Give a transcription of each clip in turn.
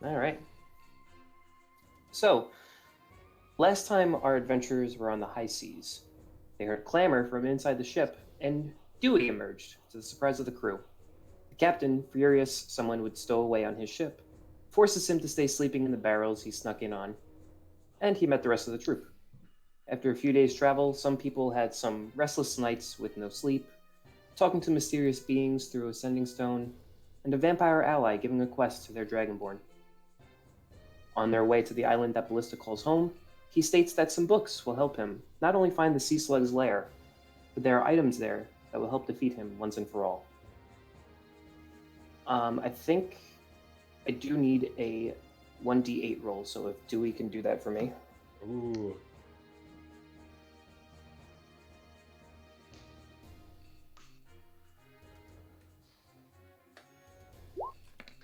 All right. So, last time our adventurers were on the high seas, they heard clamor from inside the ship, and Dewey emerged, to the surprise of the crew. The captain, furious someone would stow away on his ship, forces him to stay sleeping in the barrels he snuck in on, and he met the rest of the troop. After a few days' travel, some people had some restless nights with no sleep, talking to mysterious beings through a sending stone, and a vampire ally giving a quest to their dragonborn. On their way to the island that Ballista calls home, he states that some books will help him not only find the sea slug's lair, but there are items there that will help defeat him once and for all. I think I do need a 1d8 roll, so if Dewey can do that for me. Ooh.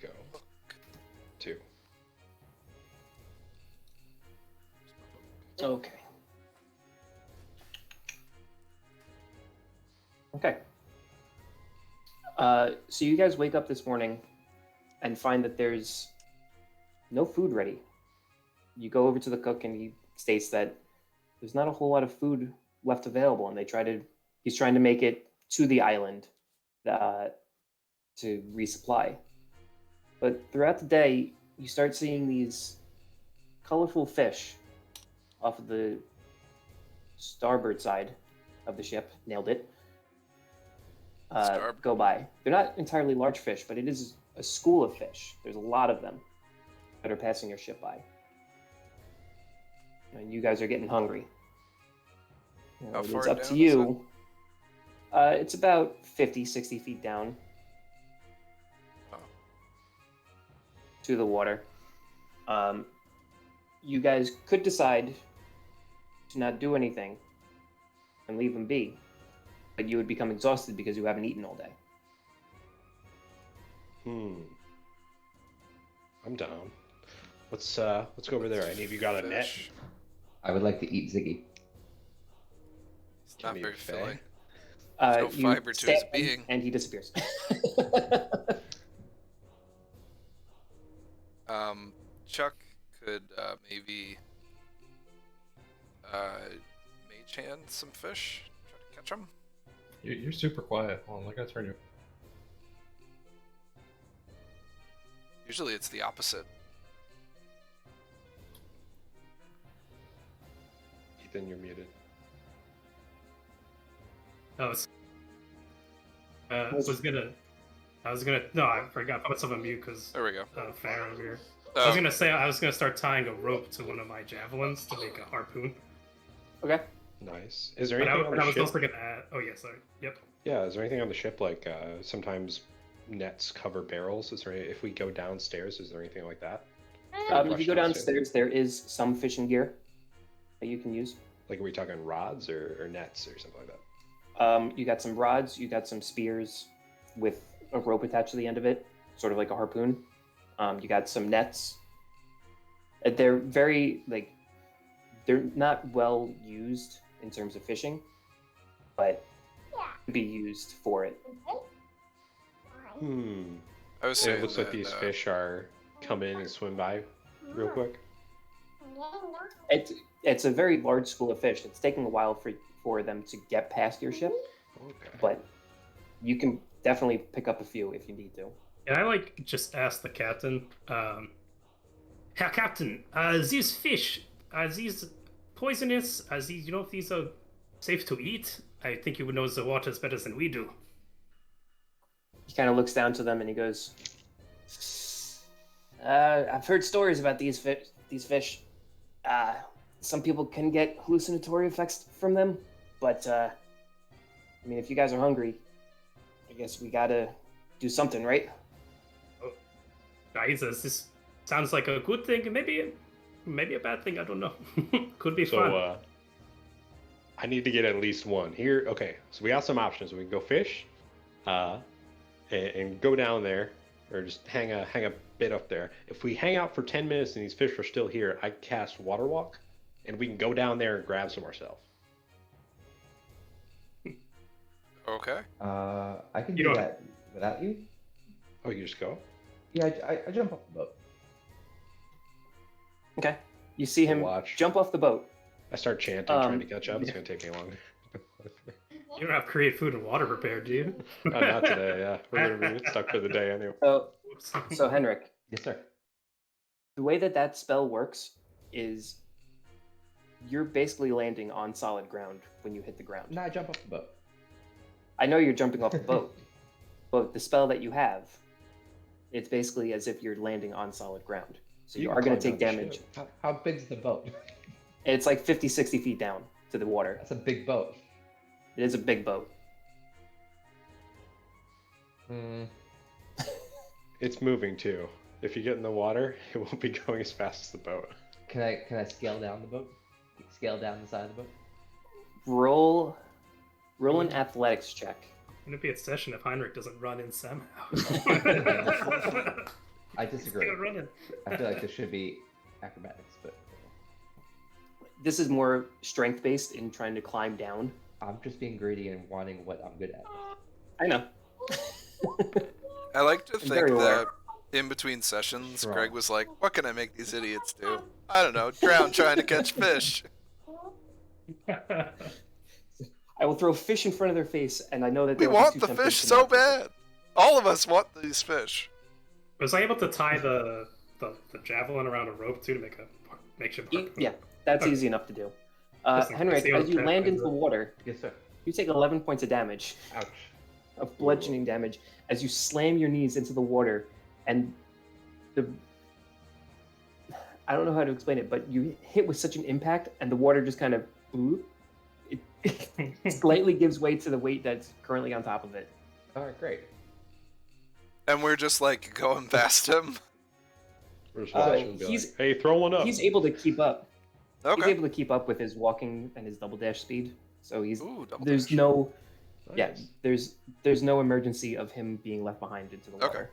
Go. 2. Okay. Okay. So you guys wake up this morning and find that there's no food ready. You go over to the cook and he states that there's not a whole lot of food left available, and he's trying to make it to the island uh, to resupply. But throughout the day, you start seeing these colorful fish off of the starboard side of the ship. Nailed it. Go by. They're not entirely large fish, but it is a school of fish. There's a lot of them that are passing your ship by. And you guys are getting hungry. How It's far up down to is you. It's about 50, 60 feet down Oh. to the water. You guys could decide to not do anything and leave them be, but you would become exhausted because you haven't eaten all day. I'm down. Let's go over there. Any of you got a net? Fish. I would like to eat Ziggy. It's Can not you very fae? filling. No You fiber to his stand being. and he disappears. Chuck could maybe mage hand some fish, try to catch them. You're super quiet. Hold on, I gotta turn you. Usually it's the opposite. Ethan, you're muted. I was gonna. No, I forgot. I put myself on mute because There we go. Fair over here. Oh, I was gonna say I was gonna start tying a rope to one of my javelins to make a harpoon. Okay. Nice. Is there But anything on I the was ship? also gonna add. Oh yeah, sorry. Yep. Yeah, is there anything on the ship like sometimes nets cover barrels? Is there if we go downstairs, is there anything like that? If you go downstairs, there is some fishing gear that you can use. Like, are we talking rods or nets or something like that? You got some rods, you got some spears with a rope attached to the end of it, sort of like a harpoon. You got some nets. They're they're not well used in terms of fishing, but could be used for it. I was And saying it looks like that, these fish are come in and swim by real quick. It's a very large school of fish. It's taking a while for them to get past your ship, Okay. but you can definitely pick up a few if you need to. And I just asked the captain. Herr Captain, these fish are these poisonous? Are these if these are safe to eat? I think you would know the waters better than we do. He kind of looks down to them and he goes, "I've heard stories about these fish. Some people can get hallucinatory effects from them, but I mean, if you guys are hungry, I guess we gotta do something, right?" Guys, this sounds like a good thing. Maybe a bad thing. I don't know. Could be fun. So I need to get at least one here. Okay, so we got some options. We can go fish, and go down there, or just hang a bit up there. If we hang out for 10 minutes and these fish are still here, I cast Water Walk, and we can go down there and grab some ourselves. Okay. I can You do don't- that without you. Oh, you just go? Yeah, I jump off the boat. Okay. You see him Watch. jump off the boat. I start chanting, trying to catch up. It's gonna take me longer. You don't have create food and water prepared, do you? Oh, not today. Yeah, we're gonna be stuck for the day anyway. So Henrik, Yes, sir. the way that spell works is you're basically landing on solid ground when you hit the ground. Now I jump off the boat. I know you're jumping off the boat, but the spell that you have, it's basically as if you're landing on solid ground. So you can are going to climb take down the damage. ship. How big's the boat? It's like 50, 60 feet down to the water. That's a big boat. It is a big boat. Hmm. It's moving too. If you get in the water, it won't be going as fast as the boat. Can I scale down the boat? Scale down the side of the boat? Roll an athletics check. Gonna be a session if Heinrich doesn't run in somehow. I disagree. Still running. I feel like this should be acrobatics, but This is more strength based in trying to climb down. I'm just being greedy and wanting what I'm good at. I know. I like to think Very aware. that in between sessions, Right. Greg was like, "What can I make these idiots do? I don't know, drown trying to catch fish." I will throw fish in front of their face, and I know that We they'll be want too the tempted fish to so not take it. bad. All of us want these fish. Was I able to tie the javelin around a rope too to make a makeshift harpoon? Yeah, that's Okay. easy enough to do. Listen, Henrik, see how as you fast land I into the go. water, Yes, sir. you take 11 points of damage, Ouch. of bludgeoning damage, as you slam your knees into the water, and I don't know how to explain it, but you hit with such an impact, and the water just kind of it slightly gives way to the weight that's currently on top of it. All right, great. And we're just like going past him. We're just Uh, watching and be he's- like, hey, throw one up. He's able to keep up. He's Okay. able to keep up with his walking and his double dash speed. So he's Ooh, double there's dash. no Nice. there's no emergency of him being left behind into the Okay. water.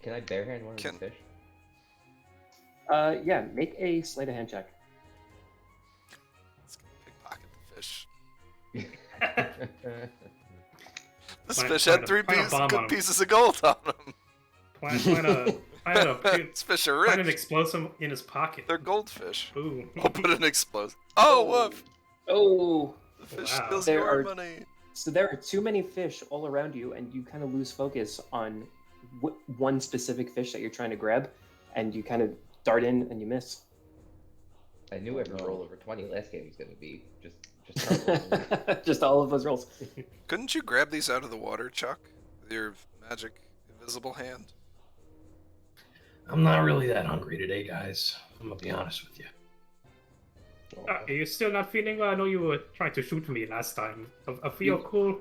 Can I barehand one of Can- these fish? Yeah, make a sleight of hand check. Let's go pickpocket the fish. Fish. This Plant- fish plant had a- three plant a bomb on good him. pieces of gold on them. This Fish are Find an rich. explosive in his pocket. They're goldfish. Ooh. We'll put an explosive. Oh, woof! Oh, The fish Wow. steals There your are- money. so there are too many fish all around you, and you kind of lose focus on one specific fish that you're trying to grab, and you kind of dart in and you miss. I knew every roll over 20 last game was going to be just terrible. Just all of those rolls. Couldn't you grab these out of the water, Chuck? With your magic invisible hand? I'm not really that hungry today, guys. I'm gonna be honest with you. Are you still not feeling well? I know you were trying to shoot me last time. I feel cool.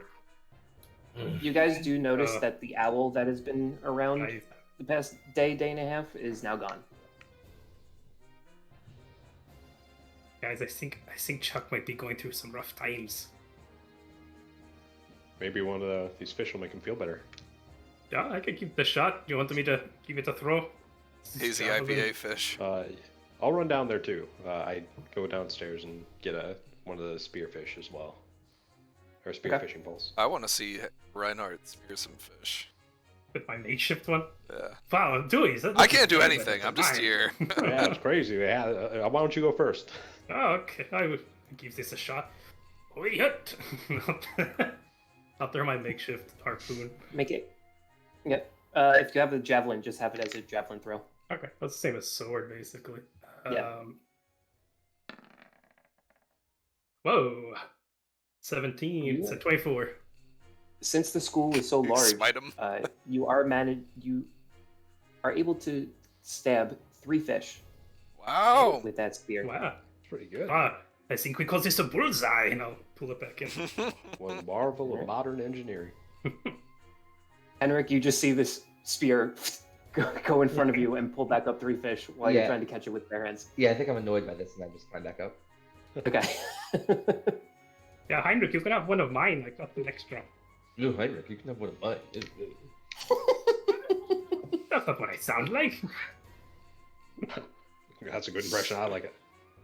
You guys do notice Uh, that the owl that has been around I, the past day and a half is now gone. guys, I think Chuck might be going through some rough times. Maybe one of these fish will make him feel better. Yeah, I can keep the shot. You want me to give it a throw? Hazy Javelin. IPA fish. I'll run down there too. I go downstairs and get one of the spearfish as well. Or spear Okay. fishing poles. I want to see Reinhardt spear some fish. With my makeshift one. Yeah. Wow, Dewey, I can't do anything. I'm just here. Yeah, it's crazy. Yeah, why don't you go first? Oh, okay. I will give this a shot. Wait, hit! I'll throw my makeshift harpoon. Make it. Yep. If you have a javelin, just have it as a javelin throw. Okay, that's the same as sword, basically. Yeah. Whoa. 17, so 24. Since the school is so You large, smite him. you are able to stab 3 fish Wow. with that spear. Wow. It's pretty good. I think we call this a bullseye, and I'll pull it back in. One marvel of modern engineering. Henrik, you just see this spear go in front of you and pull back up 3 fish while you're Yeah. trying to catch it with bare hands. Yeah, I think I'm annoyed by this, and I just climb back up. Okay. Yeah, Heinrich, you can have one of mine. I got an extra. No, Heinrich, you can have one of mine. That's not what I sound like. That's a good impression. I like it.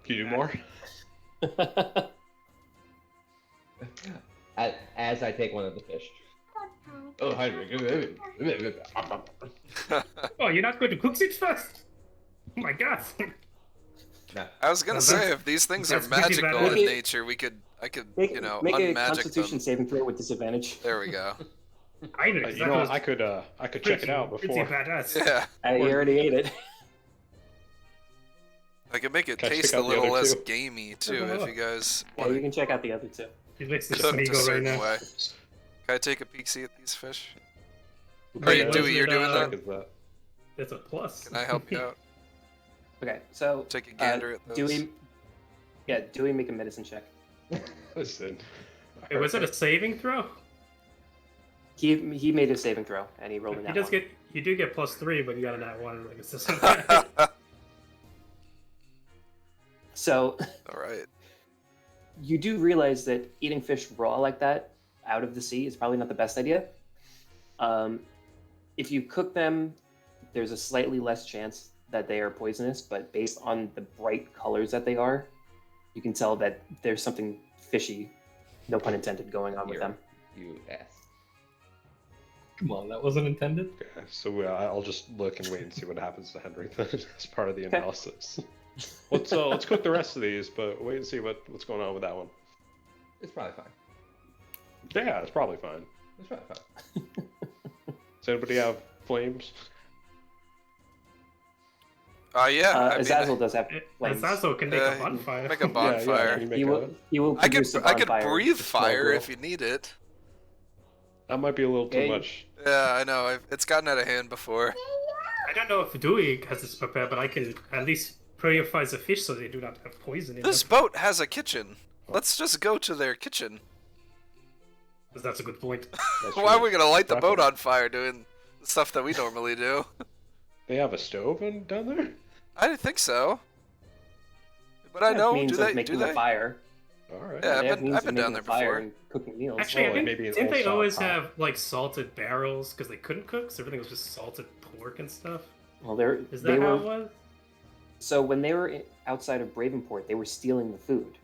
Can you do more? As I take one of the fish. Oh, Heinrich. Oh, you're not going to cook it first? Oh my god. No. I was gonna Well, say, that's- if these things are that's pretty magical bad. in Make it- nature, I could, Make, you know, make a unmagic Constitution them. saving throw with disadvantage. There we go. Either, You 'cause know, that was I could check it out pretty before. badass. Yeah, You already ate it. I could make it Can I taste check a out the little other less two? gamey too, if you guys Yeah, want you to can check out the other two. He makes the cooked a Smeagol right certain now. way. Can I take a peek see at these fish? Wait, Or Dewey, wasn't you're it, doing uh, that? It's a plus. Can I help you out? Okay, so Take a gander at those. Dewey, make a medicine check. Listen. Wait, was it a saving throw? He made a saving throw and he rolled a He nat does one. get. You do get +3, but you got a nat 1. Like, it's just So All right. you do realize that eating fish raw like that out of the sea is probably not the best idea. If you cook them, there's a slightly less chance that they are poisonous, but based on the bright colors that they are, you can tell that there's something fishy, no pun intended, going on with them. You ass. Come on, that wasn't intended. Okay, so I'll just look and wait and see what happens to Henrik then as part of the analysis. Let's cook the rest of these, but wait and see what's going on with that one. It's probably fine. Yeah, it's probably fine. It's probably fine. Does anybody have flames? Yeah. I mean, Azazel does have flames. Azazel can make Yeah, a bonfire. make a bonfire. can you make He a- will I could produce a bonfire breathe to smoke fire real. if you need it. That might be a little too Yeah, much. Yeah, I know. It's gotten out of hand before. I don't know if Dewey has this prepared, but I can at least purify the fish so they do not have poison in This them. boat has a kitchen. Let's just go to their kitchen. 'Cause that's a good point. That's Why are true. we gonna light the boat Definitely. on fire doing the stuff that we normally do? They have a stove down there? I didn't think so. But I Yeah, know. means Do of they? making Do a they? fire. Alright. Yeah, They have means I've of been making down a there fire before. and cooking meals. Actually, Oh, I think, maybe an didn't they old always stock pot. have like salted barrels because they couldn't cook, so everything was just salted pork and stuff? Well, Is they that how were it was? so when they were outside of Bravenport, they were stealing the food.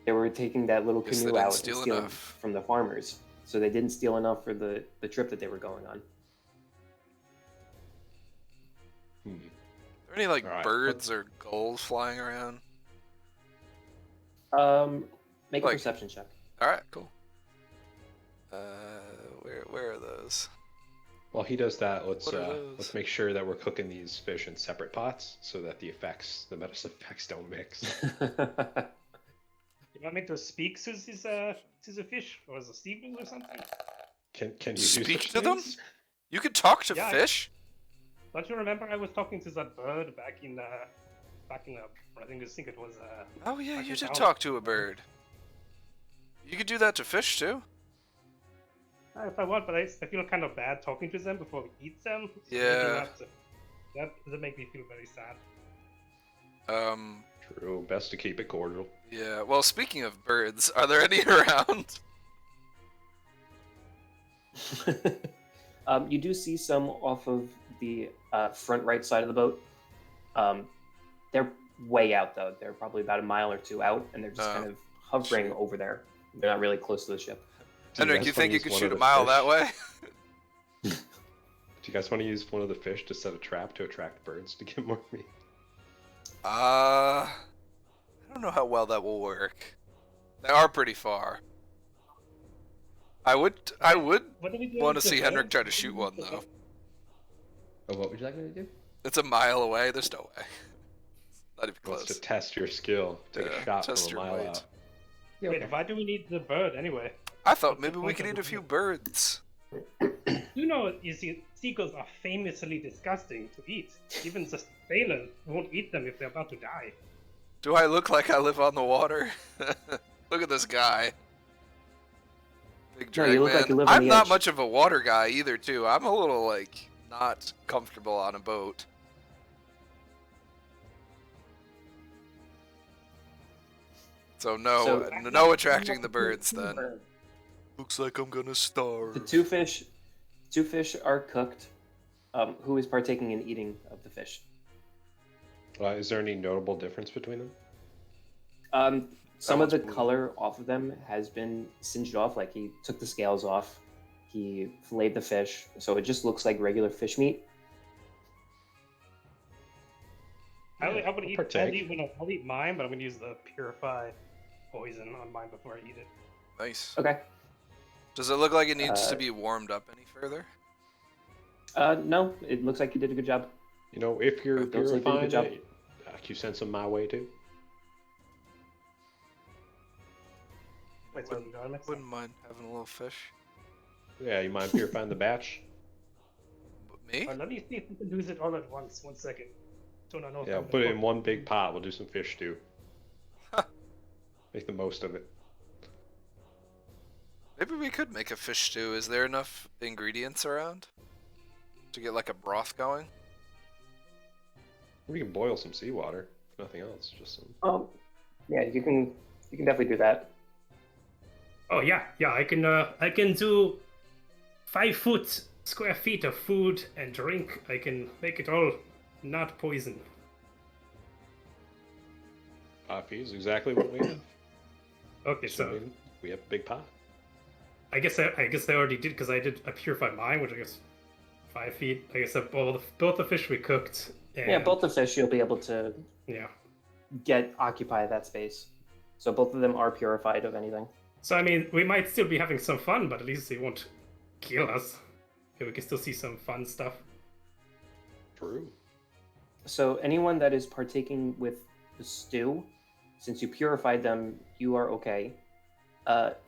They were taking that little Guess they canoe didn't out steal and stealing enough. from the farmers. So they didn't steal enough for the trip that they were going on. Hmm. Are there any like Alright. birds or gulls flying around? Make a Like- perception check. All right, cool. Where are those? While he does that, let's What are those? let's make sure that we're cooking these fish in separate pots so that the medicine effects don't mix. You want me to speak to the fish or the seagull or something? Can you do Speak such to them? things? You can talk to Yeah, fish. Don't you remember I was talking to that bird back in I think it was Oh yeah, Back you in did town. talk to a bird. You could do that to fish too. if I want, but I feel kind of bad talking to them before we eat them. So maybe Yeah. that make me feel very sad. True. Best to keep it cordial. Yeah. Well, speaking of birds, are there any around? You do see some off of the front right side of the boat. They're way out though. They're probably about a mile or two out, and they're just Oh, kind of hovering shoot. over there. They're not really close to the ship. Do Henrik, guys you wanna think you use could one shoot of a the mile fish? that way? Do you guys want to use one of the fish to set a trap to attract birds to get more meat? I don't know how well that will work. They are pretty far. I would What do we do want to with the see bird? Henrik try to What do shoot we one do with though. Oh, what would you like me to do? It's a mile away. There's no way. Not even Wants close. to test your skill. Take Yeah, a shot test from a your mile weight. out. Yeah, Wait, okay. why do we need the bird anyway? I thought What's the maybe we point could of eat a it? few birds. You know, you see, seagulls are famously disgusting to eat. Even the sailors won't eat them if they're about to die. Do I look like I live on the water? Look at this guy. Big No, drag you look man. like you live on I'm the not edge. much of a water guy either, too. I'm a little like not comfortable on a boat. So no, So- no attracting the birds then. Looks like I'm gonna starve. The two fish are cooked. Who is partaking in eating of the fish? Is there any notable difference between them? Some That of the one's blue. color off of them has been singed off. Like he took the scales off, he filleted the fish, so it just looks like regular fish meat. I'll partake. I'll eat mine, but I'm gonna use the purify poison on mine before I eat it. Nice. Okay. Does it look like it needs to Uh, be warmed up any further? No, it looks like you did a good job. You know, if you're Don't say purifying good job. it, can you send some my way too? Wait, so you know, Wouldn't mind having a little fish. Yeah, you mind purifying the batch? Me? let me see if we can do it all at once. 1 second. Don't know if Yeah, I'm put it gonna in one big pot. We'll do some fish stew. Huh. Make the most of it. Maybe we could make a fish stew. Is there enough ingredients around to get like a broth going? We can boil some seawater. If nothing else, just some. Yeah, you can definitely do that. Oh yeah, I can do 5 square feet of food and drink. I can make it all not poison. Coffee is exactly what we have. Okay, so we have a big pot. I guess I already did because I purified mine, which I guess 5 feet. I guess both the fish we cooked. And, Yeah, both the fish you'll be able to Yeah. occupy that space. So both of them are purified of anything. So I mean, we might still be having some fun, but at least they won't kill us. Okay, we can still see some fun stuff. True. So anyone that is partaking with the stew, since you purified them, you are okay.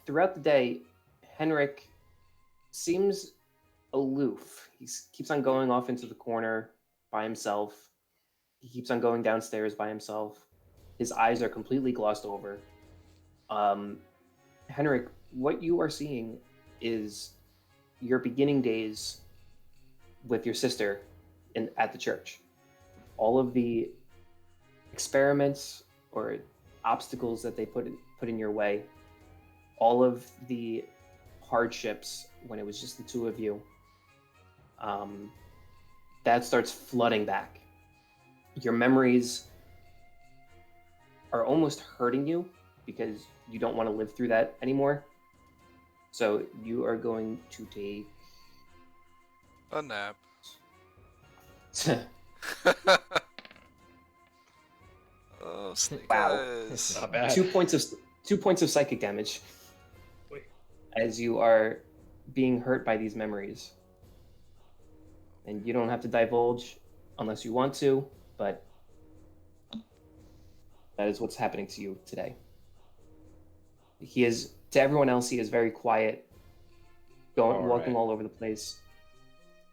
Throughout the day, Henrik seems aloof. He keeps on going off into the corner by himself. He keeps on going downstairs by himself. His eyes are completely glossed over. Henrik, what you are seeing is your beginning days with your sister at the church. All of the experiments or obstacles that they put in your way, all of the hardships when it was just the two of you, that starts flooding back. Your memories are almost hurting you because you don't want to live through that anymore. So you are going to take A nap. Oh, snake Wow. eyes. Not bad. 2 points of psychic damage Wait. as you are being hurt by these memories. And you don't have to divulge unless you want to, but that is what's happening to you today. He is, to everyone else, he is very quiet, walking all over the place.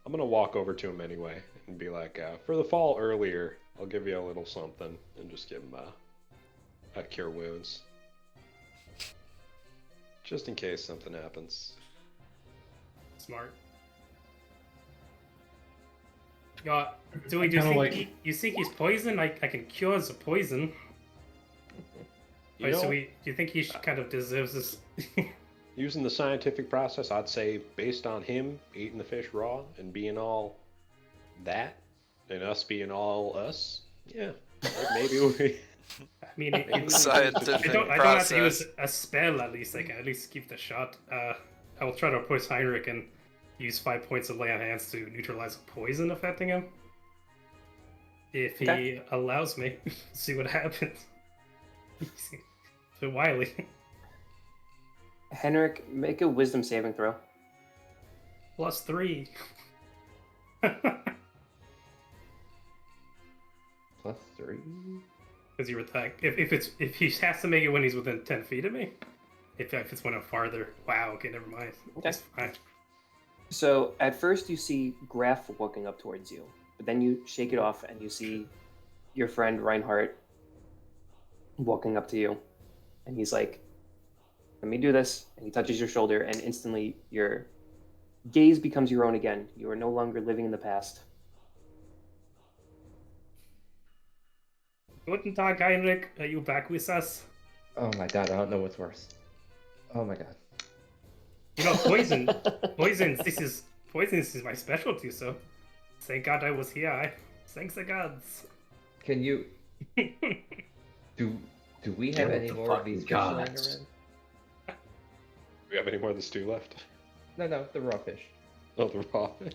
I'm gonna walk over to him anyway and be like, for the fall earlier, I'll give you a little something and just give him a cure wounds. Just in case something happens. Smart. Yeah, do you kinda think like- you think he's poisoned? I can cure the poison. You Right, know, so do you think he kind of deserves this? using the scientific process, I'd say based on him eating the fish raw and being all that, and us being all us, yeah, maybe we. I mean, I Scientific don't have to use process. a spell at least. I can at least give the shot. I will try to approach Heinrich and use 5 points of lay on hands to neutralize the poison affecting him. If he Okay. allows me, see what happens. So wily. Henrik, make a wisdom saving throw. +3. +3. Because you were like, if he has to make it when he's within 10 feet of me, if it's when I'm farther. Wow. Okay, never mind. Okay. That's fine. So at first you see Graf walking up towards you, but then you shake it off and you see your friend Reinhardt walking up to you, and he's like, "Let me do this," and he touches your shoulder, and instantly your gaze becomes your own again. You are no longer living in the past. Guten Tag, Heinrich. Are you back with us? Oh my god, I don't know what's worse. Oh my god. You know, poison. Poisons is my specialty, so thank God I was here. Thanks the gods. Can you do we have Get any the more of these fucking fish lying gods. around? Do we have any more of the stew left? No, the raw fish. Oh, the raw fish.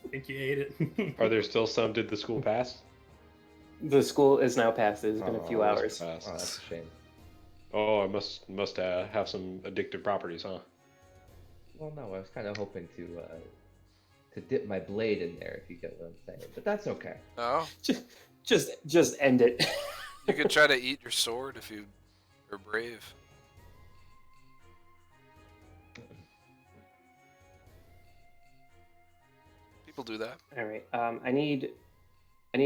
I think you ate it. Are there still some? Did the school pass? The school is now past. It's been a few Oh, it's hours. fast. Oh, that's a shame. Oh, I must have some addictive properties, huh? Well, no, I was kind of hoping to dip my blade in there, if you get what I'm saying. But that's okay. No, Just end it. you could try to eat your sword if you are brave. People do that. All right. I need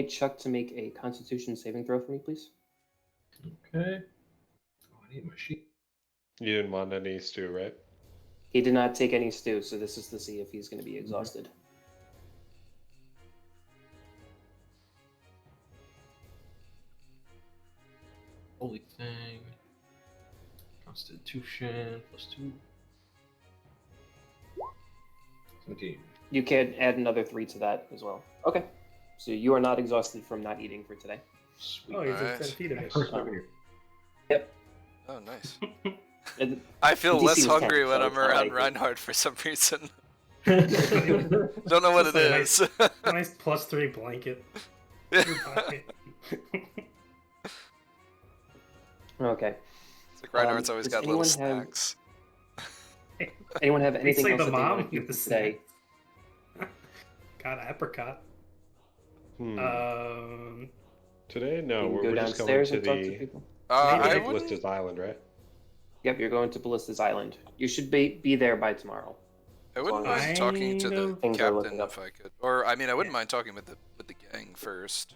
Chuck to make a Constitution saving throw for me, please. Okay. Oh, I need my sheet. You didn't want any stew, right? He did not take any stew, so this is to see if he's going to be exhausted. Holy thing. Constitution +2. 17. You can add another 3 to that as well. Okay. So you are not exhausted from not eating for today. Sweet. Oh, he's Nice. at 10 feet of me. First over here. Yep. Oh, nice. And I feel DC less was 10, hungry when so I'm it's not around like- Reinhardt for some reason. Don't know what it It's is. Nice +3 blanket. Okay. It's like Reinhardt's always does got little anyone have- snacks. Anyone have anything like else the that they mom want to with the say? Got apricot. Hmm. Today? No, You can we're go just going downstairs to and talk to the people. I Ballista's wouldn't. Island, right? Yep, you're going to Ballista's Island. You should be there by tomorrow. I wouldn't long as mind talking to kind the of- Things are looking captain up. if I could, or I mean, I wouldn't mind talking with the gang first.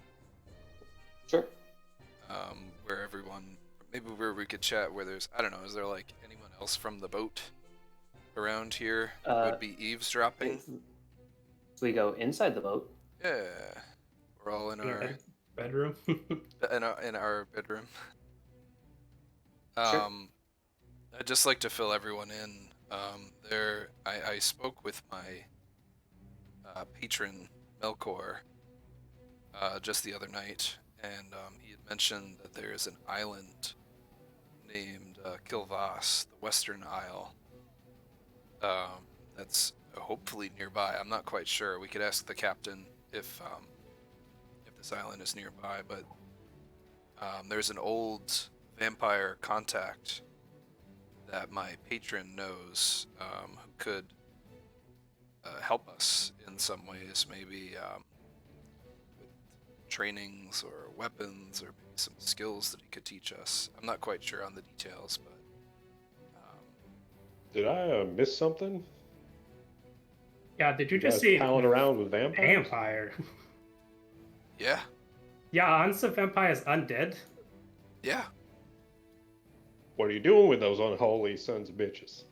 Sure. Where everyone, maybe where we could chat. Where there's, I don't know, is there like anyone else from the boat around here who would be eavesdropping? So we go inside the boat. Yeah, we're all in In our our bedroom. in our bedroom. Sure. I'd just like to fill everyone in. I spoke with my patron Melkor just the other night, and he had mentioned that there is an island named Kilvas, the Western Isle. That's hopefully nearby. I'm not quite sure. We could ask the captain if this island is nearby, but there's an old vampire contact that my patron knows who could help us in some ways, maybe with trainings or weapons or maybe some skills that he could teach us. I'm not quite sure on the details, but Did I miss something? Yeah, did you You just guys say palling around with vampires? vampire? yeah, Yeah, aren't the vampires undead? yeah, What are you doing with those unholy sons of bitches?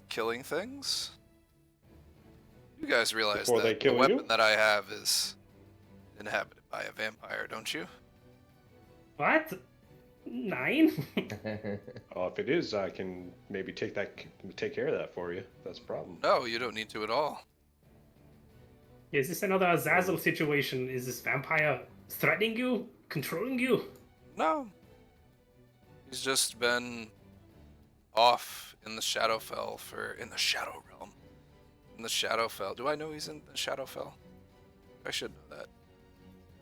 killing things. You guys realize Before they that the kill weapon you? that I have is inhabited by a vampire, don't you? What? 9? Oh, if it is, I can maybe take care of that for you. If that's a problem. No, you don't need to at all. Is this another Azazel situation? Is this vampire threatening you? Controlling you? No. He's just been off in the Shadowfell in the Shadow Realm. In the Shadowfell. Do I know he's in the Shadowfell? I should know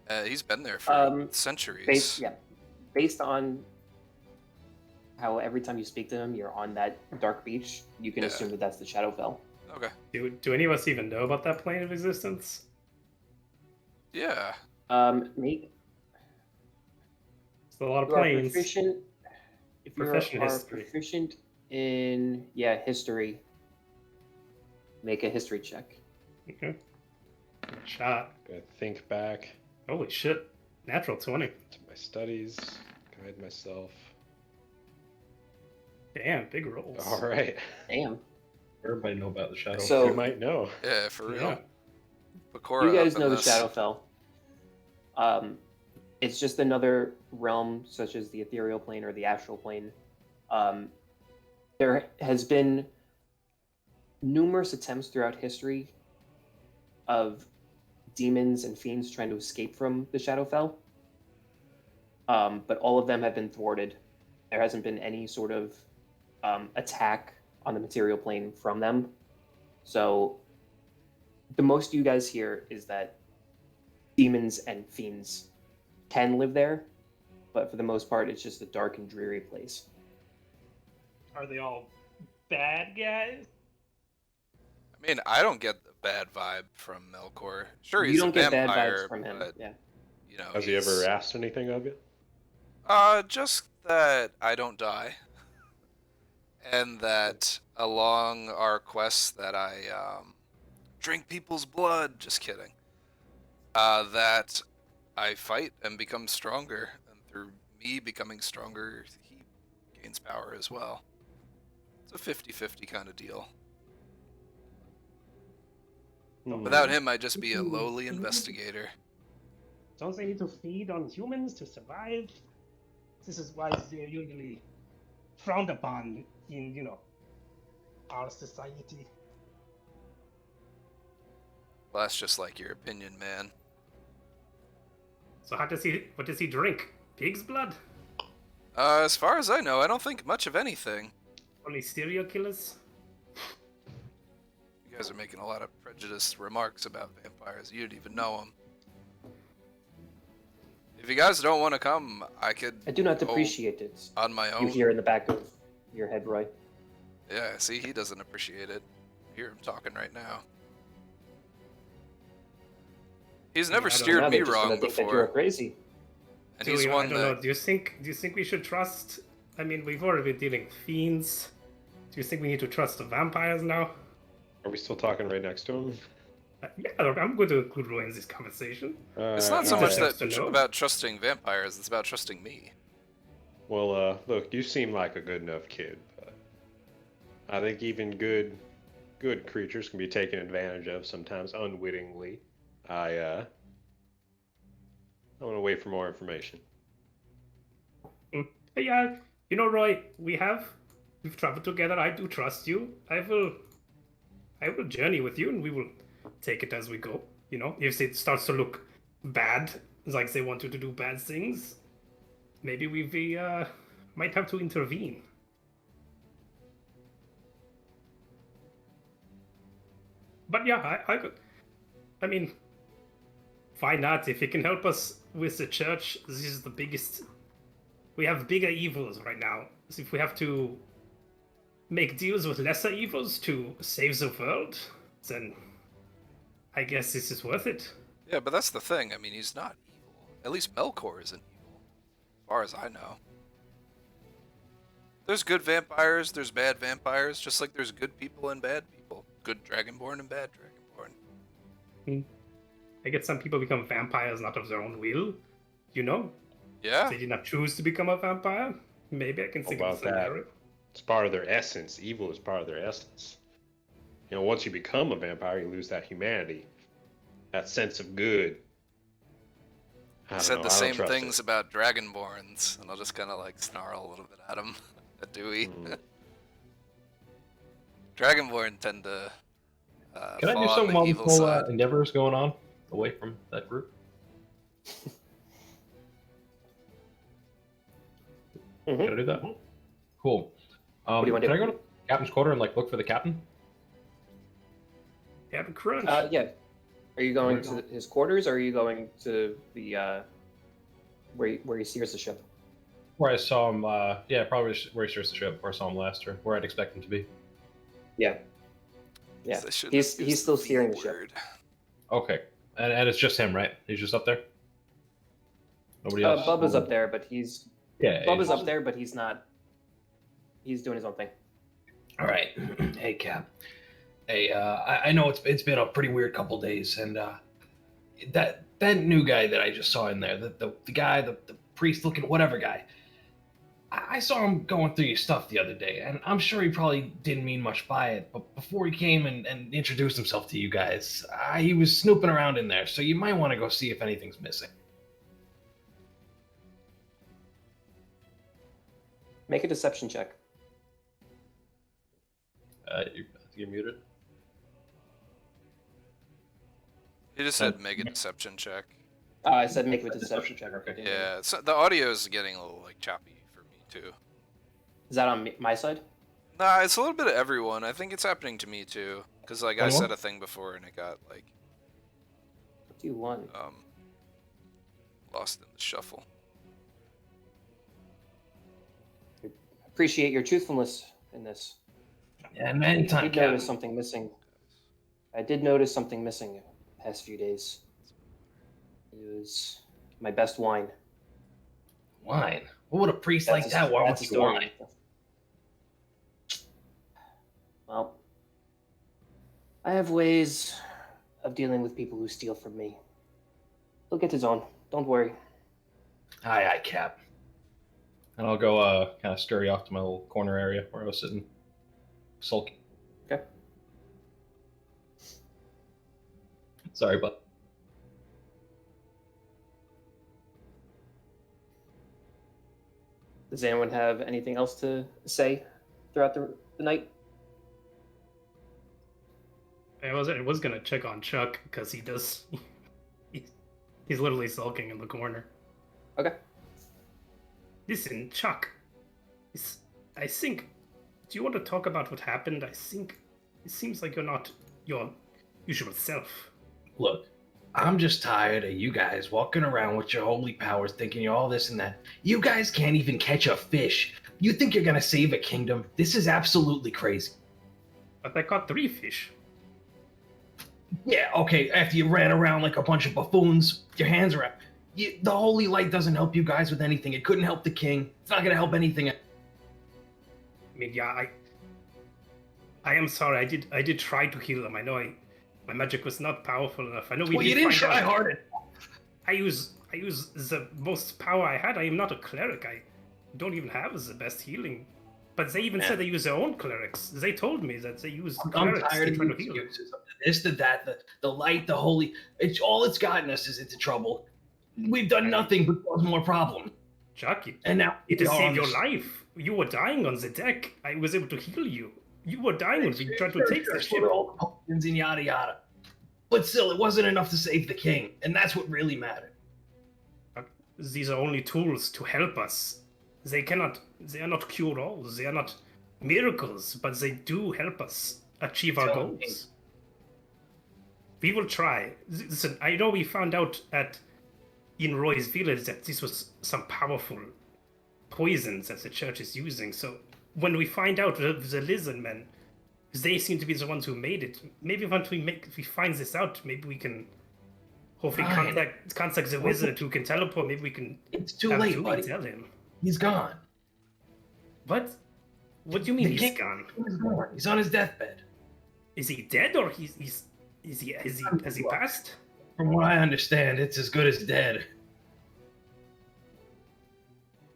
that. He's been there for centuries. Based on how every time you speak to him, you're on that dark beach, you can Yeah. assume that that's the Shadowfell. Okay. Do any of us even know about that plane of existence? Yeah. Make It's a lot of you are planes. proficient. If you Proficient are history. proficient in history, make a history check. Okay. Shot. Gotta think back Holy shit. Natural 20. to my studies, guide myself. Damn, big rolls. All right. Damn. Everybody know about the shadow. So- You might know. Yeah, for real. Yeah. Bakura You guys up in know the this. Shadowfell. It's just another realm, such as the ethereal plane or the astral plane. There has been numerous attempts throughout history of demons and fiends trying to escape from the Shadowfell, but all of them have been thwarted. There hasn't been any sort of attack on the material plane from them. So the most you guys hear is that demons and fiends can live there, but for the most part, it's just a dark and dreary place. Are they all bad guys? I mean, I don't get the bad vibe from Melkor. Sure, You he's don't a get vampire, bad vibes from him. but Yeah. you know, Has he ever asked anything of you? just that I don't die, and that along our quests that I drink people's blood. Just kidding. That I fight and become stronger, and through me becoming stronger, he gains power as well. It's a 50-50 kind of deal. Without him, I'd just be a lowly investigator. Don't they need to feed on humans to survive? This is why they're usually frowned upon in, our society. Well, that's just like your opinion, man. So what does he drink? Pig's blood? As far as I know, I don't think much of anything. Only serial killers? You guys are making a lot of prejudiced remarks about vampires. You didn't even know them. If you guys don't want to come, I do not go appreciate it. on my You own. hear in the back of your head, Roy. Yeah, see, he doesn't appreciate it. I hear him talking right now. He's never I don't steered Now me they're just gonna wrong think that you're before, crazy. and he's one I don't know. that. Do you think we should trust? I mean, we've already been dealing with fiends. Do you think we need to trust the vampires now? Are we still talking right next to him? Yeah, I'm going to include Roy in this conversation. It's not so Uh, much Just that to know. about trusting vampires; it's about trusting me. Well, look, you seem like a good enough kid, but I think even good creatures can be taken advantage of sometimes unwittingly. I want to wait for more information. Hey, Roy, we've traveled together. I do trust you. I will journey with you, and we will take it as we go. If it starts to look bad, like they want you to do bad things, maybe we might have to intervene. But yeah, I mean, why not? If it can help us with the church, this is the biggest. We have bigger evils right now. So if we have to make deals with lesser evils to save the world, then I guess this is worth it. Yeah, but that's the thing. I mean, he's not evil. At least Melkor isn't evil, as far as I know. There's good vampires, there's bad vampires, just like there's good people and bad people. Good Dragonborn and bad Dragonborn. I guess some people become vampires not of their own will, Yeah? They did not choose to become a vampire. Maybe I can think of a about that? scenario. It's part of their essence. Evil is part of their essence. Once you become a vampire, you lose that humanity, that sense of good. I I don't said know, the I don't same trust things it. about Dragonborns, and I'll just kind of like snarl a little bit at him, at Dewey. Dragonborn tend to Can I fall do on something the while this evil whole side. endeavor is going on, away from that group? Can I do that? Cool. do you want to can I do? go to captain's quarter and look for the captain? Have a crunch. Yeah. Are you going to his quarters, or are you going to the where he steers the ship? Where I saw him, probably where he steers the ship, where I saw him last, or where I'd expect him to be. Yeah. Yeah. I shouldn't He's have used still the V steering the ship. word. Okay. And it's just him, right? He's just up there? Nobody else? Bubba's up there, but he's Yeah. up there, but he's not. He's doing his own thing. All right. Hey, Cap. Hey, I know it's been a pretty weird couple days, and that new guy that I just saw in there, the guy, the priest looking, whatever guy, I saw him going through your stuff the other day, and I'm sure he probably didn't mean much by it, but before he came and introduced himself to you guys, he was snooping around in there, so you might want to go see if anything's missing. Make a deception check. You're muted. He just said make a deception check. I said make a deception check. Okay. Yeah, so the audio is getting a little like choppy for me too. Is that on my side? Nah, it's a little bit of everyone. I think it's happening to me too, because like I Anyone? said a thing before and it got like 51. a lost in the shuffle. Appreciate your truthfulness in this. And I anytime, did notice Captain. something missing. I did notice something missing the past few days. It was my best wine. Wine. What would a priest like that want that's with a your story. wine? Well, I have ways of dealing with people who steal from me. He'll get his own. Don't worry. Aye, Cap. And I'll go kind of scurry off to my little corner area where I was sitting, sulking. Okay. Sorry, but Does anyone have anything else to say throughout the night? I was gonna check on Chuck because he does. He's literally sulking in the corner. Okay. Listen, Chuck. I think. Do you want to talk about what happened? I think it seems like you're not your usual self. look, I'm just tired of you guys walking around with your holy powers thinking you're all this and that. You guys can't even catch a fish. You think you're gonna save a kingdom? This is absolutely crazy. But I caught 3 fish. Yeah, okay, after you ran around like a bunch of buffoons, your hands are up. The holy light doesn't help you guys with anything. It couldn't help the king. It's not gonna help anything. I mean, yeah, I am sorry. I did try to heal them. I know my magic was not powerful enough. I know we Well, did you didn't find try out. hard. I use the most power I had. I am not a cleric. I don't even have the best healing. But they even said they use their own clerics. They told me that they use I'm clerics tired to of try the to heal. excuses. This, to that, the light, the holy. It's all it's gotten us is into trouble. We've done nothing but cause more problems. Chuck, And now it we to are save on your this- life. You were dying on the deck. I was able to heal you. You were dying when we tried to Sure, take sure, the sure, ship. all the potions and yada yada. But still, it wasn't enough to save the king, and that's what really mattered. These are only tools to help us. They are not cure-alls. They are not miracles, but they do help us achieve our Tell me. goals. We will try. Listen, I know we found out in Roy's village that this was some powerful poisons that the church is using. So when we find out the lizard men, they seem to be the ones who made it. Maybe once we find this out, maybe we can hopefully Ryan. contact the wizard who can teleport. Maybe we can It's too have late, Dewey buddy. tell him. He's gone. What? What do you mean The he's king- gone? He's gone. He's on his deathbed. Is he dead or has he passed? From what I understand, it's as good as dead.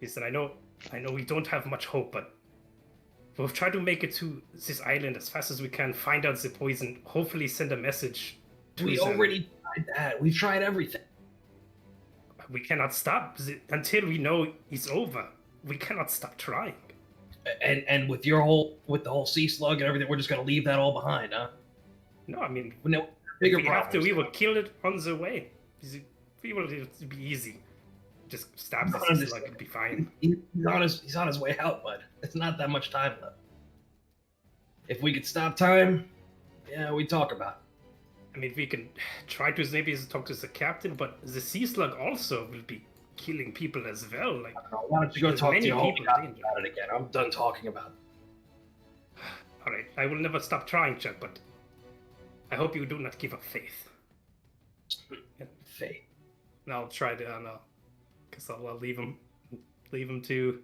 Listen, I know we don't have much hope, but we'll try to make it to this island as fast as we can, find out the poison, hopefully send a message to We them. already tried that. We've tried everything. We cannot stop until we know it's over. We cannot stop trying. And with the whole sea slug and everything, we're just gonna leave that all behind, huh? No, I mean, No if bigger we have to, problems. we will kill it on the way. We will, it'll be easy. Just stab No, this like it'll be fine. He's on his way out, bud. It's not that much time left. If we could stop time, yeah, we'd talk about it. I mean, we can try to maybe talk to the captain, but the sea slug also will be killing people as well. Like, Why don't you go There's talk to many your homie people in danger. about it again? I'm done talking about it. all right, I will never stop trying, Chuck, but I hope you do not give up faith. Fate. And I'll try to, I don't know, because I'll leave him to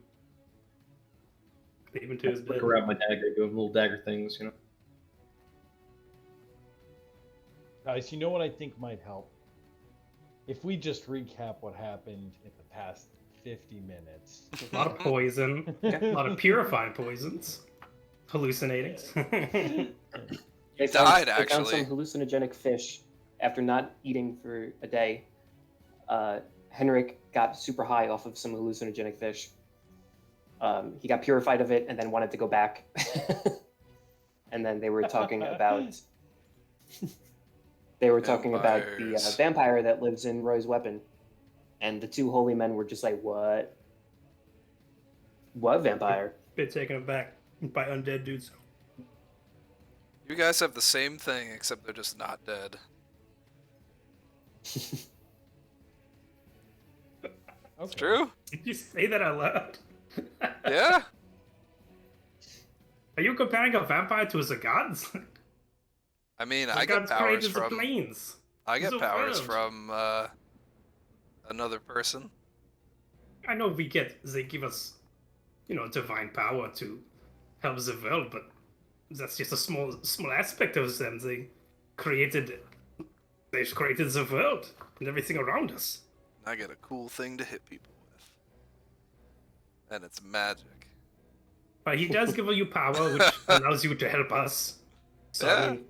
his bed. Look around my dagger, doing little dagger things, you know. Guys, you know what I think might help? If we just recap what happened in the past 50 minutes. A lot of poison, a lot of purifying poisons, hallucinating. They died, found actually. some hallucinogenic fish after not eating for a day. Henrik got super high off of some hallucinogenic fish. He got purified of it and then wanted to go back. And then they were talking about about the Vampires. vampire that lives in Roy's weapon. And the two holy men were just like, "What? What vampire?" Been taken aback by undead dudes. You guys have the same thing, except they're just not dead. Okay. It's true. Did you say that out loud? Yeah. Are you comparing a vampire to the gods? I mean, The I get gods powers created the from. planes. I get the powers world. from another person. I know they give us, divine power to help the world, but that's just a small aspect of them. They've created the world and everything around us. I get a cool thing to hit people with, and it's magic. But he does give you power, which allows you to help us. So, Yeah. I mean,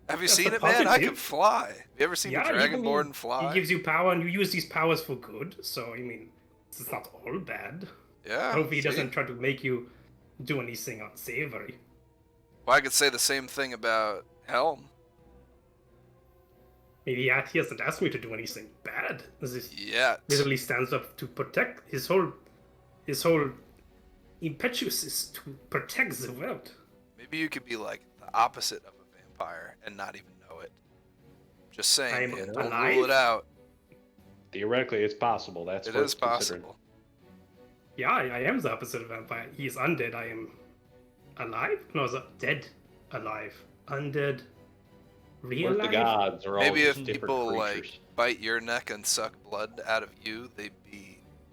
Have you That's seen a it, man? I positive. can fly. Have you ever seen Yeah, the I Dragonborn mean, fly? he gives you power, and you use these powers for good. So, I mean, it's not all bad. Yeah. Hopefully, he see? doesn't try to make you do anything unsavory. Well, I could say the same thing about Helm. Maybe he hasn't asked me to do anything bad. He Yet. literally stands up to protect his whole impetus is to protect the world. Maybe you could be like the opposite of a vampire and not even know it. Just saying, I'm man, don't alive? rule it out. Theoretically, it's possible. That's It worth is considering. possible. Yeah, I am the opposite of vampire. He is undead. I am alive? No, dead. Alive. Undead. Real What if the life? gods are all Maybe if just different people creatures? like bite your neck and suck blood out of you, they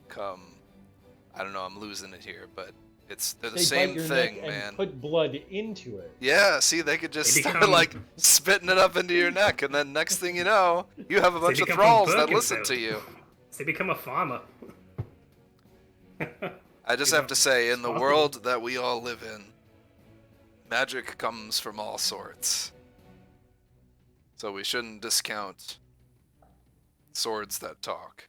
become. I don't know. I'm losing it here, but they're the They same bite your thing, neck man. and put blood into it. Yeah, see, they could just They start become- like spitting it up into your neck, and then next thing you know, you have a bunch of become thralls that Birkenfeld. listen to you. They become a farmer. I just You have know, to say, in it's the possible. world that we all live in, magic comes from all sorts. So we shouldn't discount swords that talk.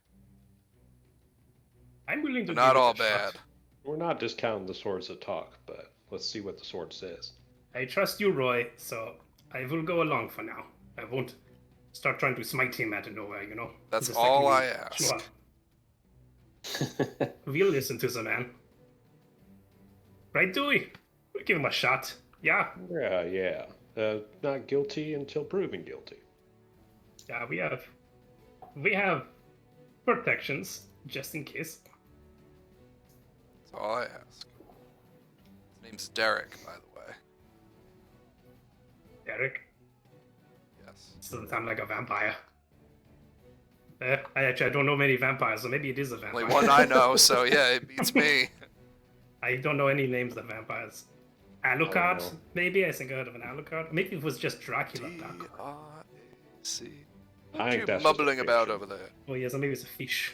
I'm willing to They're not give it all a shot. bad. We're not discounting the swords that talk, but let's see what the sword says. I trust you, Roy, so I will go along for now. I won't start trying to smite him out of nowhere, That's The all second I you- ask. Sure. We'll listen to the man. Right, Dewey? We'll give him a shot. Yeah, Yeah. Not guilty until proven guilty. yeah, we have protections, just in case. That's all I ask. His name's Derek, by the way. Derek, Yes. doesn't sound like a vampire. I don't know many vampires, so maybe it is a vampire. Only one I know, so yeah, it beats me. I don't know any names of vampires. Alucard, know. maybe? I think I heard of an Alucard. Maybe it was just Dracula. Dark. D-R-A-C. I What are think you that's just a mumbling about fiction. over there? Oh yeah, so maybe it's a fish.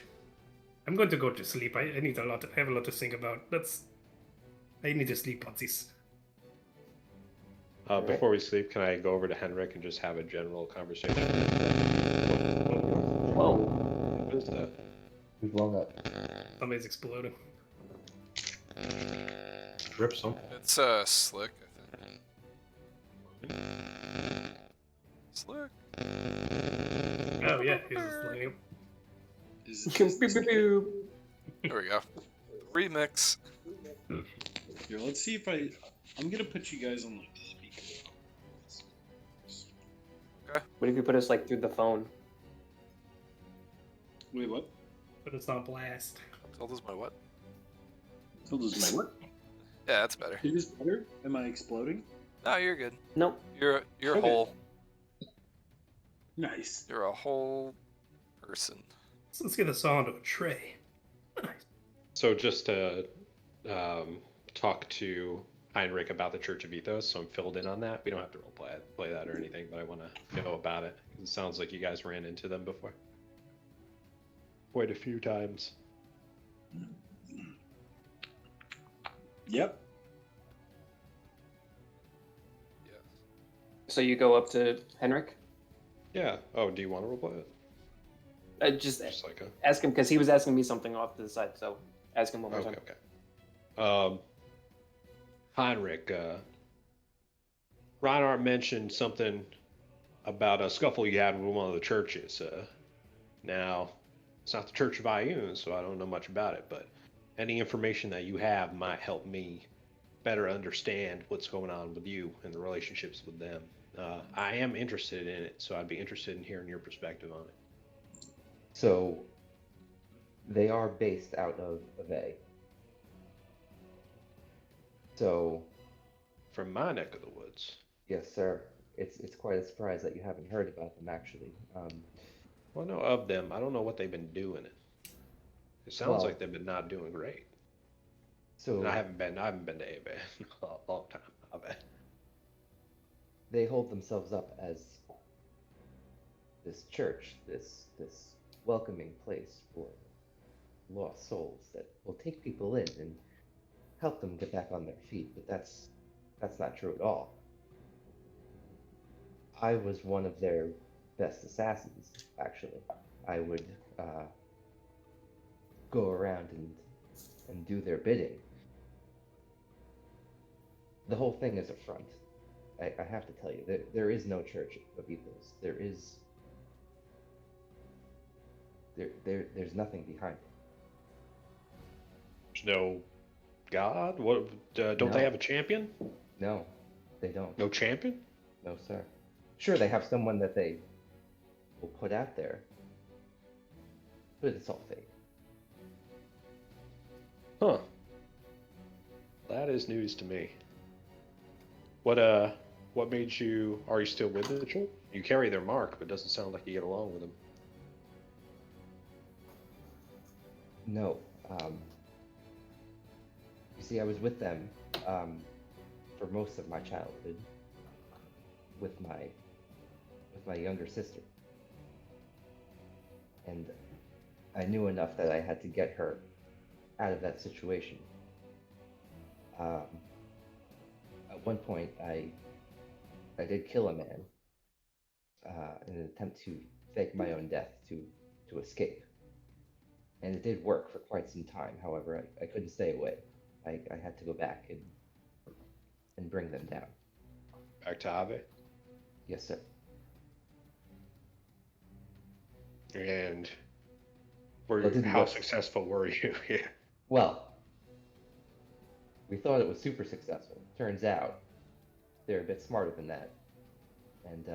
I'm going to go to sleep. I need I have a lot to think about. I need to sleep on this. Before we sleep, can I go over to Henrik and just have a general conversation? Whoa. What is that? Who's blown up? Somebody's exploding. Rip some. It's Slick, I think. Slick. Oh yeah, he's exploding. There we go. Remix. Here, let's see if I'm gonna put you guys on like speaker. What if you put us like through the phone? Wait, what? But it's on blast. Told us my what? So this is my what? Yeah, that's better. Is this better? Am I exploding? No, you're good. Nope. You're Okay. whole. Nice. You're a whole person. So let's get this onto a tray. Nice. So just to talk to Heinrich about the Church of Ethos, so I'm filled in on that. We don't have to play that or anything, but I want to know about it. It sounds like you guys ran into them before. Quite a few times. Yep. Yes. So you go up to Henrik? Yeah. Oh, do you want to roleplay it? Just Just like a... ask him, because he was asking me something off to the side, so ask him one more Okay, time. okay. Heinrich, Reinhardt mentioned something about a scuffle you had with one of the churches. Now, it's not the Church of Ioun, so I don't know much about it, but any information that you have might help me better understand what's going on with you and the relationships with them. I am interested in it, so I'd be interested in hearing your perspective on it. So, They are based out of A. So, From my neck of the woods. yes, sir. It's quite a surprise that you haven't heard about them, actually. Well, I know of them. I don't know what they've been doing. It sounds Well- like they've been not doing great. So And I haven't been to A-Bay in a long time. I bet. they hold themselves up as this church, this welcoming place for lost souls that will take people in and help them get back on their feet. But that's not true at all. I was one of their best assassins, actually. I would go around and do their bidding. The whole thing is a front. I have to tell you, there is no church of Ethos. There's nothing behind it. There's no God. What? Don't No. they have a champion? No, they don't. No champion? No, sir. Sure, they have someone that they will put out there, but it's all fake. Huh. That is news to me. What made you? Are you still with the church? You carry their mark, but it doesn't sound like you get along with them. No. You see, I was with them for most of my childhood, with my younger sister, and I knew enough that I had to get her out of that situation. At one point, I did kill a man in an attempt to fake my own death to escape. And it did work for quite some time. However, I couldn't stay away. I had to go back and bring them down. Back to Ave. Yes, sir. And Well, it didn't how work. successful were you? Yeah. Well, we thought it was super successful. Turns out they're a bit smarter than that. And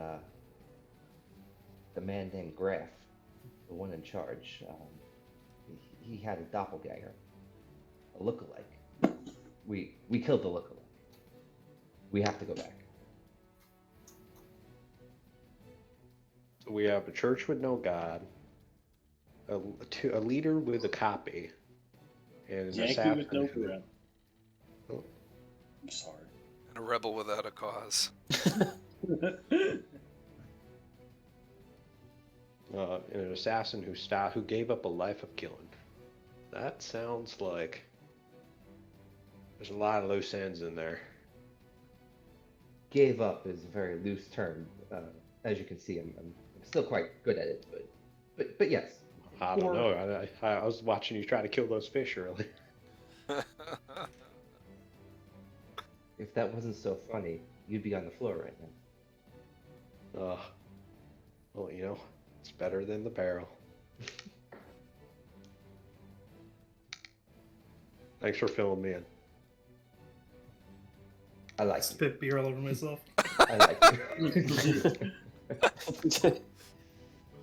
the man named Graf, the one in charge, he had a doppelganger, a lookalike. We killed the lookalike. We have to go back. We have a church with no God, a leader with a copy, and an Yankee assassin. with no who- breath. Oh. I'm sorry. And a rebel without a cause. And an assassin who gave up a life of killing. That sounds like there's a lot of loose ends in there. Gave up is a very loose term. As you can see, I'm still quite good at it, but yes. I don't know. I was watching you try to kill those fish earlier. If that wasn't so funny, you'd be on the floor right now. Well, you know, it's better than the barrel. Thanks for filling me in. I like you. Spit beer all over myself. I like you.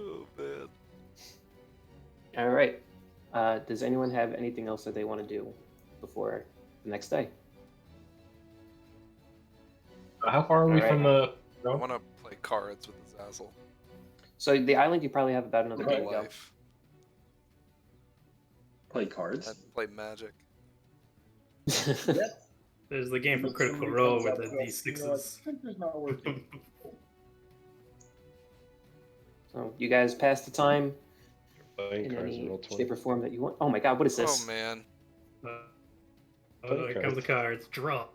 Oh man. All right. Does anyone have anything else that they want to do before the next day? How far are we Alright. from the? I want to play cards with Azazel. So the island, you probably have about another day to Real go. life. Play cards. And play Magic. There's the game for If Critical somebody Role comes with up the us, you know, I D6s. think it's not working. So you guys pass the time Playing in cards any and roll 20. shape or form that you want. Oh my god, what is Oh this? man. Oh, here comes the cards. Draw.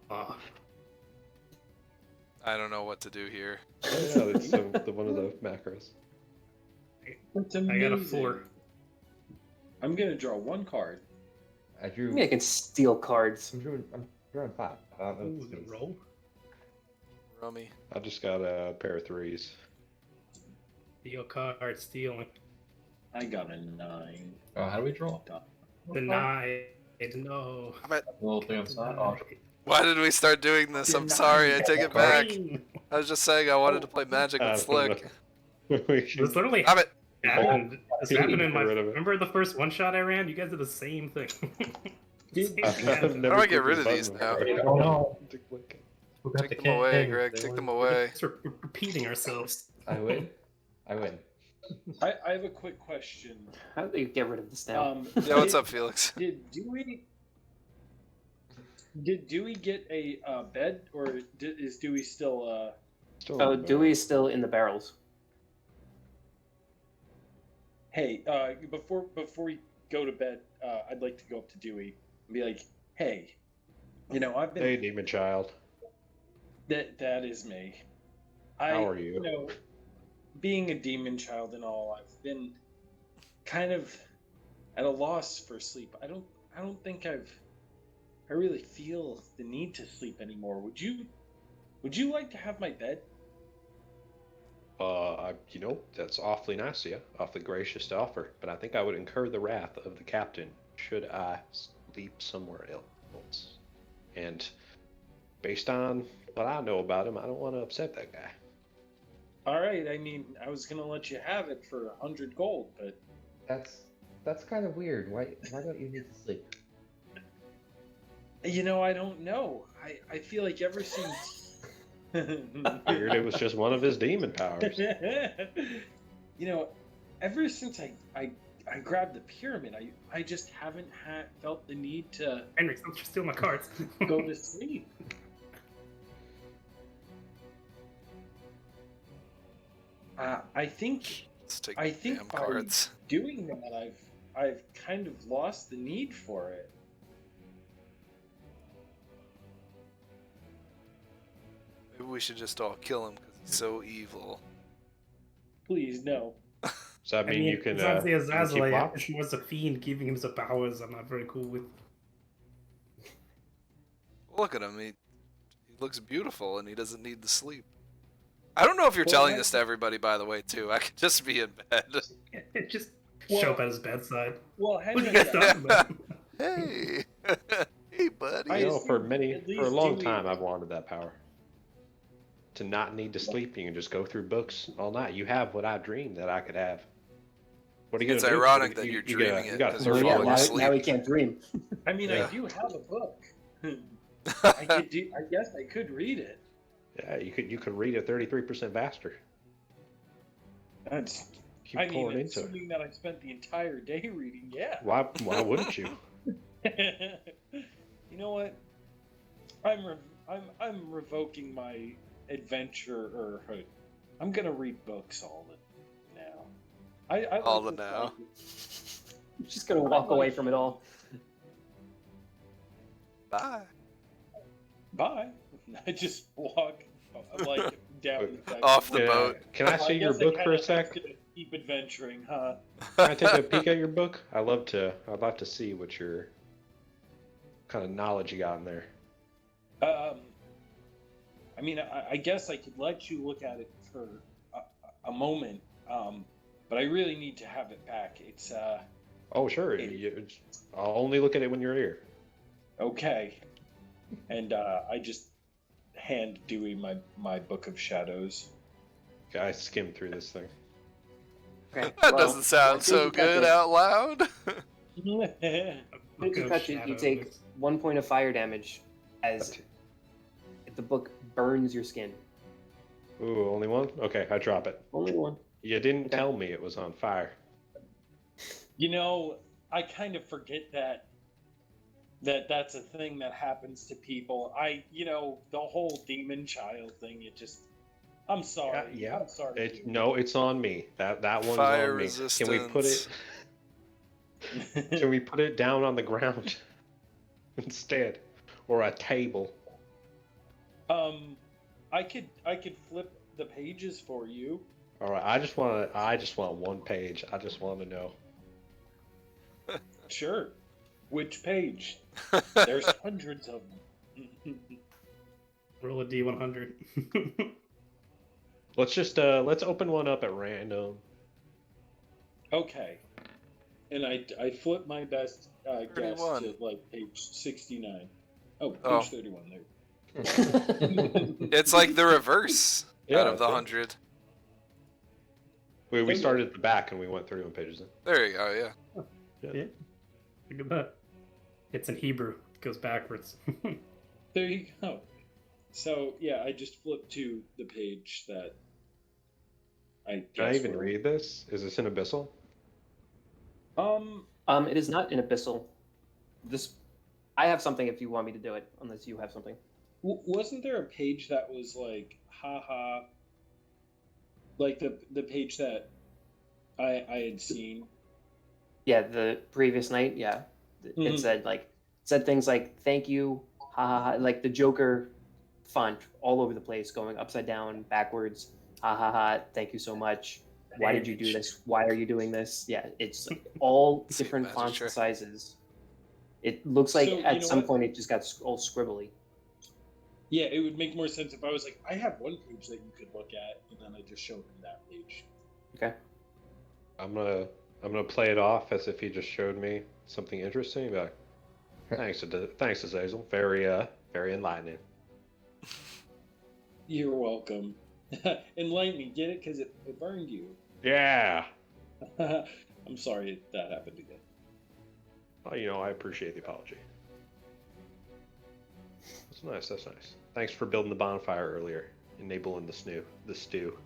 I don't know what to do here. Oh, yeah, it's the one of the macros. It's I got a amazing. 4. I'm gonna draw one card. I drew. Maybe I can steal cards. I'm drawing 5. I don't know Ooh, what the this is. roll. Rummy. I just got a pair of threes. Steal card, stealing. I got a 9. Oh, how do we draw? Denied. No. Little thing on the side. Oh, Why did we start doing this? I'm sorry, I take it back. Green. I was just saying I wanted to play Magic with Slick. We should- There's literally Damn it! happened. This I happened in get my. rid of it. Remember the first one shot I ran? You guys did the same thing. Same I've thing happened. never How do I get clicked rid this of these button now? before. Oh no. Who got Take the them away, king? Greg. Take them away. Just repeating ourselves. I win. I win. I have a quick question. How do they get rid of this now? Yeah, what's up, Felix? Did Dewey get a bed, or is Dewey still? Still Oh, in the Dewey's still in the barrels. Hey, before we go to bed, I'd like to go up to Dewey and be like, "Hey, I've been Hey, demon child. that is me. How are you? Being a demon child and all, I've been kind of at a loss for sleep. I don't think I really feel the need to sleep anymore. Would you like to have my bed? That's awfully nice of you, awfully gracious to offer, but I think I would incur the wrath of the captain should I sleep somewhere else. And based on what I know about him, I don't want to upset that guy. All right. I mean, I was gonna let you have it for 100 gold, but That's kind of weird. Why don't you need to sleep? I don't know. I feel like ever since. Figured it was just one of his demon powers. Ever since I grabbed the pyramid, I just haven't felt the need to Henrik, don't you steal my cards. go to sleep. I think Let's take I the think damn by cards. doing that, I've kind of lost the need for it. Maybe we should just all kill him because he's so evil. Please, no. So I mean, you can. It's honestly You can keep Azazel, watch. he was a fiend giving him the powers. I'm not very cool with. Look at him. He looks beautiful and he doesn't need to sleep. I don't know if you're Well, telling that's- this to everybody, by the way, too. I could just be in bed. Just Well- show up at his bedside. Well, What are you Henry, guys talking about? Hey, hey, buddy. I You know, for assume many, at for a least long Dewey- time, I've wanted that power. To not need to sleep, you can just go through books all night. You have what I dreamed that I could have. What are you It's gonna do? ironic that you're gotta- dreaming it, gotta 'cause third you're Yeah, falling level. now, asleep. now he can't dream. I mean, Yeah. I do have a book. I guess I could read it. Yeah, you could read it 33% faster. That's. Keep I mean, pouring into it. assuming that I spent the entire day reading, yeah. Why wouldn't you? You know what? I'm revoking my adventurerhood. I'm gonna read books all the now. I All like the this now. life. I'm just gonna walk away from it all. Bye. Bye. I just walk like down Off the Yeah. boat. Can I see your guess book for a kinda sec? have to keep adventuring, huh? Can I take a peek at your book? I'd love to see what your kind of knowledge you got in there. I mean, I guess I could let you look at it for a moment, but I really need to have it back. It's Oh, sure. I'll only look at it when you're here. okay, and I just hand Dewey my book of shadows. Okay, I skimmed through this thing. Okay, That well, doesn't sound as soon as so you touch good it- out loud. As soon as you touch it, you take 1 point of fire damage as if the book burns your skin. Ooh, only one? Okay, I drop it. Only one. You didn't tell me it was on fire. I kind of forget that's a thing that happens to people. The whole demon child thing. I'm sorry. Yeah. I'm sorry. No, it's on me. That one's Fire on me. Can we put it? resistance. Can we put it down on the ground instead, or a table? I could flip the pages for you. All right. I just want one page. I just want to know. Sure. Which page? There's hundreds of them. Roll a d100. Let's open one up at random. Okay. And I flip my best guess 31. to like page 69. Oh, page Oh. 31 there. It's like the reverse Yeah, out of the okay. 100. We started at the back and we went through and pages in. There you go. Yeah. Yeah. Think about it. It's in Hebrew. It goes backwards. There you go. So yeah, I just flipped to the page that I Can I guess even we're- read this? Is this in Abyssal? It is not an abyssal. I have something if you want me to do it, unless you have something. Wasn't there a page that was like, haha, like the page that I had seen? Yeah, the previous night, yeah. It Mhm. said things like "thank you," ha ha ha, like the Joker font all over the place, going upside down, backwards, ha ha ha, thank you so much. Why did you do this? Why are you doing this? Yeah, it's like all See, different magic fonts trick. and sizes. It looks like So, you at know some what? point it just got all scribbly. Yeah, it would make more sense if I was like, I have one page that you could look at, and then I just showed him that page. Okay. I'm gonna play it off as if he just showed me something interesting. Be like, thanks, Azazel. Very enlightening. You're welcome. Enlighten me, get it? Because it burned you. Yeah. I'm sorry that happened again. Well, I appreciate the apology. That's nice. That's nice. Thanks for building the bonfire earlier, enabling the stew.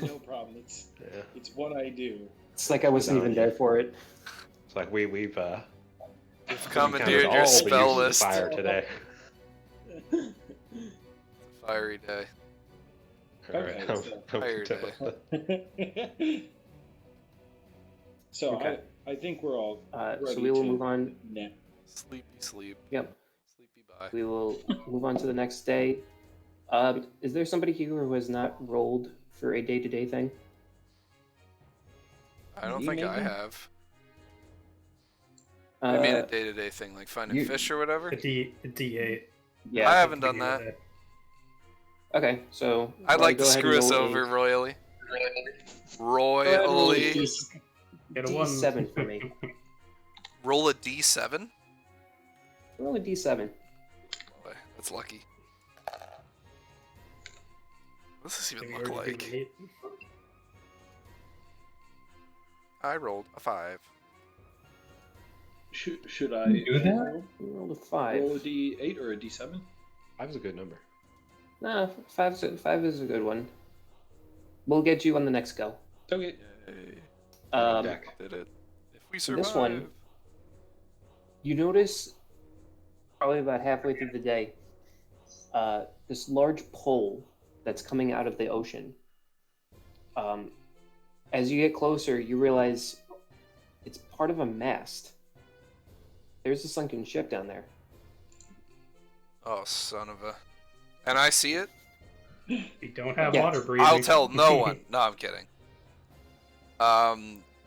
No problem. It's what I do. It's like I wasn't even there for it. It's like we've You've counted commandeered all your the spell uses of list. fire today. Fiery day. All right, Okay, I'm Fire content day. with that. So Okay. I think we're all So ready we will to move on. nap. Sleepy sleep. Yep. Sleepy bye. We will move on to the next day. Is there somebody here who has not rolled for a day-to-day thing? I don't Me, think I maybe? have. I mean a Uh, day-to-day thing, like finding you- fish or whatever. A D8. yeah. I haven't done that. Okay, so I'd why like to go ahead screw and us roll over a- royally. go ahead and roll a Royally. Get a 1. D7 for me. Roll a d7? Roll a D7. Boy, that's lucky. What does this even We look already like? did eight. I rolled a 5. Should I Do that? Roll a 5. roll a D8 or a D7? 5 is a good number. Nah, 5 is a good one. We'll get you on the next go. Okay. Yay. Deck. Did it. If we survive. This one- You notice, probably about halfway through the day, this large pole that's coming out of the ocean. As you get closer, you realize it's part of a mast. There's a sunken ship down there. Oh, son of a. And I see it? We don't have Yeah. water breathing. I'll tell no one. No, I'm kidding.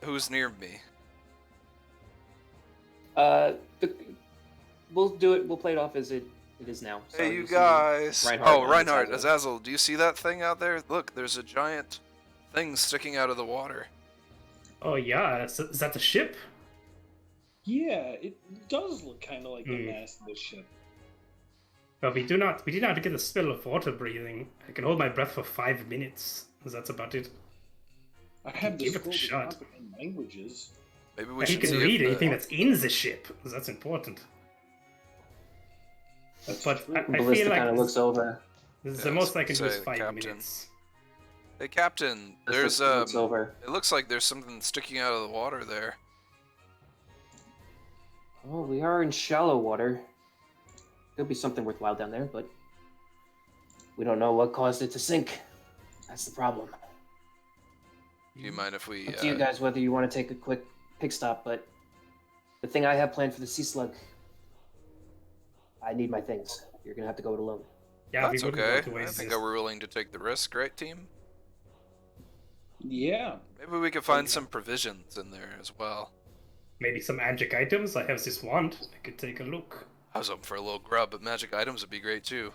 Who's near me? We'll do it. We'll play it off as it is now. So Hey, you see guys. Reinhardt Oh, and Reinhardt, Azazel. Azazel, do you see that thing out there? Look, there's a giant thing sticking out of the water. Oh yeah, is that the ship? Yeah, it does look kind of like the Hmm. mast of the ship. But we do not get a spell of water breathing. I can hold my breath for 5 minutes. That's about it. I have the Give it a scroll to shot. comprehend languages. Maybe we And you should can see read if anything that's in the ship. That's important. That's But true. I Ballista feel like kind of looks over. this is Yeah, the most I can do is say, 5 Captain. minutes. Hey, Captain, there's Ballista looks over. It looks like there's something sticking out of the water there. Oh, we are in shallow water. There'll be something worthwhile down there, but we don't know what caused it to sink. That's the problem. Do you mind if we? Up to you guys whether you want to take a quick pit stop, but the thing I have planned for the sea slug, I need my things. You're gonna have to go it alone. Yeah, That's we wouldn't okay. want to I waste think this. we're willing to take the risk, right, team? Yeah. Maybe we could find some provisions in there as well. Maybe some magic items. I have this wand. I could take a look. I was hoping for a little grub, but magic items would be great too.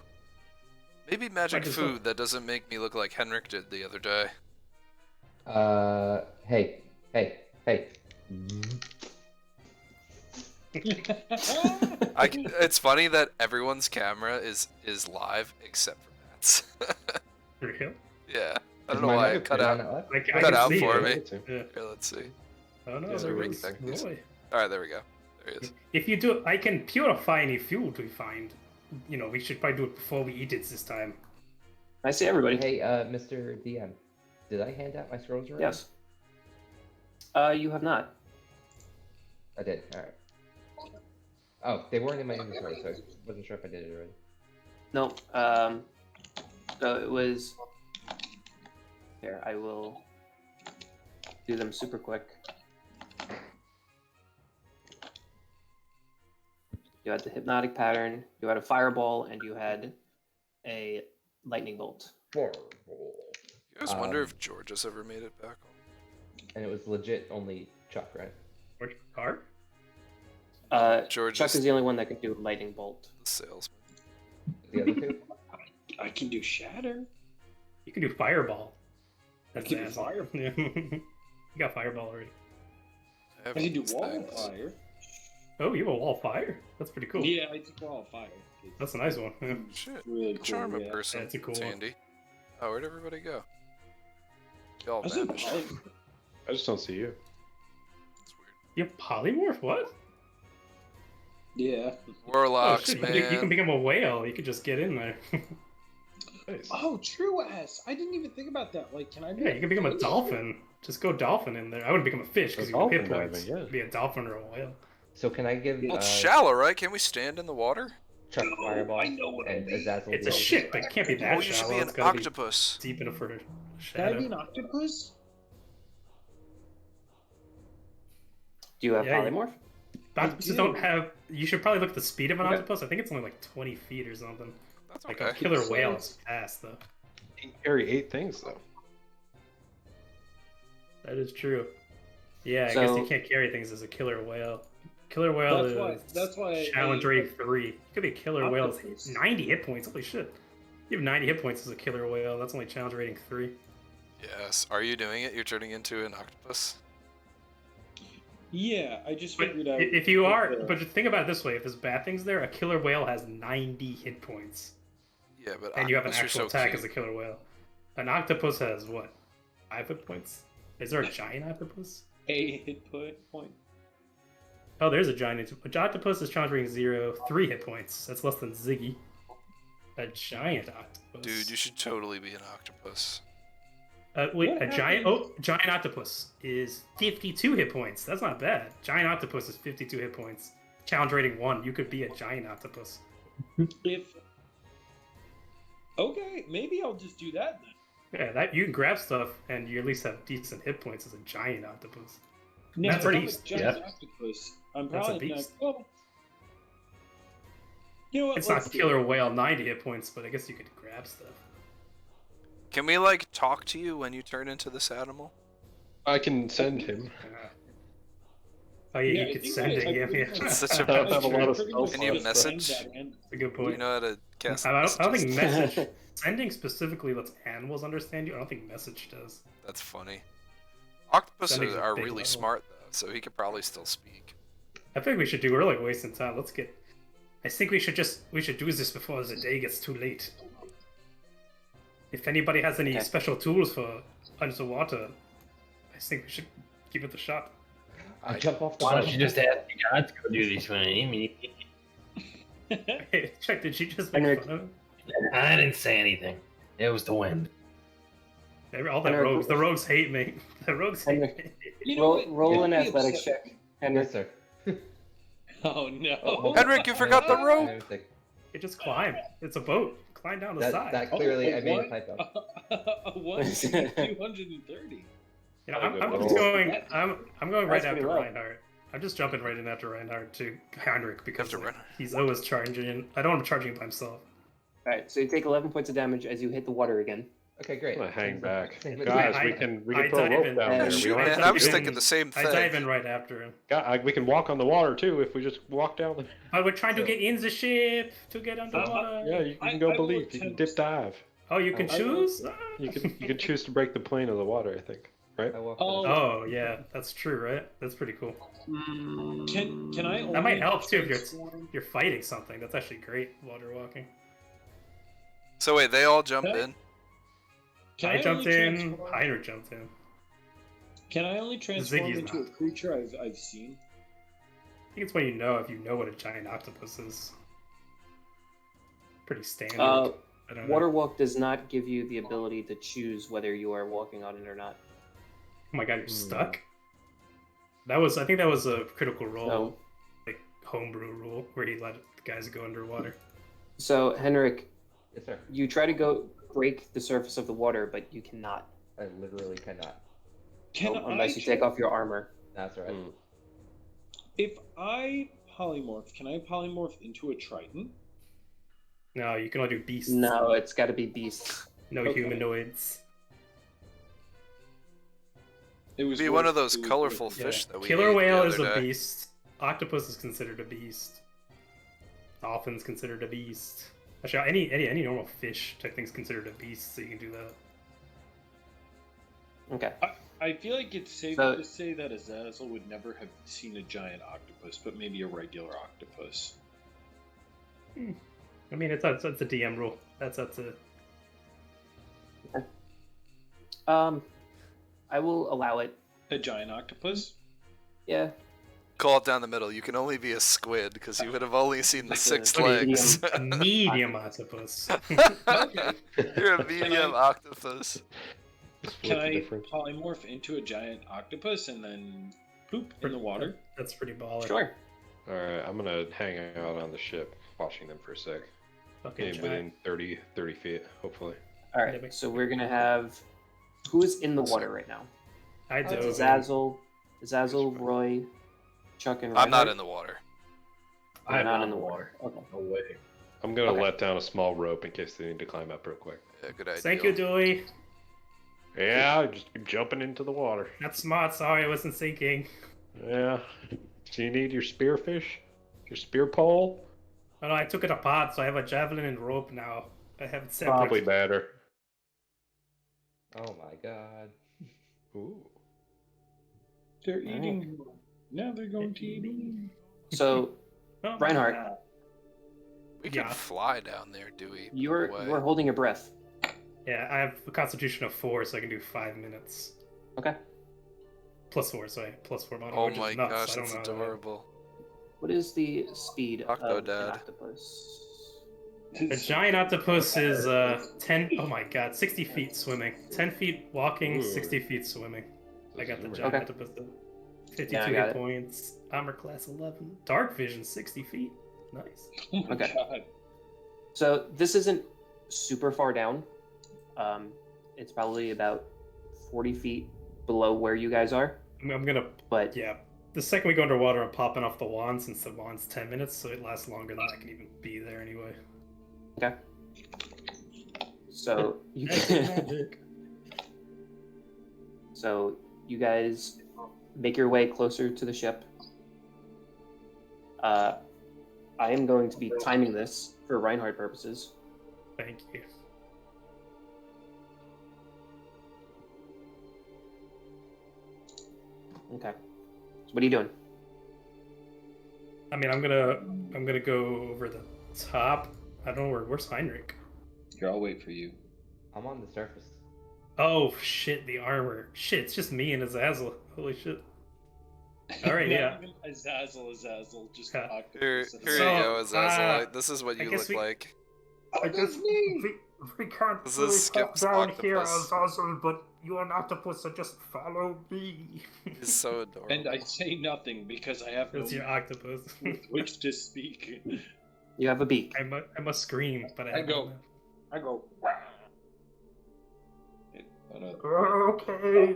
Maybe magic Might as food well. that doesn't make me look like Henrik did the other day. Hey. It's funny that everyone's camera is live except for Matt's. For real? Yeah. I don't Is know mine why up? it cut Is out. mine not up? Like, Cut I can out see for it. me. Yeah. Here, let's see. Oh no, Yeah, there ring is back these. Roy. All right, there we go. There he is. If you do, I can purify any fuel we find. You know, we should probably do it before we eat it this time. I see everybody. Hey, Mr. DM, did I hand out my scrolls already? Yes. You have not. I did. All right. Oh, they weren't in my inventory, so I wasn't sure if I did it already. No. So it was. Here, I will do them super quick. You had the hypnotic pattern, you had a fireball, and you had a lightning bolt. You guys wonder Um, if George has ever made it back home? And it was legit only Chuck, right? Which card? George Chuck is is the only one that can do a lightning bolt. the salesman. The other two? I can do shatter. You can do fireball. That's can do asshole. fire. Yeah. You got fireball already. I I can do these wall things. fire. Oh, you have a wall of fire? That's pretty cool. Yeah, I took wall fire. It's That's a nice one. Yeah. Shit. really cool. Charm a yeah. person. That's a cool It's one. handy. Oh, where'd everybody go? They all I said vanished. poly- I just don't see you. It's weird. You have polymorph? What? Yeah. Warlocks, oh, shit. man. You can become a whale. You could just get in there. Nice. Oh, true ass. I didn't even think about that. Like, can I? Be Yeah, you can become a fish? dolphin. Just go dolphin in there. I wouldn't become a fish because A you have hit dolphin points. diving, yeah. Be a dolphin or a whale. So can I give Well, it's shallow, right? Can we stand in the water? Chuck No, Fireball I know what I and mean. Azazel? It's a the other ship, but it can't be that Oh, you should shallow. be an It's gotta octopus. Be deep enough for a Can I shadow. be an octopus? Do you have Yeah, you- polymorph? Octopuses do. don't have. You should probably look at the speed of an Okay. octopus. I think it's only like 20 feet or something. That's Like okay. a killer So whale it's- is fast though. You can carry 8 things though. That is true. Yeah, I guess you So- can't carry things as a killer whale. Killer whale That's why is I- challenge I- rate 3. You could be a killer whale Octopus. with 90 hit points. Holy shit. You have 90 hit points as a killer whale. That's only challenge rating 3. Yes. Are you doing it? You're turning into an octopus? Yeah, I just But figured out. if you are, the- but think about it this way: if there's bad things there, a killer whale has 90 hit points, Yeah, but and you have an octopus are actual so attack cute. as a killer whale. An octopus has what? 5 hit points? Is there a giant octopus? a hit point. Oh, there's a giant. A octopus is challenge rating 0, 3 hit points. That's less than Ziggy. A giant octopus. Dude, you should totally be an octopus. Wait, What a giant. happens- Oh, giant octopus is 52 hit points. That's not bad. Giant octopus is 52 hit points. Challenge rating 1. You could be a giant octopus. If okay, maybe I'll just do that then. Yeah, that you can grab stuff, and you at least have decent hit points as a giant octopus. No, That's a if I'm beast, giant octopus. I'm That's a probably beast. not. Well, you know what? It's let's not do killer it. whale 90 hit points, but I guess you could grab stuff. Can we, like, talk to you when you turn into this animal? I can send him. Oh yeah, Yeah, you I could think send I- it. I Yeah, think yeah. I- It's such a I bad have a lot of Pretty spells. much Can you just message? send that end. That's a good Do you point. know how to cast I don't think messages? message sending specifically lets animals understand you. I don't think message does. That's funny. Octopuses Sending's a are big really level. smart, though, so he could probably still speak. I think we should do. We're like wasting time. Let's get. I think we should do this before the day gets too late. If anybody has any Okay. special tools for underwater, I think we should give it a shot. I jump off the Why don't boat. you just ask the gods to go do this for me? Hey, check. Did she just make Henrik. fun of him? I didn't say anything. It was the wind. All the Henrik, rogues. The rogues hate me. The rogues hate Henrik. me. You know Roll, what? roll an Don't be athletics upset. check. Henrik. Yes, sir. Oh no. Oh, Henrik, you forgot the rope! I was like, You just climb. It's a boat. Climb down the side. that clearly, I made a what? typo. A 230. You know, I'll I'm go just roll. going. I'm going right That's pretty after low. Reinhardt. I'm just jumping right in after Reinhardt to Heinrich because After like, Reinhardt. he's always charging in. I don't want him charging by himself. Alright, so you take 11 points of damage as you hit the water again. Okay, great. I'm gonna hang back. Same as- Guys, I- we can I throw a dive rope in. down Yeah, there. Shoot, We don't man, have I to was do- thinking the same I thing. dive in right after him. We can walk on the water too if we just walk down the. But we're trying to get in the ship to get underwater. Yeah, you I- can go I will believe. You can attempt- dip dive. Oh, you can I will- choose. You can choose to break the plane of the water. I think. Right? I walk Oh. Oh yeah, that's true, right? That's pretty cool. Can I? That might only help too if you're transform- you're fighting something. That's actually great water walking. So wait, they all jump Okay. in? Can I jumped only in. transform- Heinrich jumped in. Can I only transform Ziggy's into a not. creature I've seen? I think it's when if you know what a giant octopus is. Pretty standard. I don't know. Water walk does not give you the ability to choose whether you are walking on it or not. Oh my god, you're stuck? I think that was a critical role, So, like homebrew rule, where he let the guys go underwater. so Henrik, Yes, sir. you try to go break the surface of the water, but you cannot. I literally cannot. Can Unless you take off your armor. That's right. Hmm. If I polymorph, can I polymorph into a Triton? No, you can only do beasts. No, it's got to be beasts. No Okay. humanoids. It was Be one worth- of those it was colorful worth it. fish that we Killer ate whale the is other a day. beast. Octopus is considered a beast. Dolphin's considered a beast. Actually, any normal fish type thing's considered a beast, so you can do that. Okay. I feel like it's safe So- to say that Azazel would never have seen a giant octopus, but maybe a regular octopus. I mean, it's a DM rule. That's up to. I will allow it. A giant octopus? Yeah. Call it down the middle. You can only be a squid because you would have only seen the Like a 6 medium- legs. A medium octopus. You're a medium octopus. Can What's the I difference? polymorph into a giant octopus and then poop in the water? That's pretty baller. Sure. All right, I'm gonna hang out on the ship, watching them for a sec. Okay, Maybe within 30 feet, hopefully. All Yeah, right. but- So we're gonna have who is in the water right now? I It's do. Azazel, Roy, Chuck, and I'm not Reinhardt? in the water. You're I'm not not in the water. Okay. No way. I'm gonna Okay. let down a small rope in case they need to climb up real quick. Yeah, good idea. Thank you, Dewey. Yeah, just keep jumping into the water. That's smart. Sorry, I wasn't sinking. Yeah. Do you need your spearfish? Your spear pole? Oh no, I took it apart, so I have a javelin and rope now. I have it separate. Probably better. Oh my god. Ooh. They're eating. Now they're going to eat me. So Oh, Reinhardt, We can Yeah. fly down there, Dewey. you're Way. you are holding your breath. Yeah, I have a constitution of 4, so I can do 5 minutes. Okay. +4, sorry. +4 modifier, Oh which is my nuts. gosh, I don't that's know how to- adorable. What is the speed of an Octodad. octopus? A giant octopus is 10. Oh my god, 60 feet swimming. 10 feet walking, Ooh. 60 feet swimming. I got the Zoomer. giant Okay. octopus. 52 Yeah, I got hit it. points. Armor class 11. Dark vision, 60 feet. Nice. Oh my Okay. god. So this isn't super far down. It's probably about 40 feet below where you guys are. I'm gonna. But Yeah. The second we go underwater, I'm popping off the wand since the wand's 10 minutes, so it lasts longer than I can even be there anyway. okay. So you so you guys make your way closer to the ship. I am going to be timing this for Reinhardt purposes. Thank you. Okay. So what are you doing? I mean, I'm gonna go over the top. I don't know where's Heinrich. Here, I'll wait for you. I'm on the surface. Oh shit, the armor. Shit, it's just me and Azazel. Holy shit. All right, Not yeah. even Azazel, just Yeah. Here, octopus. here So, you go, Azazel. This is what I you guess look we- like. I guess we can't This is Skip's octopus. Azazel, but you're an octopus, so just follow me. He's so adorable. And I say nothing because I have no It's your octopus. with which to speak. You have a beak. I must scream, but I I go. I go. Okay,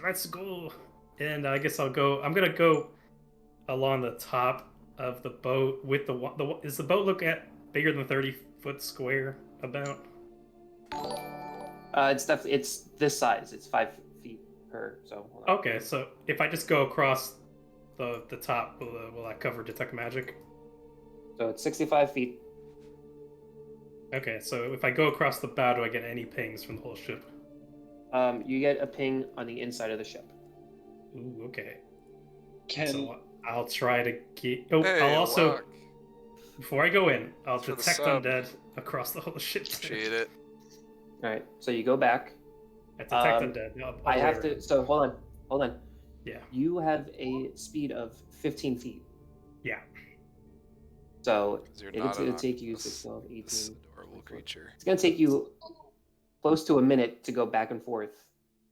let's go. And I guess I'm gonna go along the top of the boat with the. Is the boat look at bigger than 30-foot square about? It's this size. It's 5 feet per. So hold on. Okay, so if I just go across the top, will that cover detect magic? So it's 65 feet. Okay, so if I go across the bow, do I get any pings from the whole ship? You get a ping on the inside of the ship. Ooh, okay. Can So I'll try to get. Oh, Hey, I'll also look. before I go in, I'll For the detect sub. undead across the whole ship. Cheat it. All right. So you go back I detect undead. No, all I the way have to. around. So hold on. Yeah. You have a speed of 15 feet. Yeah. So 'Cause you're it's not going an to take you octopus, 6, 12, this 18. adorable creature. It's going to take you close to a minute to go back and forth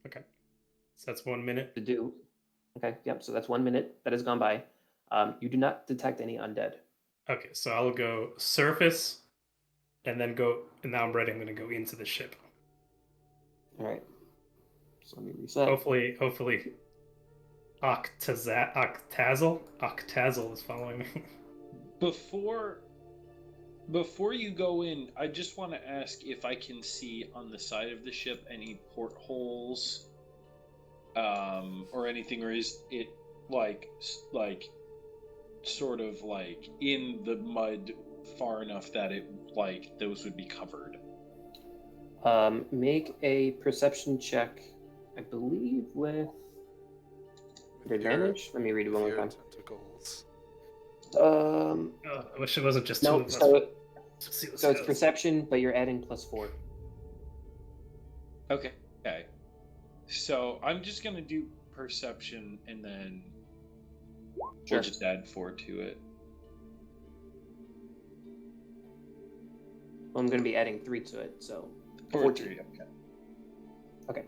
Okay. So that's 1 minute. to do. Okay, yep. So that's 1 minute that has gone by. You do not detect any undead. Okay, so I'll go surface, and then go. And now I'm ready. I'm going to go into the ship. All right. So let me reset. Hopefully, Octazel is following me. Before you go in, I just want to ask if I can see on the side of the ship any portholes, or anything, or is it like sort of like in the mud far enough that it like those would be covered? Make a perception check, I believe, with advantage. Let me read it one more time. Tentacles. Um, I wish it wasn't just two no, of us. so Let's see what so it's goes. perception, but you're adding +4. Okay. So I'm just gonna do perception and then Sure. we'll just add 4 to it. I'm going to be adding 3 to it, so 14. 14. Okay.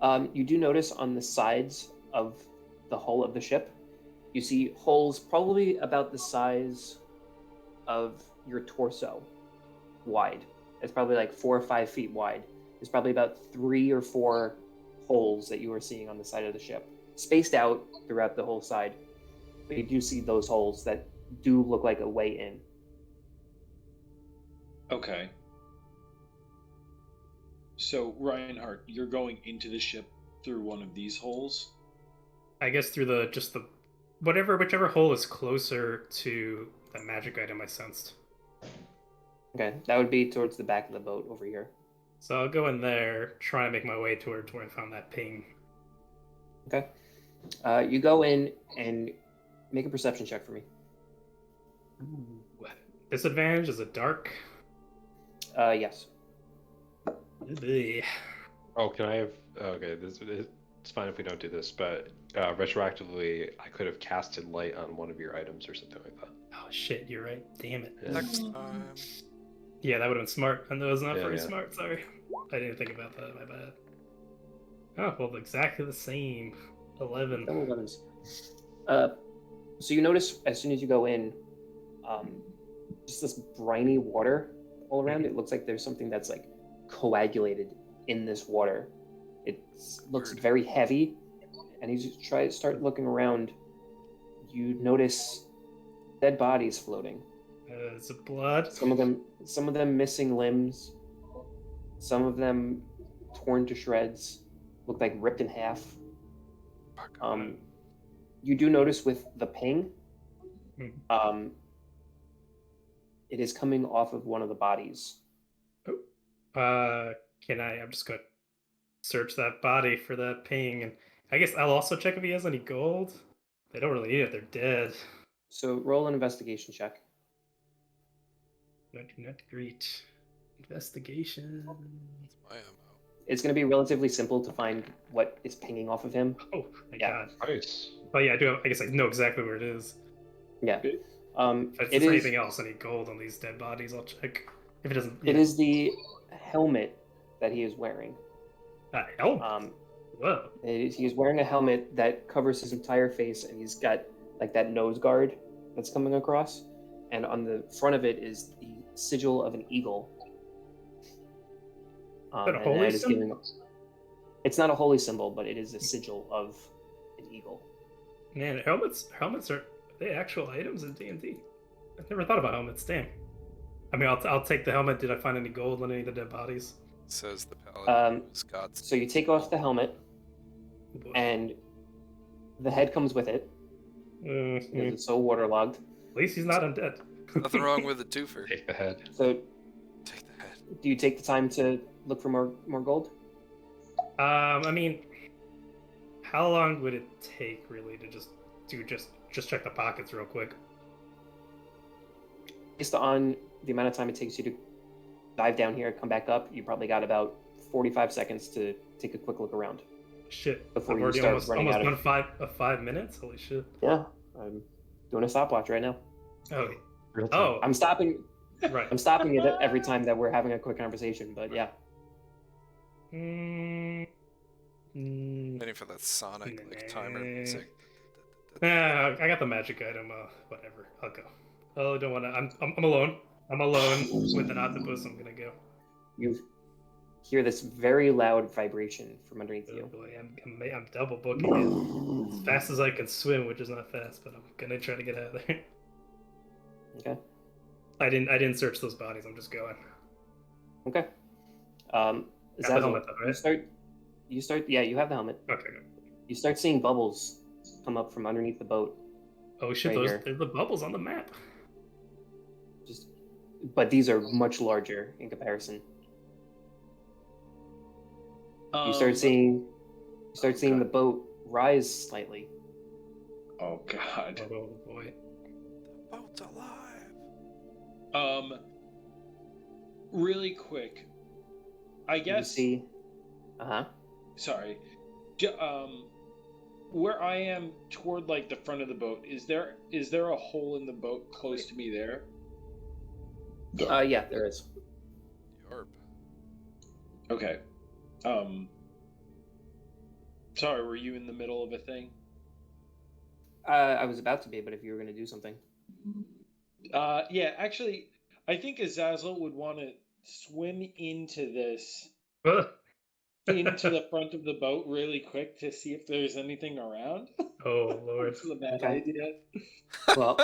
Okay. You do notice on the sides of the hull of the ship, you see holes probably about the size of your torso wide. It's probably like 4 or 5 feet wide. There's probably about 3 or 4 holes that you are seeing on the side of the ship, spaced out throughout the whole side. But you do see those holes that do look like a way in. Okay. So Reinhardt, you're going into the ship through one of these holes? I guess through the whichever hole is closer to the magic item I sensed. Okay, that would be towards the back of the boat over here. So I'll go in there, try and make my way towards where I found that ping. Okay. You go in and make a perception check for me. Disadvantage, is it dark? Yes. Oh, can I have? Okay, it's fine if we don't do this, but retroactively, I could have casted light on one of your items or something like that. Oh shit, you're right. Damn it. Yeah. Next time. Yeah, that would have been smart. And that was not Yeah, very yeah. smart, sorry. I didn't think about that, my bad. Oh, well, exactly the same. 11. Double 11s. So you notice as soon as you go in, just this briny water all around. It looks like there's something that's like coagulated in this water. It looks Weird. very heavy, and as you start looking around, you notice dead bodies floating. Is it blood? Some of them missing limbs. Some of them torn to shreds, look like ripped in half. Fuck. You do notice with the ping, Hmm. it is coming off of one of the bodies. I'm just gonna search that body for that ping, and I guess I'll also check if he has any gold. They don't really need it, they're dead. So roll an investigation check. I do not greet. Investigation. That's my ammo. It's going to be relatively simple to find what is pinging off of him. Oh, my Yeah. god. Nice. But yeah, I guess I know exactly where it is. Yeah. If It there's is. anything else, any gold on these dead bodies, I'll check. If it doesn't. It is the helmet that he is wearing. Oh. Whoa. He is wearing a helmet that covers his entire face, and he's got like that nose guard that's coming across, and on the front of it is the sigil of an eagle. Is that a and holy that is symbol? It's not a holy symbol, but it is a sigil of an eagle. Man, helmets are they actual items in D&D? I've never thought about helmets. Damn. I mean, I'll take the helmet. Did I find any gold on any of the dead bodies? Says the paladin who's got So you take off the helmet, Oh, boy. and the head comes with it because Mhm. it's so waterlogged. At least he's not undead. nothing wrong with a twofer. Take the head. So Take the head. do you take the time to look for more gold? I mean, how long would it take really to just check the pockets real quick? Based on the amount of time it takes you to dive down here, come back up, you probably got about 45 seconds to take a quick look around. Shit. Before I've you already start almost running out done of- 5 minutes. Holy shit. Yeah, I'm doing a stopwatch right now. Oh. Real time. Oh. I'm stopping. Right. I'm stopping it every time that we're having a quick conversation. But yeah, Waiting for that Sonic like timer Nah. music. Nah, I got the magic item. Whatever. I'll go. Oh, don't wanna. I'm alone. I'm alone with an octopus. I'm gonna go. you hear this very loud vibration from underneath Oh you. boy, I'm double booking it as fast as I can swim, which is not fast, but I'm gonna try to get out of there. Okay. I didn't search those bodies. I'm just going. Okay. Got the Zazzle, helmet though, right? You start. Yeah, you have the helmet. Okay. Good. You start seeing bubbles come up from underneath the boat. Oh shit! Right here. There's the bubbles on the map. But these are much larger in comparison. You start seeing the boat rise slightly. Oh God. Oh boy. The boat's alive. Really quick. I You guess. see. Sorry. Where I am toward like the front of the boat, is there a hole in the boat close to me there? Yeah, there is. Yarp. Okay. Sorry, were you in the middle of a thing? I was about to be, but if you were going to do something. Yeah, actually, I think Azazel would want to swim into this, into the front of the boat really quick to see if there's anything around. Oh lord. This is a bad Okay. idea. Well,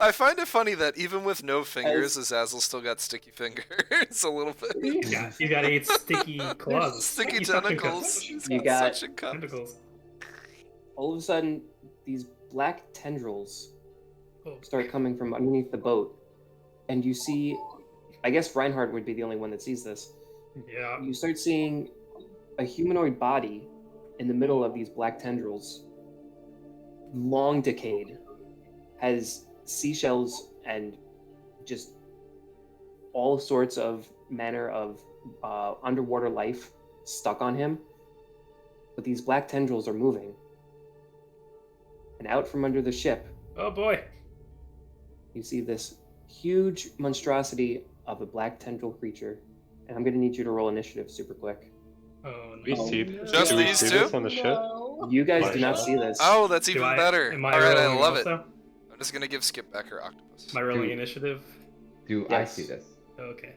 I find it funny that even with no fingers, Azazel still got sticky fingers a little bit. You got 8 sticky claws. Sticky You fucking tentacles. cups. You got suction cups. Tentacles. all of a sudden, these black tendrils Oh, start coming from underneath the boat, and you see. I guess Reinhardt would be the only one that sees this. yeah. You start seeing a humanoid body in the middle of these black tendrils, long decayed, has seashells and just all sorts of manner of underwater life stuck on him. But these black tendrils are moving. And out from under the ship, Oh boy. you see this huge monstrosity of a black tendril creature. And I'm going to need you to roll initiative super quick. Oh We no. see, Just do we these see two? this on the ship? You guys do not Marshall? see this. Oh, that's Do even I- better. Am I All right, I rolling love it. also? I'm just gonna give Skip back her octopus. Am I rolling Dude. initiative? Do I Yes. see this? Okay.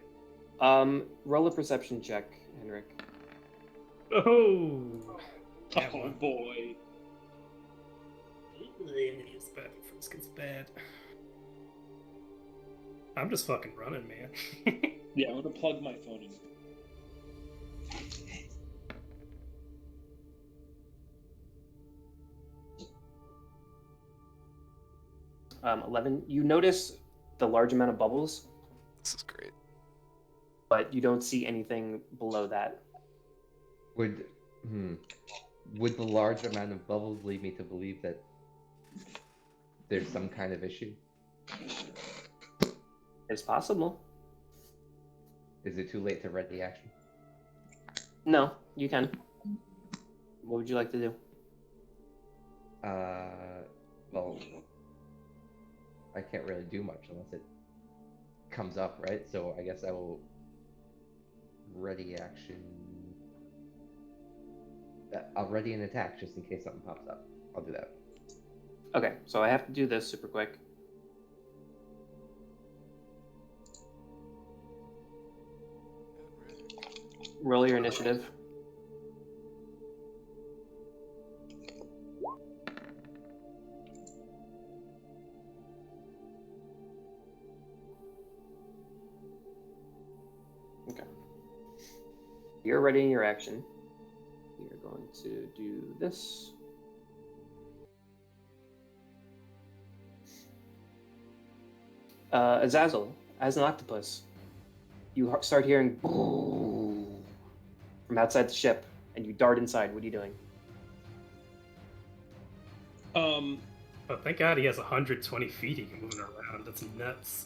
Roll a perception check, Henrik. Oh. That Oh one. boy. It's bad before this gets bad. I'm just fucking running, man. Yeah, I'm gonna plug my phone in. 11. You notice the large amount of bubbles, This is great. but you don't see anything below that. Would the large amount of bubbles lead me to believe that there's some kind of issue? It's possible. Is it too late to ready action? No, you can. What would you like to do? Well, I can't really do much unless it comes up, right? So I guess I will ready action. I'll ready an attack just in case something pops up. I'll do that. Okay, so I have to do this super quick. Roll your initiative. Okay. You're readying your action. You're going to do this. Azazel, as an octopus, you start hearing from outside the ship, and you dart inside. What are you doing? Oh, thank God he has 120 feet he can move around. That's nuts.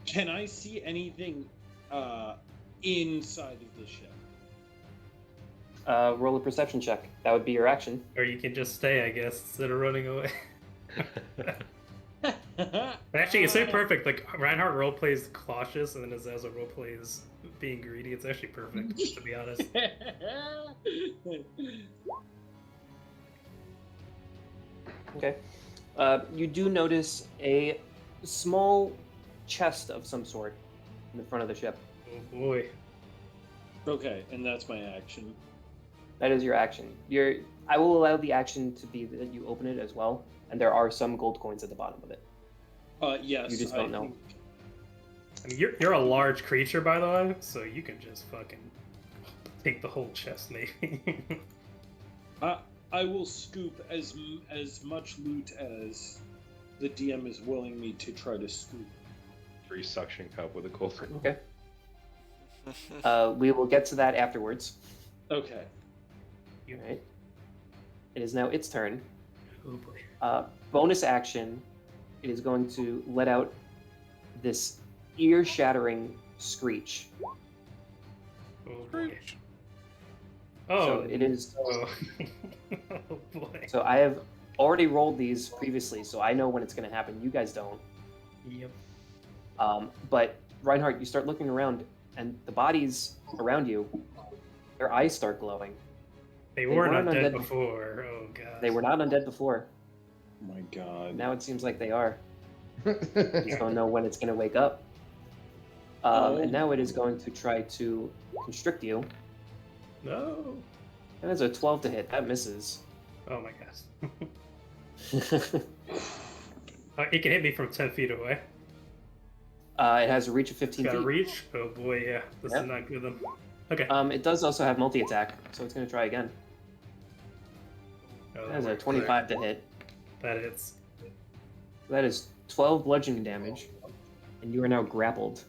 Can I see anything inside of the ship? roll a perception check. That would be your action. Or you can just stay, I guess, instead of running away. Actually, it's so perfect. Like Reinhardt role plays cautious, and then Azazel role plays being greedy. It's actually perfect, to be honest. Okay. You do notice a small chest of some sort in the front of the ship. Oh boy. Okay, and that's my action. That is your action. I will allow the action to be that you open it as well, and there are some gold coins at the bottom of it. Yes. You just don't know. I mean, you're a large creature, by the way, so you can just fucking take the whole chest, maybe. I will scoop as much loot as the DM is willing me to try to scoop. 3 suction cup with a gold. Okay. We will get to that afterwards. Okay. All right. It is now its turn. Oh boy. Bonus action. It is going to let out this ear-shattering screech. Oh boy. Oh, So it is. Oh, oh boy. So I have already rolled these previously, so I know when it's going to happen. You guys don't. Yep. But Reinhardt, you start looking around, and the bodies around you, their eyes start glowing. They weren't weren't undead undead before. Oh god. They were not undead before. Oh my god. Now it seems like they are. Just don't know when it's going to wake up. Oh. And now it is going to try to constrict you. No. That is a 12 to hit. That misses. Oh my gosh. It can hit me from 10 feet away. It has a reach of 15 Got a feet. reach? Oh boy, yeah. This Yep. is not good then. Okay. It does also have multi-attack, so it's going to try again. Oh, That has a worked. 25 to hit. That hits. That is 12 bludgeoning damage, and you are now grappled.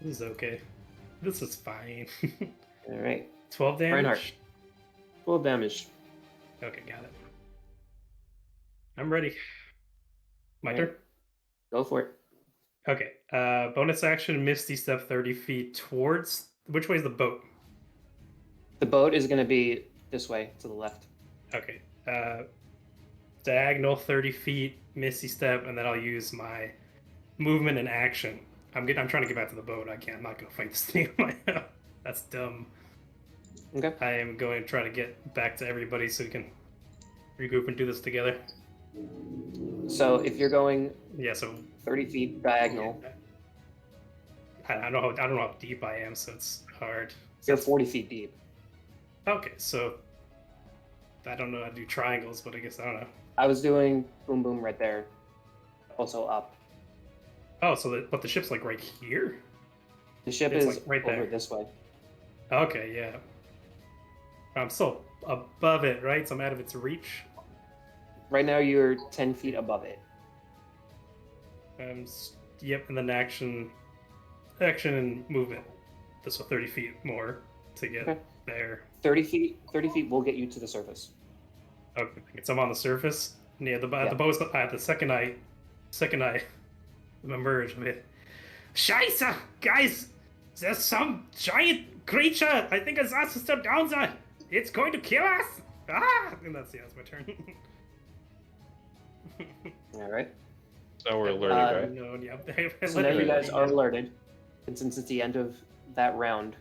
This is okay. This is fine. All right, 12 damage? Reinhardt. 12 damage. Okay, got it. I'm ready. My Alright. turn? Go for it. Okay. Bonus action, Misty Step 30 feet towards... Which way is the boat? The boat is going to be this way, to the left. Okay. Diagonal 30 feet, Misty Step, and then I'll use my movement and action. I'm trying to get back to the boat. I'm not going to fight this thing on my own. That's dumb. Okay. I am going to try to get back to everybody so we can regroup and do this together. So if you're going Yeah, so 30 feet diagonal, I don't know how deep I am, so it's hard. you're 40 feet deep. Okay, so I don't know how to do triangles, but I guess I don't know. I was doing boom boom right there. Also up. Oh, so but the ship's like right here? The ship It's, is like, right over there. this way. Okay, yeah. I'm still above it, right? So I'm out of its reach. Right now you're 10 feet above it. Yep, and then action and movement. This will 30 feet more to get Okay. there. 30 feet will get you to the surface. Okay, so I'm on the surface. Yeah, the boat's the second I emerge with it. Scheiße! Guys! There's some giant creature! I think it's us still down there! It's going to kill us! Ah! And that's my turn. All right. So we're alerted, right? No, yeah. So now you guys are alerted. And since it's the end of that round,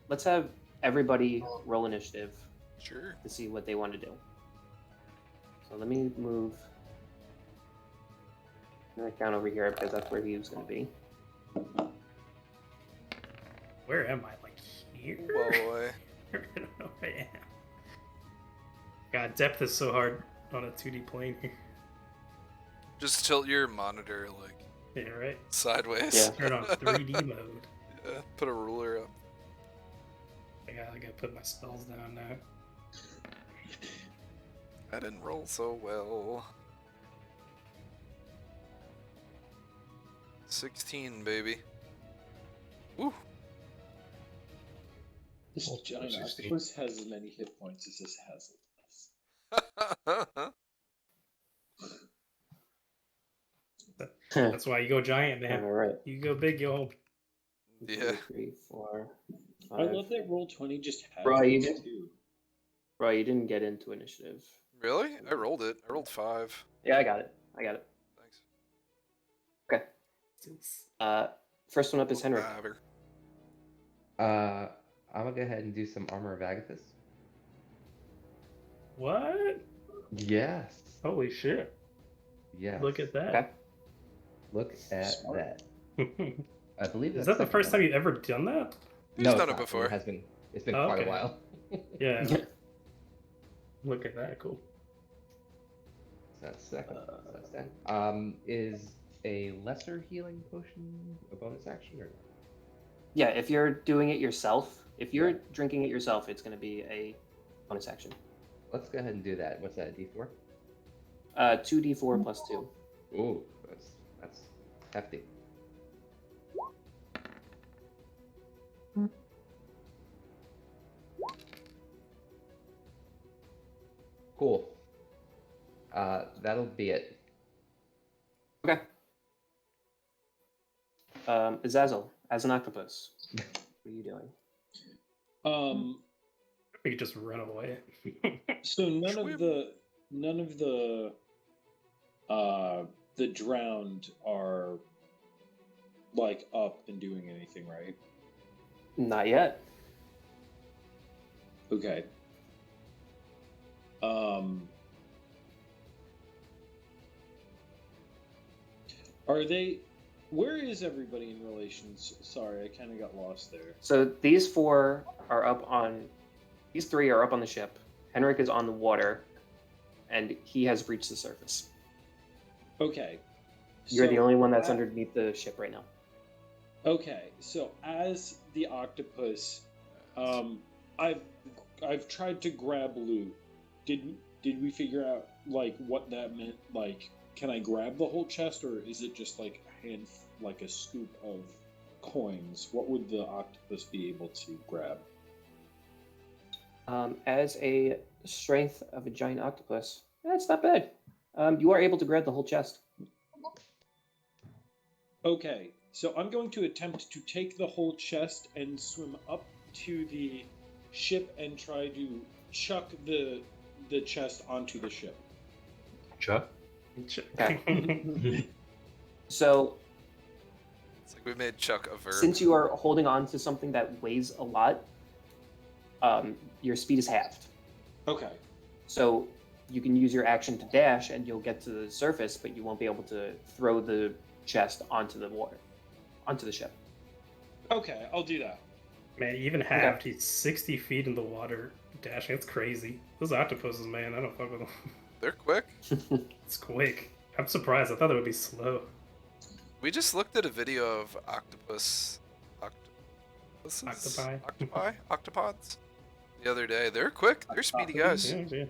let's have everybody roll initiative Sure. to see what they want to do. So let me move Eric down over here because that's where he was going to be. Where am I? Like here? Boy. I don't know where I am. God, depth is so hard on a 2D plane here. Just tilt your monitor like Yeah, right? sideways. Yeah. Turn on 3D mode. Yeah, put a ruler up. I gotta put my spells down now. I didn't roll so well. 16, baby. Woo. This Oh, giant 16. octopus has as many hit points as this has. That's why you go giant, All man. right. You go big, you go home. Yeah. 2, 3, 4, I love that Roll20 just has Bro, you this did- too. Bro, you didn't get into initiative. Really? I rolled it. I rolled 5. Yeah, I got it. Thanks. Okay. First one up is Henrik. Whatever. I'm gonna go ahead and do some Armor of Agathis. What? Yes. Holy shit. Yes. Look at Okay. that. Look at Smart. that. I believe Is that's that the first time one. you've ever done that? He's No, it's done it not. before. It has been. It's been Oh, quite okay. a while. Yeah. Look at that. Cool. So that's second. So that's 10. Is a lesser healing potion a bonus action or not? Yeah, if you're doing it yourself, if you're Yeah. drinking it yourself, it's going to be a bonus action. Let's go ahead and do that. What's that? A D4? 2d4 plus 2. Ooh, that's hefty. Cool. That'll be it. Okay. Azazel, as an octopus, what are you doing? You just run away. So none Swim. of the drowned are like up and doing anything, right? Not yet. Okay. Are they? Where is everybody in relations? Sorry, I kind of got lost there. So these four are up on. These three are up on the ship. Henrik is on the water, and he has reached the surface. Okay. You're the so only one that's a- underneath the ship right now. Okay, so as the octopus, I've tried to grab loot. Did we figure out like what that meant? Like, can I grab the whole chest, or is it just like a scoop of coins? What would the octopus be able to grab? As a strength of a giant octopus, that's not bad. You are able to grab the whole chest. Okay, so I'm going to attempt to take the whole chest and swim up to the ship and try to chuck the chest onto the ship. Chuck? Okay. So It's like we made Chuck a verb. since you are holding on to something that weighs a lot, your speed is halved. Okay. So you can use your action to dash, and you'll get to the surface, but you won't be able to throw the chest onto the water, onto the ship. Okay, I'll do that. Man, even halved, he's 60 feet in the water dashing. It's crazy. Those octopuses, man, I don't fuck with them. They're quick. It's quick. I'm surprised. I thought it would be slow. We just looked at a video of octopuses? Octopods? The other day. They're quick. They're speedy guys. Yeah.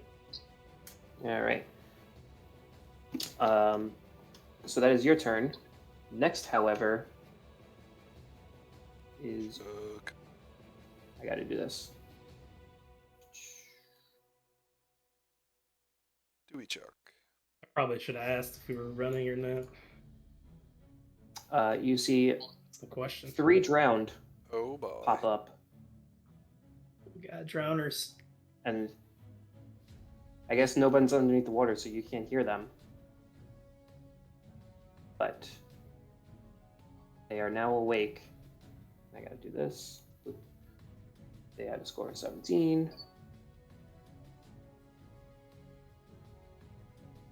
All right. So that is your turn. Next, however, is Chuck. I got to do this. Dewey Chuck. I probably should have asked if we were running or not. You see That's the question. 3 drowned Oh boy. pop up, We got drowners. and I guess nobody's underneath the water, so you can't hear them. But they are now awake. I gotta do this. They had a score of 17.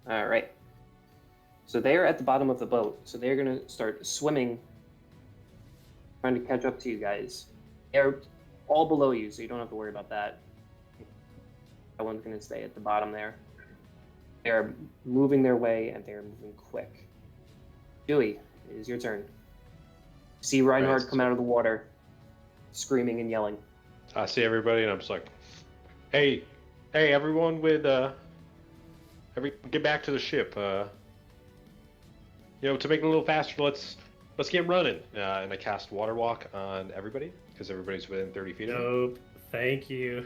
All right. So they are at the bottom of the boat. So they're gonna start swimming, trying to catch up to you guys. They're all below you, so you don't have to worry about that. That one's gonna stay at the bottom there. They're moving their way, and they're moving quick. Dewey, it is your turn. See Reinhardt Right. come out of the water, screaming and yelling. I see everybody, and I'm just like, "Hey, everyone! Get back to the ship. To make it a little faster, let's get running." And I cast Water Walk on everybody because everybody's within 30 feet of me. Nope. Thank you.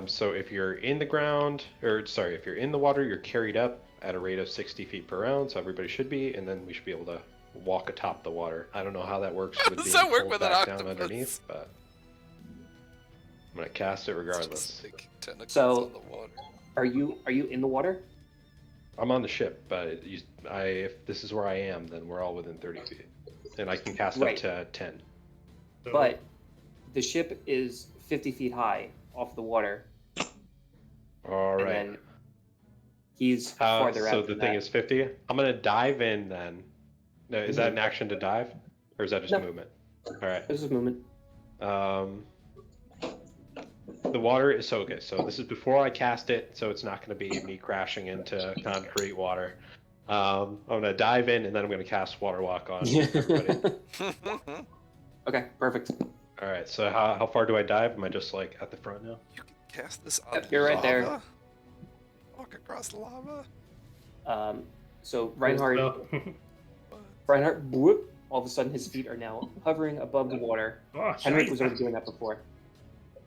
So if you're in the ground, if you're in the water, you're carried up at a rate of 60 feet per round. So everybody should be, and then we should be able to walk atop the water. I don't know how that works. How with does being that work pulled with an back down octopus? underneath, but gonna cast it regardless. Just like tentacles So- on the water. Are you in the water? I'm on the ship, but if this is where I am, then we're all within 30 feet, and I can cast Right. up to 10. So- But the ship is 50 feet high off the water, All and right. then he's farther So out the than thing that. is 50. I'm gonna dive in then. No, is that an action to dive, or is that just No. movement? All right. This is movement. The water is so okay. So this is before I cast it, so it's not going to be me crashing into concrete water. I'm gonna dive in, and then I'm gonna cast Water Walk on everybody. Okay, perfect. All right. So how far do I dive? Am I just like at the front now? You can cast this on Yep, you're right there. lava? Walk across lava? So Reinhardt, whoop, all of a sudden his feet are now hovering above the water. Oh, Henrik was scheiße. already doing that before,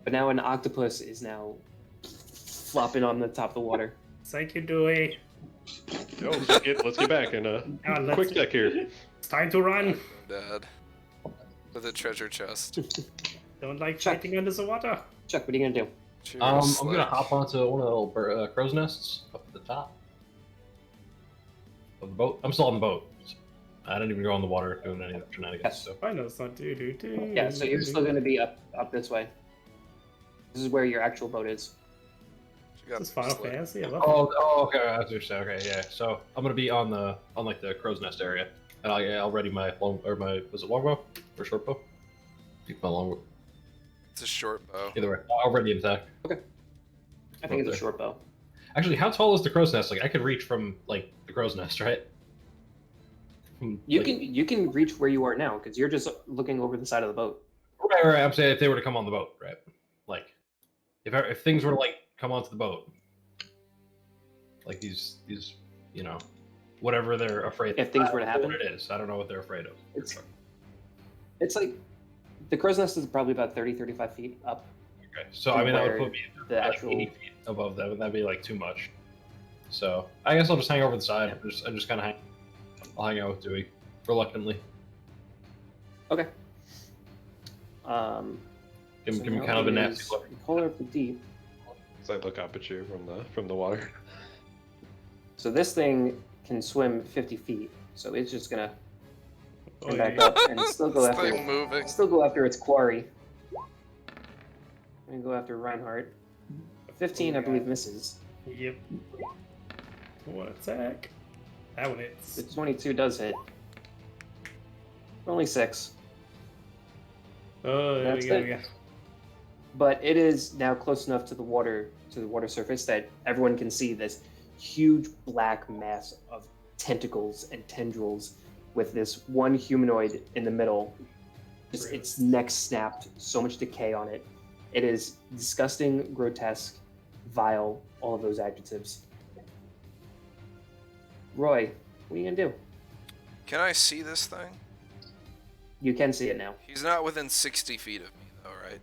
but now an octopus is now flopping on the top of the water. Thank you, Dewey. Yo, let's get back in a let's- quick deck here. It's time to run. Dad. To the treasure chest. Don't like Chuck. fighting under the water. Chuck, what are you gonna do? Cheers, I'm gonna like- hop onto one of the little crow's nests up at the top of the boat. I'm still on the boat. I didn't even go on the water doing any shenanigans. Yes. So I know it's not do. Yeah, so you're still gonna be up this way. This is where your actual boat is. You got This is Final sled. Fantasy. I love okay, that's what you're saying. Okay, yeah. So I'm gonna be on like the crow's nest area, and I'll ready my was it longbow or short bow? Keep my longbow. It's a short bow. Either way, I'll ready the attack. I think it's a Okay. short bow. Actually, how tall is the crow's nest? Like I could reach from like the crow's nest, right? You can reach where you are now because you're just looking over the side of the boat. Right. I'm saying if they were to come on the boat, right? Like, if things were to like come onto the boat, like these whatever they're afraid. If things were to I don't know happen? what it is. I don't know what they're afraid of. It's like the crow's nest is probably about 35 feet up. Okay, so I mean that would Where put me the like actual 80 feet above that. That'd be like too much. So I guess I'll just hang over the side. I'm just kind of I'll hang out with Dewey reluctantly. Okay. Give so him now kind of a it nasty is look. the color of the deep. As I look up at you from the water. So this thing can swim 50 feet. So it's just gonna Oh, come back yeah. up and still go This after thing moving. its quarry. I'm gonna go after Reinhardt. 15, I believe, misses. Yep. One attack. That one hits. The 22 does hit. Only 6. Oh, there That's we go. it. Yeah. But it is now close enough to the water surface that everyone can see this huge black mass of tentacles and tendrils with this one humanoid in the middle. Just its neck snapped, so much decay on it. It is disgusting, grotesque, vile, all of those adjectives. Roy, what are you gonna do? Can I see this thing? You can see it now. He's not within 60 feet of me, though, right?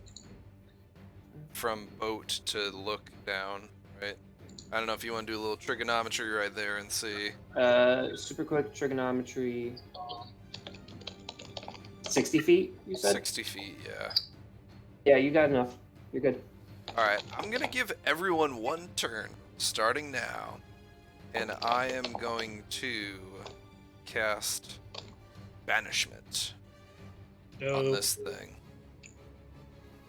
From boat to look down, right? I don't know if you want to do a little trigonometry right there and see. Super quick trigonometry. 60 feet, you said? 60 feet, yeah. Yeah, you got enough. You're good. Alright, I'm gonna give everyone one turn, starting now. And I am going to cast Banishment on No. this thing.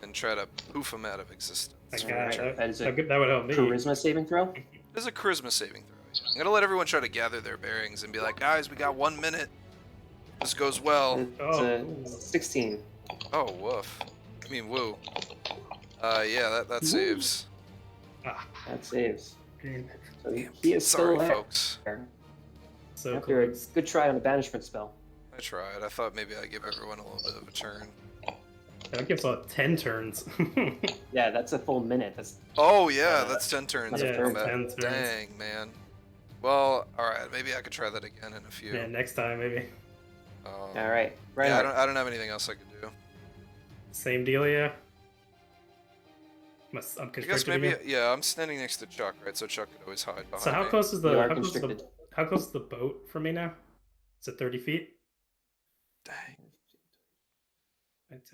And try to poof him out of existence. Okay, Alright, that is a that would help me. Charisma saving throw? This is a charisma saving throw. I'm gonna let everyone try to gather their bearings and be like, guys, we got 1 minute. This goes well. It's a 16. Oh, woof. I mean, woo. Yeah, that saves. Ah, That saves. damn. So Damn, he is still sorry, there. folks. So After a close. good try on a banishment spell. I tried. I thought maybe I'd give everyone a little bit of a turn. That gives about 10 turns. Yeah, that's a full minute. That's Oh, yeah, that's 10 turns That's of a turn. combat. 10 turns. Dang, man. Well, alright, maybe I could try that again in a few. Yeah, next time maybe. all right. Right. Yeah, I don't have anything else I could do. Same deal, yeah. I'm I guess constricted maybe, again. yeah, I'm standing next to Chuck, right? So Chuck could always hide behind So how me. close is You the are how close is the, constricted. how close is the boat from me now? Is it 30 feet? Dang.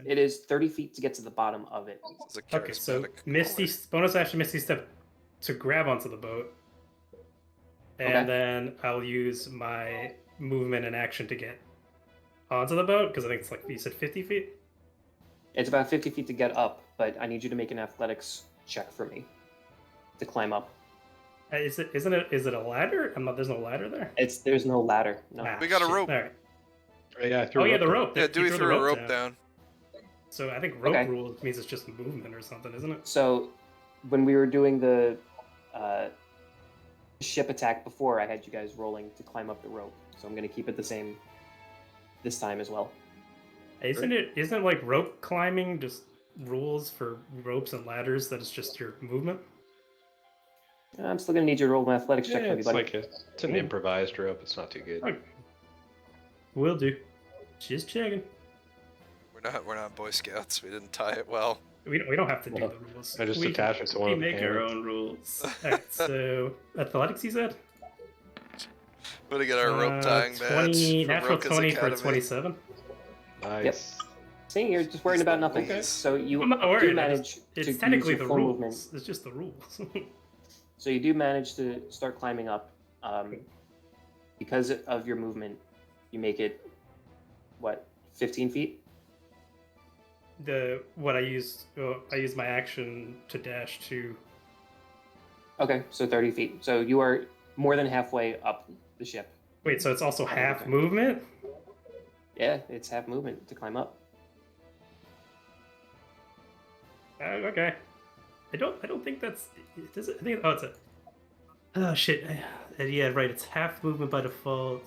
It is 30 feet to get to the bottom of it. This is a Okay, so charismatic Misty caller. bonus action Misty Step to grab onto the boat, and Okay. then I'll use my movement and action to get onto the boat because I think it's like you said 50 feet. It's about 50 feet to get up, but I need you to make an athletics check for me to climb up. Is it a ladder? There's no ladder there. There's no ladder. No. Ah, We got a shit. rope. All right. Yeah, I threw Oh a yeah, rope the down. rope. Yeah, You Dewey threw threw the a rope down. So I think rope Okay. rules means it's just movement or something, isn't it? So when we were doing the ship attack before, I had you guys rolling to climb up the rope. So I'm going to keep it the same this time as well. Isn't like rope climbing just rules for ropes and ladders that it's just your movement? I'm still going to need you to roll an athletics check Yeah, for me, it's buddy. like it's an improvised rope. It's not too good. Okay. Will do. Just checking. We're not Boy Scouts. We didn't tie it well. We don't have to do Well, the rules. I just we attach it to one we of the make our parents. own rules. Alright, so athletics you said? We're gonna get our rope tying 20, badge. from natural Roka's 20 for Academy. 27. Nice. See, you're just worrying about nothing. Okay. So you I'm not do worried. manage It's to use technically your the full rules. movement. It's just the rules. So you do manage to start climbing up. Because of your movement, you make it, 15 feet? I used my action to dash to. Okay, so 30 feet. So you are more than halfway up the ship. Wait, so it's also half Okay. movement? Yeah, it's half movement to climb up. Okay. I don't think that's. Does it? I think. Oh, it's a. Oh shit. Yeah, right. It's half movement by default.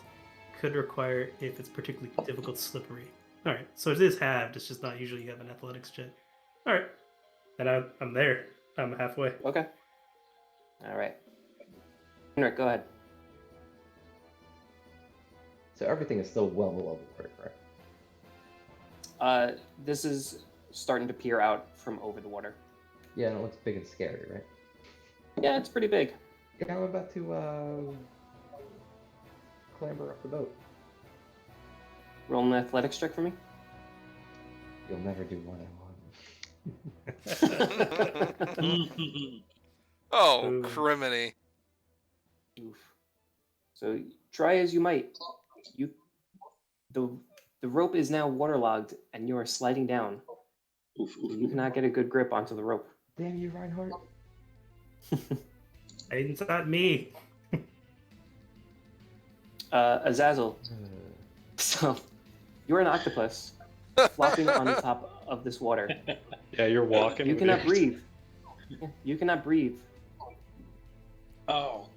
Could require if it's particularly difficult, slippery. All right. So it is halved. It's just not usually you have an athletics check. All right. Then I'm there. I'm halfway. Okay. All right. Henrik, go ahead. So everything is still well below the water, correct? This is starting to peer out from over the water. Yeah, and it looks big and scary, right? Yeah, it's pretty big. Yeah, I'm about to clamber up the boat. Roll an athletics check for me. You'll never do one on one. Oh, Ooh. criminy. Oof. So try as you might. The rope is now waterlogged, and you are sliding down. You cannot get a good grip onto the rope. Damn you, Reinhardt. It's not me. Azazel. So you're an octopus flopping on the top of this water. Yeah, you're walking. You with cannot it. breathe. You cannot breathe. Oh.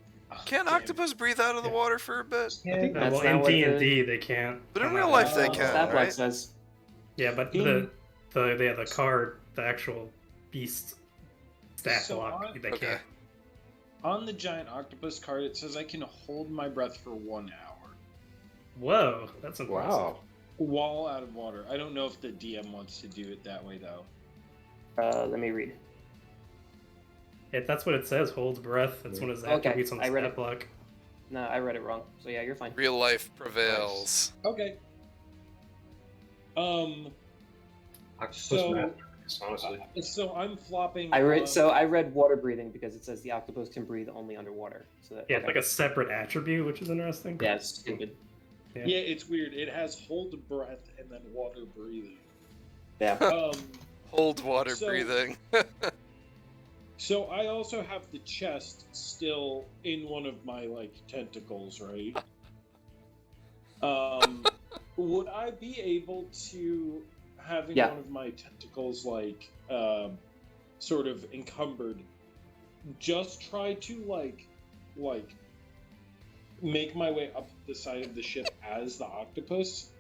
Can't damn. octopus breathe out of the water for a bit? That's Well, not in what D the- and D they can't. But in I'm real not- life they Oh. can, Stat block right? says. Yeah, but In- the card, the actual beast stat So block, on- they Okay. can't. On the giant octopus card, it says I can hold my breath for 1 hour Whoa, that's impressive. Wow. while out of water. I don't know if the DM wants to do it that way though. Let me read. If that's what it says, holds breath. That's one of his Okay, attributes on the I read stat it. block. No, I read it wrong. So yeah, you're fine. Real life prevails. Okay. Octopus So- masterpiece, honestly. So I'm flopping. I read. on- So I read water breathing because it says the octopus can breathe only underwater. So that, Yeah, it's like a separate attribute, which is interesting. Yeah, it's stupid. Yeah, it's weird. It has hold breath and then water breathing. Yeah. Hold water So- breathing. So I also have the chest still in one of my tentacles, right? Would I be able to having Yeah. one of my tentacles sort of encumbered? Just try to make my way up the side of the ship as the octopus.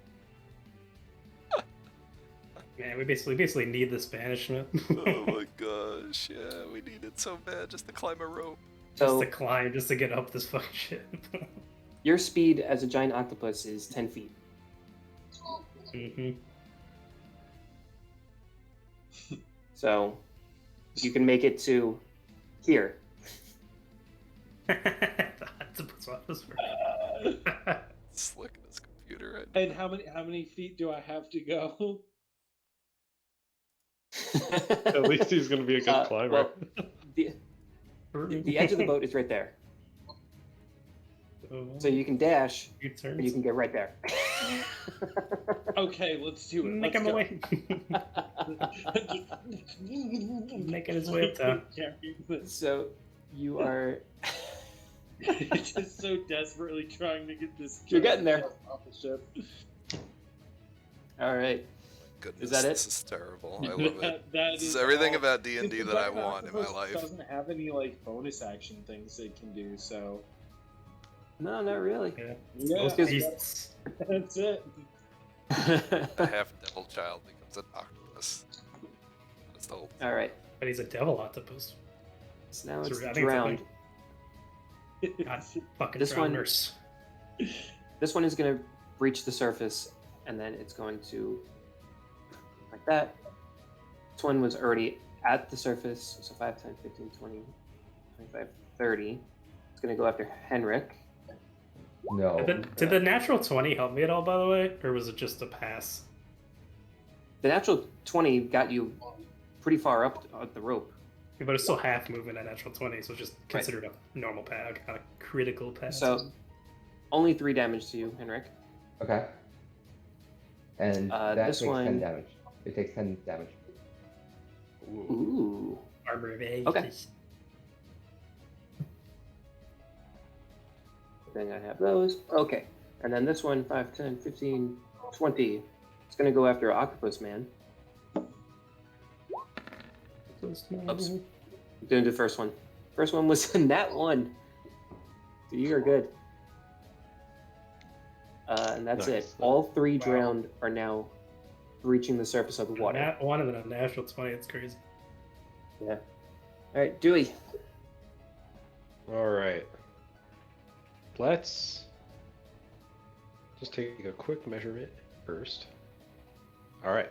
Man, we basically need this banishment. Oh my gosh, yeah, we need it so bad just to climb a rope. just So to climb, just to get up this fucking shit. your speed as a giant octopus is 10 feet. hmm So you can make it to here. That's what this for. It's looking at his computer right And how many feet do I have to go? At least he's going to be a good climber. Well, the edge of the boat is right there, so you can dash, Your turn. and you can get right there. Okay, let's do it. Make Let's him go. away. Making his way uptown. So you are. Just so desperately trying to get this. You're getting there. Off the ship. All right. Goodness, that it? this is terrible. I love it. That This is is everything all. about D&D The that I Dark want in my Octopus life. Doesn't have any like bonus action things it can do, so No, not really. Yeah. yeah, Those gives- beasts. that's it. A half devil child becomes an octopus. That's the whole. All right. But he's a devil octopus. So now So it's I think it's drowned. God fucking This one- drowners. This one is going to breach the surface, and then it's going to like that. This one was already at the surface, so 5, 10, 15, 20, 25, 30. It's going to go after Henrik. No. Did the natural 20 help me at all, by the way? Or was it just a pass? The natural 20 got you pretty far up the rope. Yeah, but it's still half movement at natural 20, so it's just considered a normal pass, kind of critical pass. So only 3 damage to you, Henrik. Okay. And that this takes one- 10 damage. It takes 10 damage. Ooh. Armor of Ages. Okay. Then I have those. Okay. And then this one, 5, 10, 15, 20. It's going to go after Octopus Man. Oops. I'm going to do the first one. First one was nat 1. So you are good. And that's Nice. it. All 3 drowned are now reaching the surface of the water. Nat 1 and then a natural 20, it's crazy. Yeah. All right, Dewey. All right. Let's just take a quick measurement first. All right.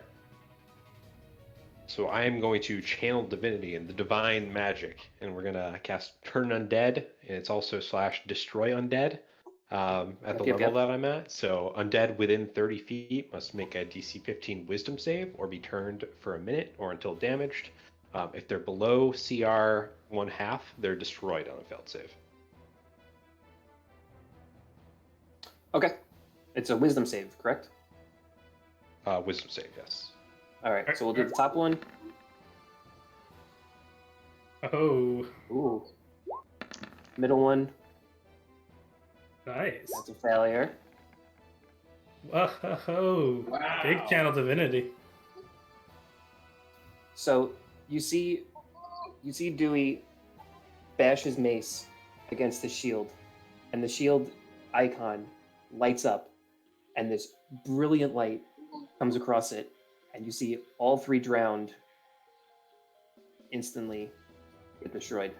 So I am going to channel divinity and the divine magic, and we're gonna cast Turn Undead, and it's also / Destroy Undead at the Yep, level yep. that I'm at. So undead within 30 feet must make a DC 15 Wisdom save or be turned for a minute or until damaged. If they're below CR 1/2, they're destroyed on a failed save. Okay. It's a wisdom save, correct? Wisdom save, yes. All right, so we'll do the top one. Oh, Ooh. Middle one, nice. that's a failure. Whoa, big channel divinity. So you see Dewey bash his mace against the shield, and the shield icon lights up, and this brilliant light comes across it, and you see all 3 drowned instantly get destroyed.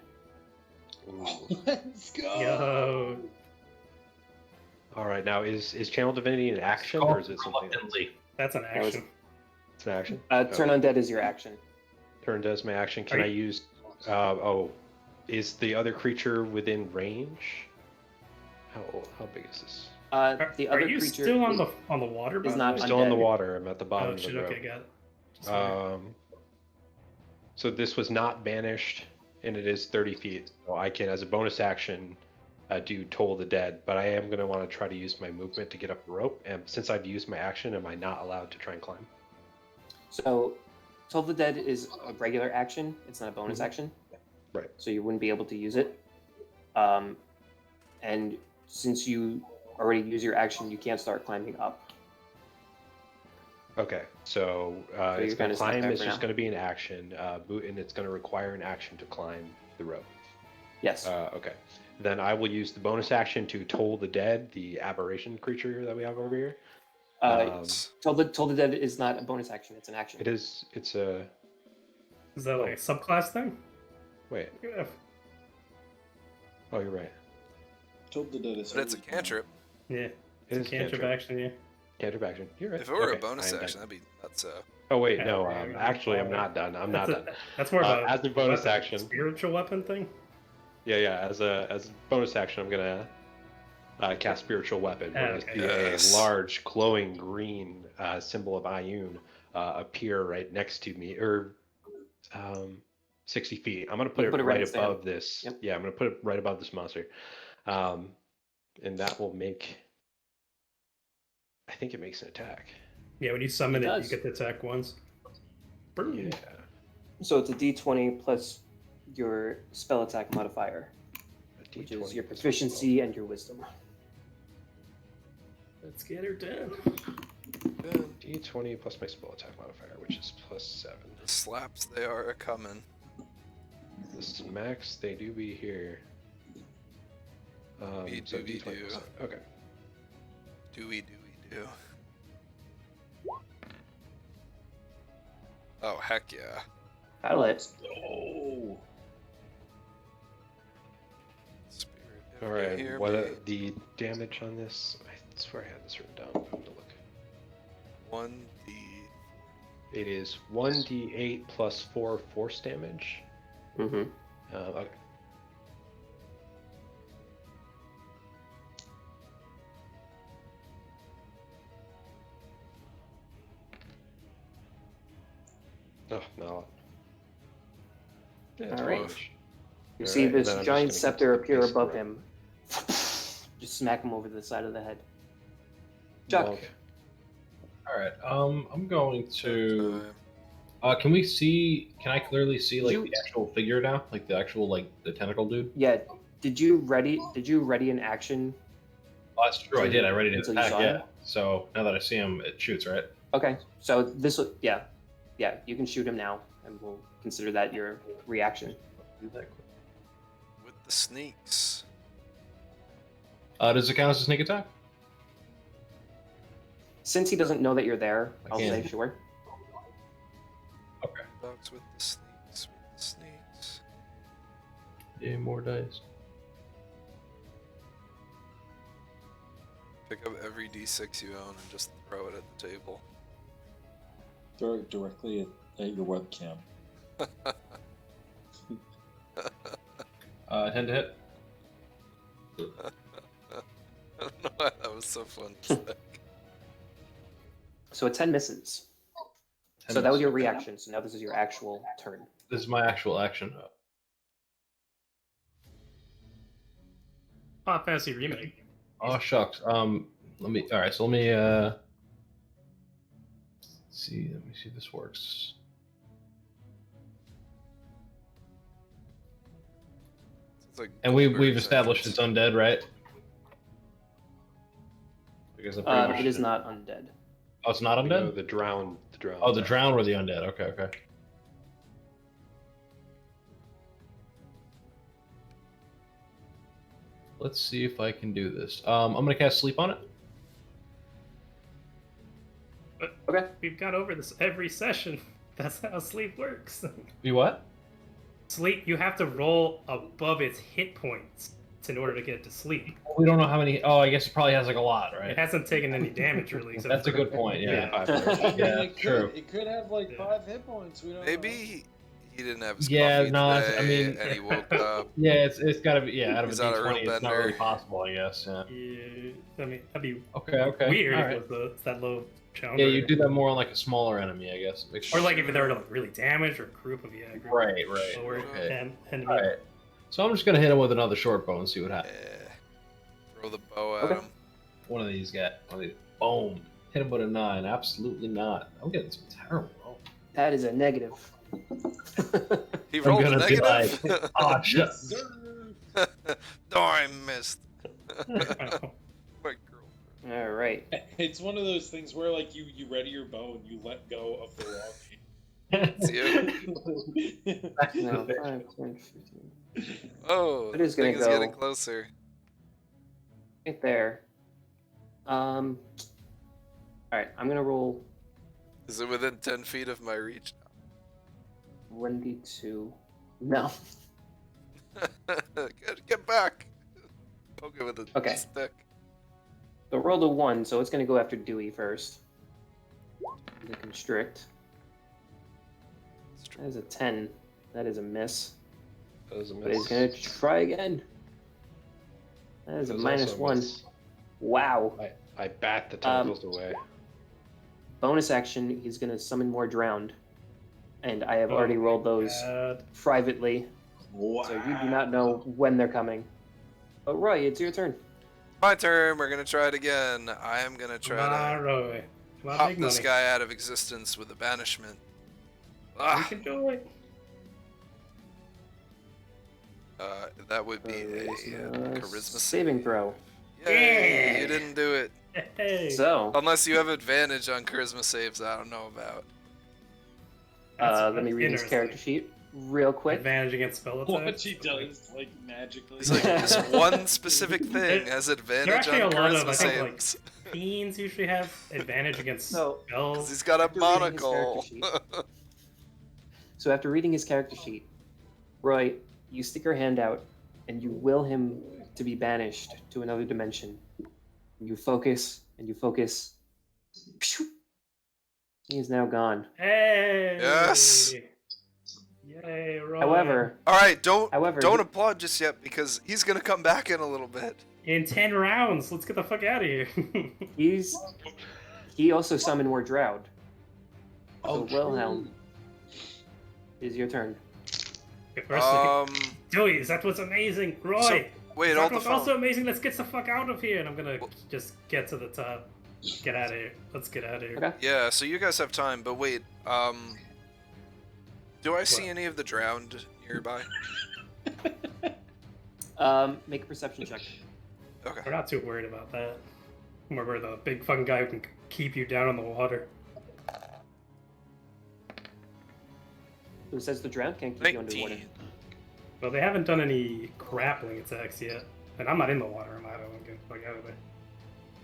Let's go. Yo, All right, now is channel divinity an action or is it something else? Reluctantly. that's an was- action. It's an action. Turn Undead is your action. Turn does my action. Can Are I you- use? Is the other creature within range? How big is this? The other Are you creature still on is- the water? by is the not way? I'm still in the undead. water. I'm at the bottom Oh of shit! the rope. Okay, got it. Just wondering. So this was not banished, and it is 30 feet. So I can, as a bonus action, do Toll the Dead. But I am going to want to try to use my movement to get up the rope. And since I've used my action, am I not allowed to try and climb? So, Toll the Dead is a regular action. It's not a bonus Mhm. action. Right. So you wouldn't be able to use it. And since you already use your action, you can't start climbing up. Okay, so you're it's going kinda to stuck climb. there It's for just now. going to be an action, and it's going to require an action to climb the rope. Yes. Okay, then I will use the bonus action to Toll the Dead, the aberration creature that we have over here. Toll the Dead is not a bonus action. It's an action. It is. It's a. Is that like a subclass thing? Wait. Yeah. Oh, you're right. Told the dead is. But it's a cantrip. Yeah. It It's is a cantrip action, yeah. Cantrip action. You're right. If it were Okay, a bonus I am action, done. that'd be that's Oh wait, Yeah, no. right, Actually, I'm right. not done. I'm not done. That's more of a as a bonus weapon, action. spiritual weapon thing. Yeah. As a bonus action, I'm gonna cast spiritual weapon. Where Okay. see Yes. a large glowing green symbol of Ioun appear right next to me, or 60 feet. I'm gonna put You it put it right right next to him. above this. Yep. Yeah, I'm gonna put it right above this monster, and that will make. I think it makes an attack. Yeah, when you summon It it, you does. get to attack once. Boom. Yeah. So it's a D20 plus your spell attack modifier, A which D20 is your plus proficiency and your wisdom. Let's get her done. Good. D20 plus my spell attack modifier, which is +7. The slaps, they are a coming. The smacks, they do be here. Be So do-be D20 do. plus 7. Okay. Do. Oh, heck yeah. That'll hit. Oh, Spirit, if All you right. hear What me. the damage on this? I swear I had this written down. I'm gonna look. 1d. It is 1d8 plus 4 force damage. Mm-hmm. Okay. Oh no. Yeah, it's All right. damage. You All see right, this then I'm just giant gonna get scepter to the appear base above of it. him. Just smack him over the side of the head. Chuck. Bonk. All right. I'm going to. Time. Can we see? Can I clearly see like You- the actual figure now? Like the actual the tentacle dude? Yeah. Did you ready an action? Oh, that's true. I did. I ready to Until you attack. saw Yeah. him? So now that I see him, it shoots, right? Okay. So this will, yeah, you can shoot him now, and we'll consider that your reaction. Do that quick. With the sneaks. Does it count as a sneak attack? Since he doesn't know that you're there, I'll can. say sure. Okay. Dogs with the sneaks. With the sneaks. Yeah, more dice. Pick up every d6 you own and just throw it at the table. throw it directly at your webcam. 10 to hit. I don't know why that was so fun to say. So a 10 misses. 10 So that was misses. your reaction. So now this is your actual turn. This is my actual action. Final Fantasy Remake. Oh shucks. Let me. All right. So let me. Let me see if this works. It's like And we've Goldberg's established entrance. it's undead, right? Because I'm pretty much. It is not undead. Oh, it's not We know undead. the drowned. The drowned. Oh, the drowned were the undead. Okay, okay. Let's see if I can do this. I'm gonna cast sleep on it. Okay. We've got over this every session. That's how sleep works. You what? Sleep, you have to roll above its hit points in order to get it to sleep. We don't know how many. Oh, I guess it probably has like a lot, It right? hasn't taken any damage really. except That's a for- good point. Yeah. Five I damage. mean, Yeah, it true. Could, it could have like Yeah. 5 hit points. We don't Maybe he didn't have his Yeah, coffee no, it's- I today, mean- and he woke up. Yeah, it's got to be. Yeah, out of He's a on a D20, real it's not bender. really possible, I guess. Yeah. Yeah, I mean, that'd be Okay. Okay. weird All if right. it was that low challenge. Yeah, you do that more on like a smaller enemy, I guess. Makes Or like if they were like really damaged or group of Right. Right. lower Okay. enemy. All right. So I'm just gonna hit him with another short bow and see what happens. Yeah. Throw the bow at Okay. him. One of these got. Boom. Hit him with a 9. Absolutely not. I'm getting some terrible rolls. That is a negative. He I'm rolled a gonna be negative. Oh, shit. Oh, I missed. Oh, My girlfriend. All right. It's one of those things where like you ready your bow and you let go of the log. It's you. No, 5, 10, 15. Oh, It is gonna thing is go- getting closer. Right there. All right, I'm gonna roll Is it within 10 feet of my reach 1d2. No. now? Get back. Poke it with a Okay. stick. So it rolled a 1, so it's gonna go after Dewey first. The constrict. That is a 10. That is a miss. That was a miss. But he's gonna try again. That is a That was minus also a 1. miss. Wow. I bat the tentacles away. Bonus action, he's gonna summon more drowned. and I have already rolled those privately, Wow. so you do not know when they're coming. But Roy, it's your turn. My turn. We're gonna try it again. I am gonna Come try on, to Roy. Come on, pop big this money. guy out of existence with a banishment. You Ah, can do it. that would be a charisma saving throw. Yay, Yeah. you didn't do it. Hey. So, Unless you have advantage on charisma saves, I don't know about. let me read his character sheet real quick. Advantage against spell attacks. What he does, like, magically. It's like this one specific thing has There are advantage actually a on lot of, charisma I think, like, saves. fiends usually have advantage against No. 'Cause spells. he's got a After reading his monocle. character So after reading his character sheet, Roy, you stick your hand out and you will him to be banished to another dimension. And you focus and you focus. Pshoo! He is now gone. Hey. Yes. Yay, Roy. However, All right, don't However, don't he- applaud just yet because he's gonna come back in a little bit. In 10 rounds, let's get the fuck out of here. he also summoned more Droud. Oh, So Wilhelm, it is your turn. Okay, first, Joey, is that what's amazing? Roy! So, wait, is hold that the what's phone. also amazing? Let's get the fuck out of here. And I'm gonna just get to the top. Get out of here. Let's get out of here. Okay. Yeah, so you guys have time, but wait, do I see What? any of the drowned nearby? Make a perception check. Okay. We're not too worried about that. We're the big fucking guy who can keep you down in the water. Who says the drown can't keep you underwater? 19. Well, they haven't done any grappling attacks yet. And I'm not in the water. I don't get the fuck out of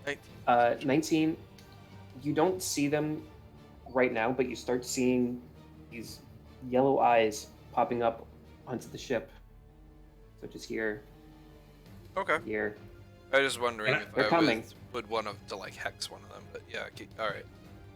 there. 19. 19. You don't see them right now, but you start seeing these yellow eyes popping up onto the ship. Such as here, Okay. here. I was just wondering Yeah, if they're I coming. would want to like hex one of them, but yeah, all right.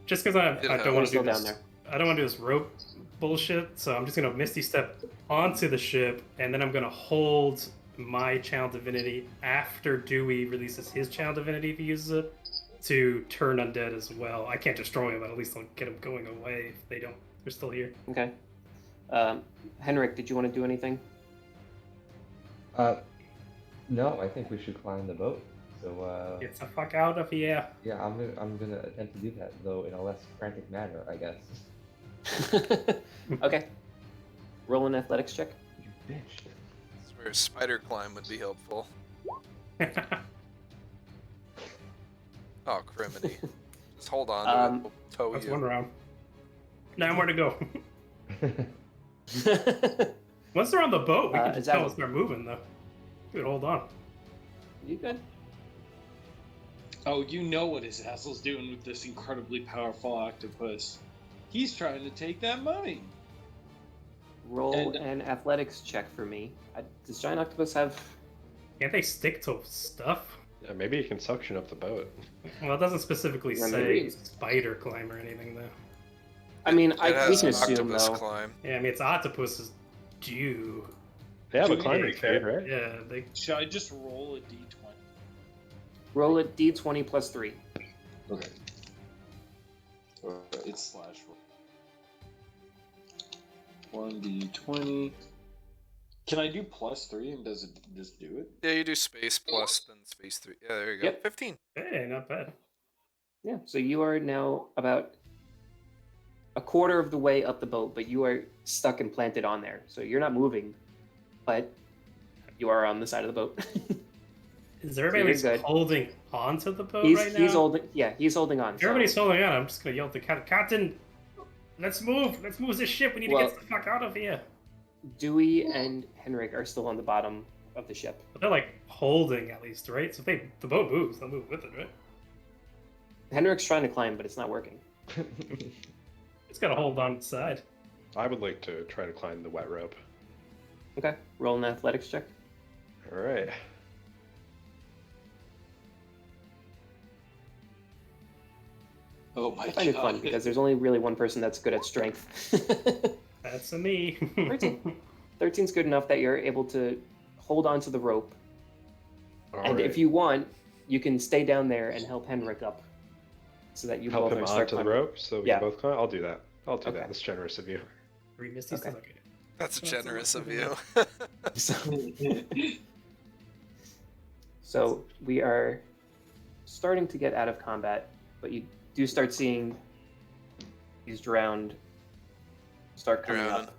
Just because I Didn't don't know. want to Still do this. down there. I don't want to do this rope bullshit, so I'm just gonna Misty Step onto the ship, and then I'm gonna hold my Channel Divinity after Dewey releases his Channel Divinity if he uses it to turn undead as well. I can't destroy him, but at least I'll get him going away if they don't. They're still here. Okay. Henrik, did you want to do anything? No, I think we should climb the boat. So Get the fuck out of here. yeah, I'm gonna attempt to do that, though in a less frantic manner, I guess. Okay. Roll an athletics check. You bitch. That's where a spider climb would be helpful. Oh, criminy. Just hold on to it. We'll tow That's you. one round. 9 more to go. Once they're on the boat, we can Is just that tell what- us they're moving, though. Dude, hold on. You good? Oh, you know what his asshole's doing with this incredibly powerful octopus. He's trying to take that money. Roll And- an athletics check for me. Does giant octopus have? Can't they stick to stuff? Yeah, maybe you can suction up the boat. Well, it doesn't specifically Yeah, say maybe. spider climb or anything, though. I mean, It we has can an assume octopus though. climb. Yeah, I mean, it's octopus's due. They have a Should we climbing make speed, right? Yeah, they. Should I just roll a d20? Roll a d20 plus 3. Okay. It's slash roll. 1d20. Can I do plus 3 and does it just do it? Yeah, you do space plus then space 3. Yeah, there you go. Yep. 15. Hey, not bad. Yeah. So you are now about a quarter of the way up the boat, but you are stuck and planted on there. So you're not moving, but you are on the side of the boat. Is everybody you're good. holding onto the boat he's right now? he's holding. Yeah, he's holding on. If everybody's so- holding on, I'm just gonna yell at the captain. Let's move. Let's move this ship. We need Well- to get the fuck out of here. Dewey and Henrik are still on the bottom of the ship. But they're like holding at least, right? So if the boat moves, they'll move with it, right? Henrik's trying to climb, but it's not working. It's gotta hold on its side. I would like to try to climb the wet rope. Okay. Roll an athletics check. All right. Oh my I find it fun because there's only really one person that's good at strength. That's a me. 13. 13's good enough that you're able to hold on to the rope. All And right. if you want, you can stay down there and help Henrik up. So that you help both him are start onto the climbing. rope so we Yeah. can both climb. I'll do that. I'll do Okay. that. That's generous of you. 3 Misties. Okay. Okay. That's That's generous a of lot. you. So we are starting to get out of combat, but you do start seeing these drowned start coming Drowning. up.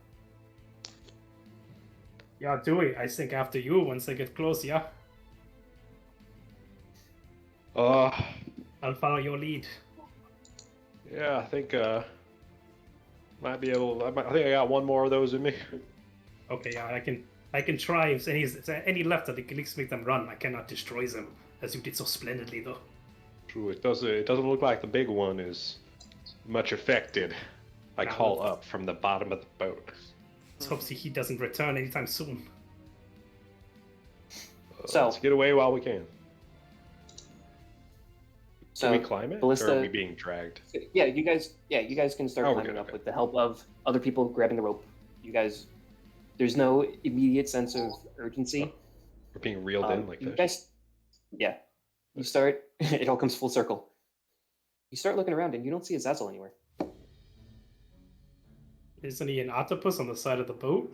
Yeah, Dewey, I think after you once they get close, yeah? I'll follow your lead. Yeah, I think might be able. I think I got one more of those in me. Okay, yeah, I can try if any left that at least make them run. I cannot destroy them, as you did so splendidly though. True, it doesn't look like the big one is much affected. I Nah, call let's- up from the bottom of the boat. Let's hope he doesn't return anytime soon. So- Let's get away while we can. So Can we climb it, or Ballista- are we being dragged? Yeah, you guys can start Oh, we're climbing good, up okay. with the help of other people grabbing the rope. You guys, there's no immediate sense of urgency. We're being reeled in like you fish. guys, yeah, you start. It all comes full circle. You start looking around, and you don't see Azazel anywhere. Isn't he an octopus on the side of the boat?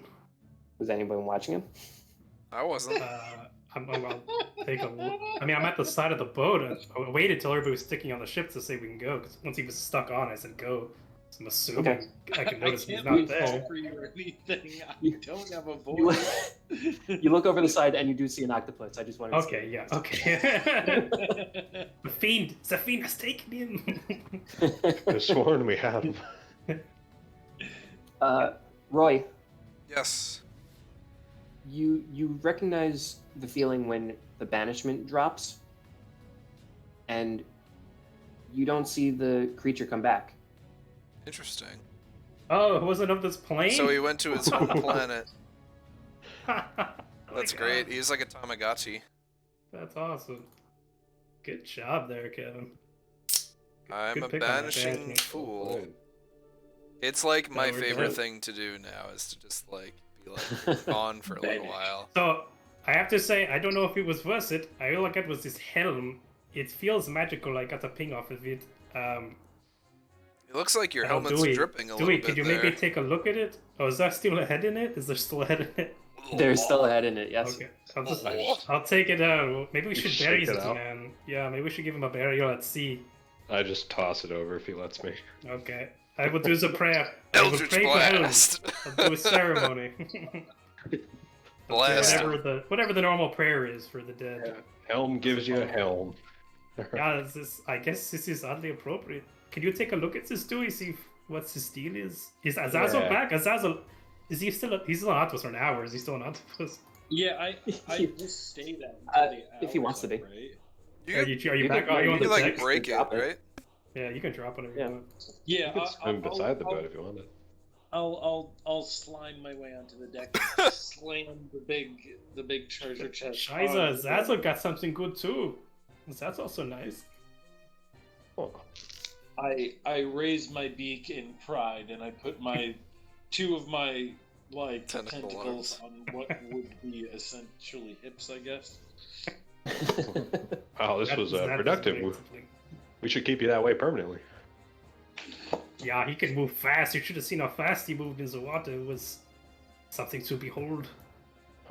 Was anyone watching him? I wasn't. I'll take a look. I mean, I'm at the side of the boat. I waited till everybody was sticking on the ship to say we can go. Because once he was stuck on, I said go. So I'm assuming Okay. I can notice he's can't not really there. fall for you or anything. I You- don't have a You, voice. you look over the side, and you do see an octopus. I just wanted to Okay, yeah, okay. The fiend has taken him. I've sworn we have him. Roy, Yes. you recognize the feeling when the banishment drops, and you don't see the creature come back. Interesting. Oh, it wasn't of this plane? So he went to his home planet. Oh my That's God. great. He's like a Tamagotchi. That's awesome. Good job there, Kevin. I'm Good a pick on that banishing banishment. fool. It's like my That works favorite out. thing to do now is to just like be like gone for a little Banish. while. So, I have to say, I don't know if it was worth it. All I got was this helm. It feels magical. I got a ping off of it. It looks like your Oh, helmet's Dewey, dripping a little Dewey, bit could you there. maybe take a look at it? Oh, is there still a head in it? Is there still a head in it? There's still a head in it. Yes. Okay, Oh. I'll take it out. Maybe we You should shake bury it this out? man. Yeah, maybe we should give him a burial at sea. I just toss it over if he lets me. Okay, I will do the prayer. I will Eldritch pray for helm. Blast. I'll do a ceremony. Blast him. whatever the normal prayer is for the dead. Helm gives you a helm. Yeah, I guess this is oddly appropriate. Can you take a look at this, Dewey? See what his deal is? Is Azazel Yeah. back? Azazel, is he still? He's still an octopus for an hour. Is he still an octopus? Yeah, I just stay that if he wants to be. Right? You Are could, you you back? can- Are you you on could the like deck? break it, Drop it. right? Yeah, you can drop whenever Yeah. you want. Yeah, You could swim beside the boat I'll, if you wanted. I'll slime my way onto the deck, slam the big treasure chest. Scheiße, on- Azazel got something good too. That's also nice. Oh, I raise my beak in pride and I put my two of my like Tentacle tentacles on what would be essentially hips, I guess. wow, this was productive. We should keep you that way permanently. Yeah, he can move fast. You should have seen how fast he moved in the water. It was something to behold.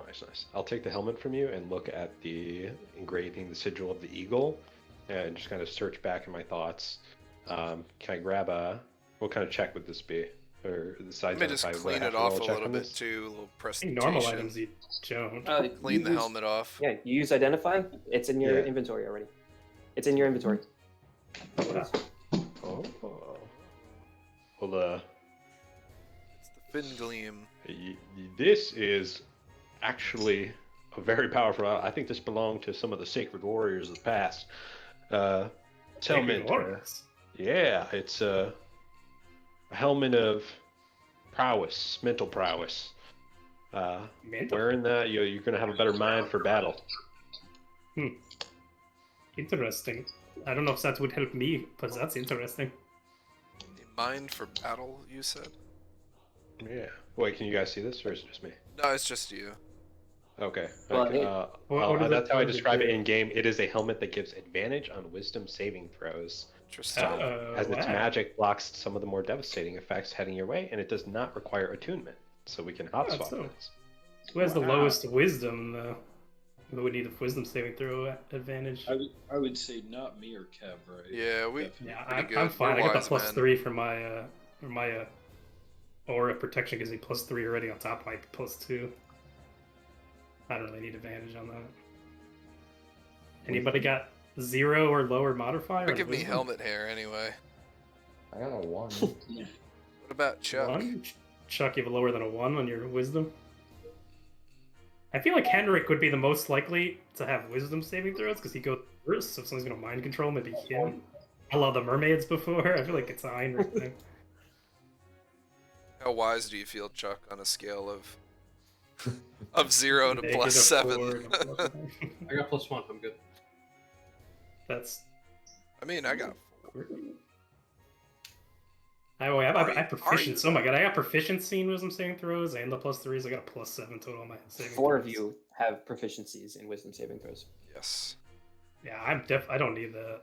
Nice, nice. I'll take the helmet from you and look at the engraving, the sigil of the eagle, and just kind of search back in my thoughts. Can I grab a? What kind of check would this be? Or the size? Let me just clean it off a little bit too. A little I think normal presentation. items you don't. Clean you the use- helmet off. Yeah, you use identify. It's in your Yeah. inventory already. It's in your inventory. Oh. Well, It's the fin gleam. this is actually a very powerful. I think this belonged to some of the sacred warriors of the past. Helmet. Warriors. Yeah, it's a helmet of prowess, mental prowess. Mental. Wearing that, you're going to have a better mind for battle. Interesting. I don't know if that would help me, but that's interesting. A mind for battle, you said? Yeah. Wait, can you guys see this, or is it just me? No, it's just you. Okay. Well, Okay, what is that's it- how I what does it describe it do? in game. It is a helmet that gives advantage on wisdom saving throws. Interesting. As its wow. magic blocks some of the more devastating effects heading your way, and it does not require attunement. So we can hot Oh, swap so- this. Who has the Wow. lowest wisdom, though? Who would need a wisdom saving throw advantage? I would say not me or Kev, right? Yeah, we. Definitely. Yeah, pretty I'm good. fine. We're I got the wise plus men. 3 for my aura protection gives me plus 3 already on top of my plus 2. I don't really need advantage on that. Anybody got 0 or lower modifier? But on give me wisdom? helmet hair anyway. I got a 1. What about Chuck? 1? Chuck, you have a lower than a 1 on your wisdom? I feel like Henrik would be the most likely to have wisdom saving throws because he goes first, so if someone's going to mind control, maybe him. I love the mermaids before. I feel like it's a Heinrich thing. How wise do you feel, Chuck, on a scale of 0 to Negative plus 4 7? to plus 1. I got +1. I'm good. That's. I mean, I got. I proficiency. Oh my god, I got proficiency in wisdom saving throws and the plus 3s. I got a plus 7 total on my saving 4 of throws. you have proficiencies in wisdom saving throws. Yes. Yeah, I don't need that.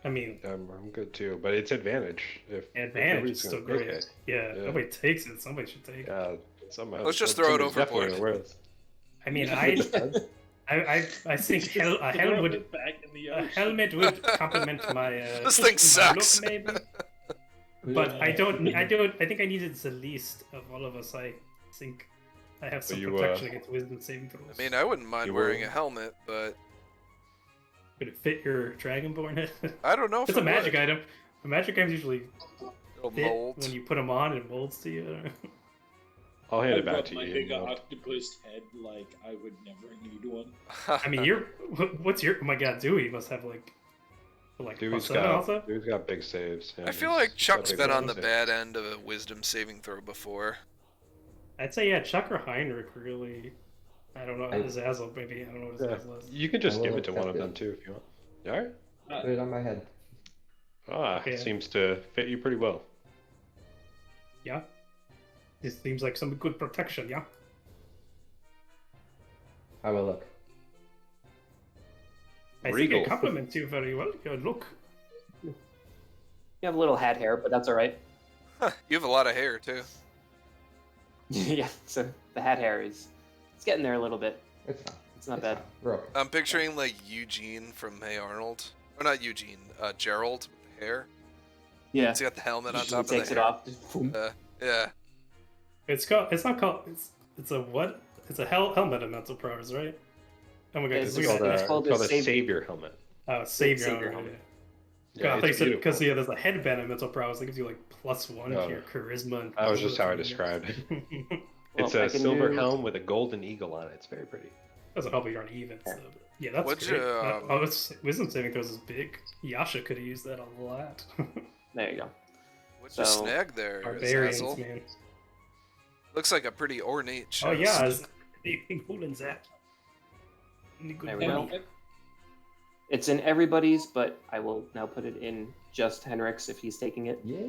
I mean, I'm good too, but it's advantage. If advantage nobody's is still gonna- great. okay. Yeah, Yeah. nobody takes it. Somebody should take it. Yeah, somehow. Let's just throw it somebody's definitely overboard. aware of this. I mean, Just I think throw a helmet would it back in the a ocean. helmet would complement my. This thing my sucks. look, maybe. But I think I needed the least of all of us. I think I have some you, protection against wisdom saving throws. I mean, I wouldn't mind You wearing will. a helmet, but Could it fit your dragonborn head? I don't know if It's a it magic would. item. The magic items usually It'll fit mold. when you put them on. It molds to you. I'll hand it I've back got to my you. big Neil. octopus head, like I would never need one. I mean, what's your? Oh my god, Dewey must have like Dude's plus 7 also. got big saves. I feel he's like got Chuck's big been on the saves. bad end of a wisdom saving throw before. I'd say yeah, Chuck or Heinrich really. I don't know. I- Zazzle maybe. I don't know what his Yeah. Zazzle is. You can just I will give it to one of accept them it. too if you want. You all right? Put it on my head. Okay. Seems to fit you pretty well. Yeah. This seems like some good protection. Yeah. I will look. I think Regal. it compliments you very well. Your look. You have a little hat hair, but that's all right. You have a lot of hair too. Yeah, so the hat hair it's getting there a little bit. It's fine. It's not It's bad. fine. We're okay. I'm picturing like Eugene from Hey Arnold, or not Eugene, Gerald with the hair. Yeah. He's got the helmet on He top of the takes it hair. off. Just boom. Yeah. It's called. It's not called. It's a what? It's a helmet of mental powers, right? Oh my god, It's we called got a- It's called a Savior. Savior helmet. savior. Savior helmet. helmet. Yeah, it's beautiful. because there's a headband of mental prowess that gives you like +1 Oh. to your charisma. And That was just how I charisma. described it. Well, It's I a can silver do- helm with a golden eagle on it. It's very pretty. Doesn't help you aren't even. So. Yeah, that's What'd great. you, It's wisdom saving throws is big. Yasha could have used that a lot. There you go. What'd you So- snag there, Barbarians, Zazzle? man. Looks like a pretty ornate chest. Oh yeah, Golden Zach. There we go. It's in everybody's, but I will now put it in just Henrik's if he's taking it. Yeah.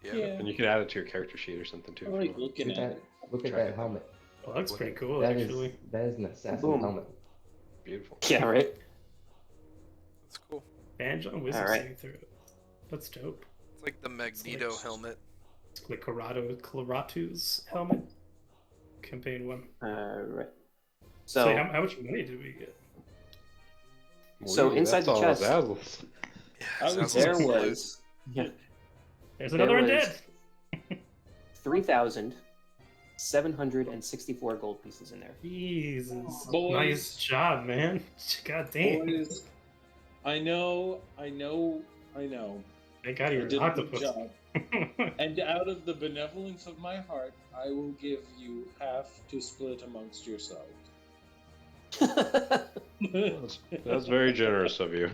Yeah. And you can add it to your character sheet or something too. I if you like want. looking Look at at, it. look at Track that it. helmet. Well, that's pretty cool, That is actually. an assassin Boom. helmet. Beautiful. Yeah, right. That's cool. Banjo and wisdom Alright. saving throw. That's dope. It's like the Magneto like- helmet. It's like Claratu's helmet. Campaign 1. Right. So, So, how much money did we get? So Ooh, inside that's the all chest- Zazzles. I was Zazzle's there blue. was There's There another was- undead! 3,764 gold pieces in there. Jesus. Boys. Nice job, man. God damn. Boys, I know. Thank God I you're did an a good octopus. job. And out of the benevolence of my heart, I will give you half to split amongst yourselves. That's very generous of you.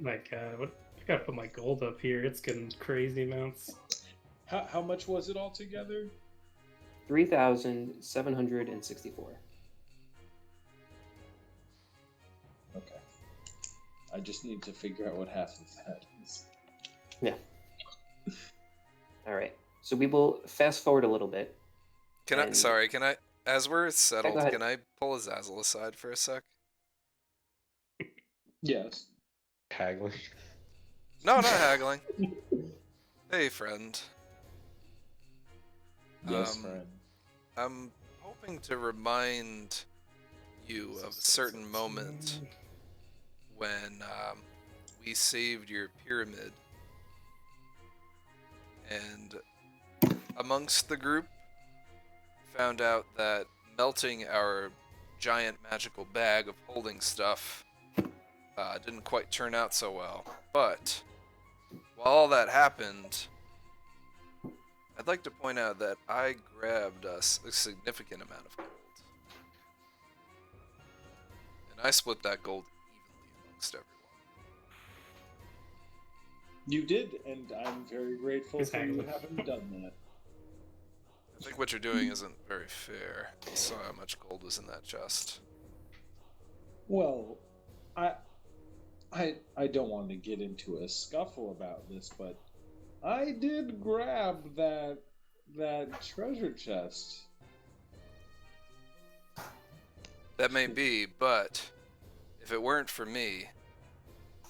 My God, what? I gotta put my gold up here. It's getting crazy amounts. How much was it all together? 3,764. Okay. I just need to figure out what half of that is. All right. So we will fast forward a little bit. Can I? And- Sorry. Can I? As we're settled, ahead. can I pull Azazel aside for a sec? Yes. Haggling. No, not haggling. Hey, friend. Yes, Um, friend. I'm hoping to remind you of a certain moment when we saved your pyramid. And amongst the group, found out that melting our giant magical bag of holding stuff didn't quite turn out so well. But while all that happened, I'd like to point out that I grabbed us a significant amount of gold. And I split that gold evenly amongst everyone. You did, and I'm very grateful for you Exactly. having done that. I think what you're doing isn't very fair. I saw how much gold was in that chest. Well, I don't want to get into a scuffle about this, but I did grab that treasure chest. That may be, but if it weren't for me,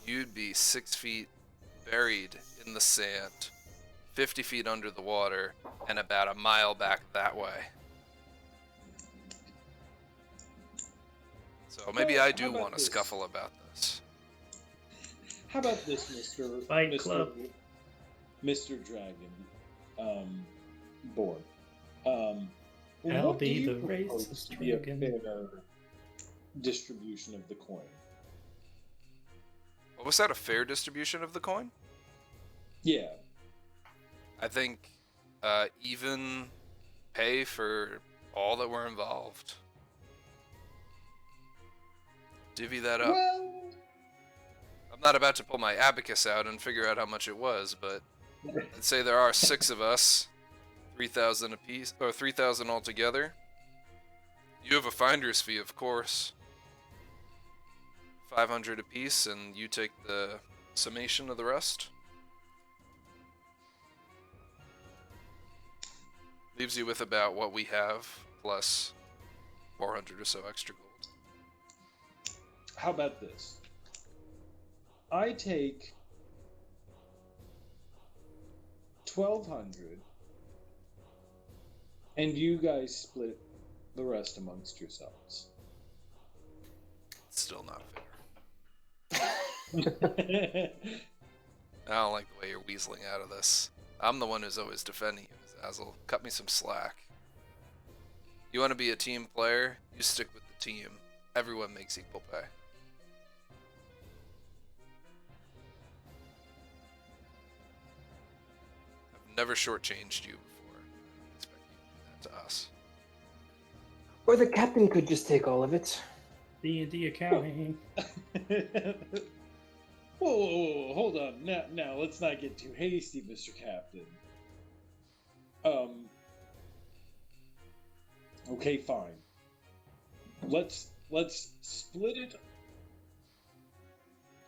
you'd be 6 feet buried in the sand, 50 feet under the water, and about a mile back that way. So maybe Well, I how do about want to this? scuffle about this. How about this, Mister Fight Club. Mr. Dragon, Born? LD What do you the propose racist to be a dragon. fair distribution of the coin? Well, was that a fair distribution of the coin? Yeah. I think even pay for all that were involved. Divvy that up. Well, I'm not about to pull my abacus out and figure out how much it was, but I'd say there are 6 of us, 3,000 apiece, or 3,000 altogether. You have a finder's fee, of course. 500 apiece, and you take the summation of the rest. Leaves you with about what we have, plus 400 or so extra gold. how about this? I take 1,200, and you guys split the rest amongst yourselves. Still not fair. I don't like the way you're weaseling out of this. I'm the one who's always defending you, Azazel. Cut me some slack. You want to be a team player? You stick with the team. Everyone makes equal pay. I've never shortchanged you before. I expect you to do that to us. Or the captain could just take all of it. D&D accounting. Whoa, hold on. Now, let's not get too hasty, Mr. Captain. Okay, fine. Let's split it.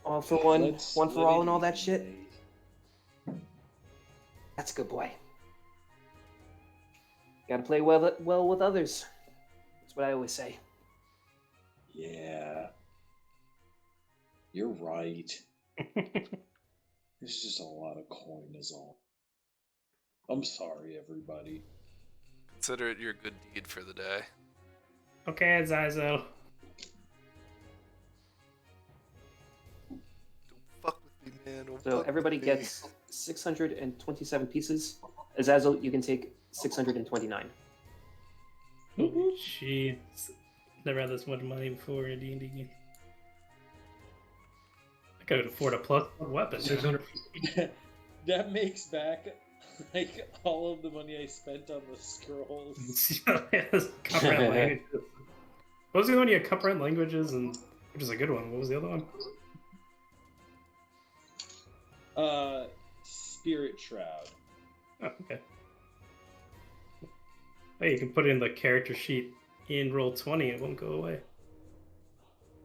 All for one, Let's one for split all, it and all that shit. evenly. That's a good boy. Gotta play well with others. That's what I always say. Yeah. You're right. There's just a lot of coin is all. I'm sorry, everybody. Consider it your good deed for the day. Okay, Zazo. Don't fuck with me, man. Don't So fuck everybody with me. gets 627 pieces. Azazel, you can take 629. Oh, jeez. Never had this much money before in D&D game. I could afford a plus one weapon. 600. That makes back like all of the money I spent on the scrolls. Comprehend languages. What was the other one? You had comprehend languages, and which is a good one. What was the other one? Spirit Shroud. Oh, okay. Hey, you can put it in the character sheet in roll 20. It won't go away.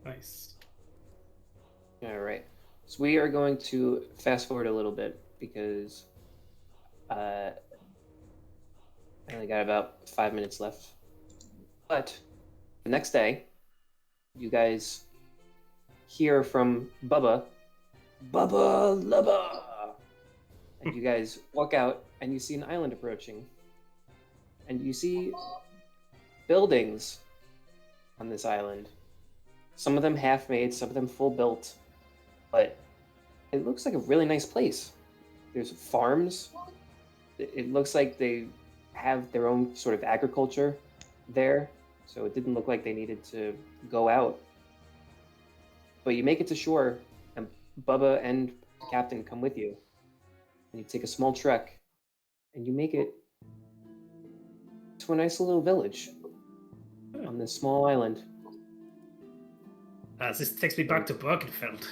Nice. All right. So we are going to fast forward a little bit because I only got about 5 minutes left. But the next day, you guys hear from Bubba, Bubba Lubba! And you guys walk out and you see an island approaching. And you see buildings on this island. Some of them half-made, some of them full-built. But it looks like a really nice place. There's farms. It looks like they have their own sort of agriculture there. So it didn't look like they needed to go out. But you make it to shore, and Bubba and the captain come with you. And you take a small trek, and you make it to a nice little village on this small island. This takes me back to Birkenfeld.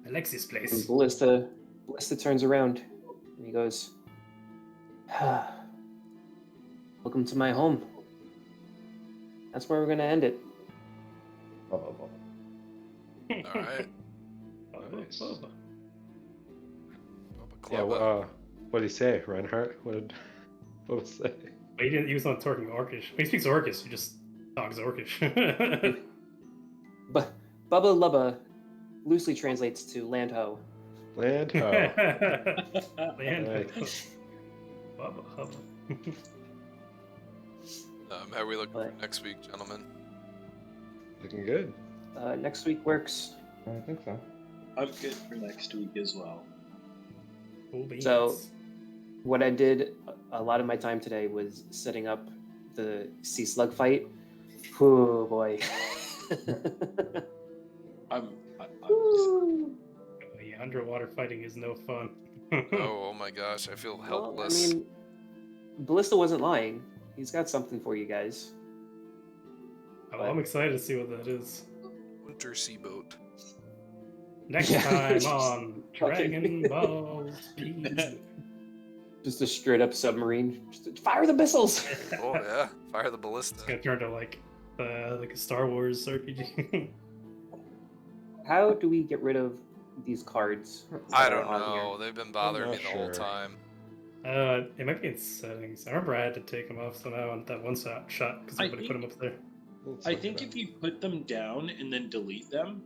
I like this And place. Ballista turns around, and he goes, "Welcome to my home." That's where we're gonna end it. Bubba, bubba. All right. Nice. Bubba. Yeah. Club What did he say, Reinhardt? What was it? But he was not talking Orcish. When he speaks Orcish, he just talks Orcish. But Bubba Lubba loosely translates to land ho. Land ho. Land Nice. Bubba Hubba. how are we looking for But- next week, gentlemen? Looking good. Next week works. I think so. I'm good for next week as well. Cool beans. So- What I did a lot of my time today was setting up the sea slug fight. Oh boy. I'm Oh, yeah, underwater fighting is no fun. Oh my gosh, I feel Well, helpless. I mean, Ballista wasn't lying. He's got something for you guys. Oh, I'm excited to see what that is. Winter sea boat. Next Yeah. time on Dragon Ball Speed. Just a straight up submarine. Just fire the missiles. Oh yeah, fire the It's ballista. gonna turn to like a Star Wars RPG. How do we get rid of these cards? I that are don't on know. They've been bothering me not the whole sure. time. It might be in settings. I remember I had to take them off somehow on that one shot because I somebody put them up there. Let's I look think it up. if you put them down and then delete them,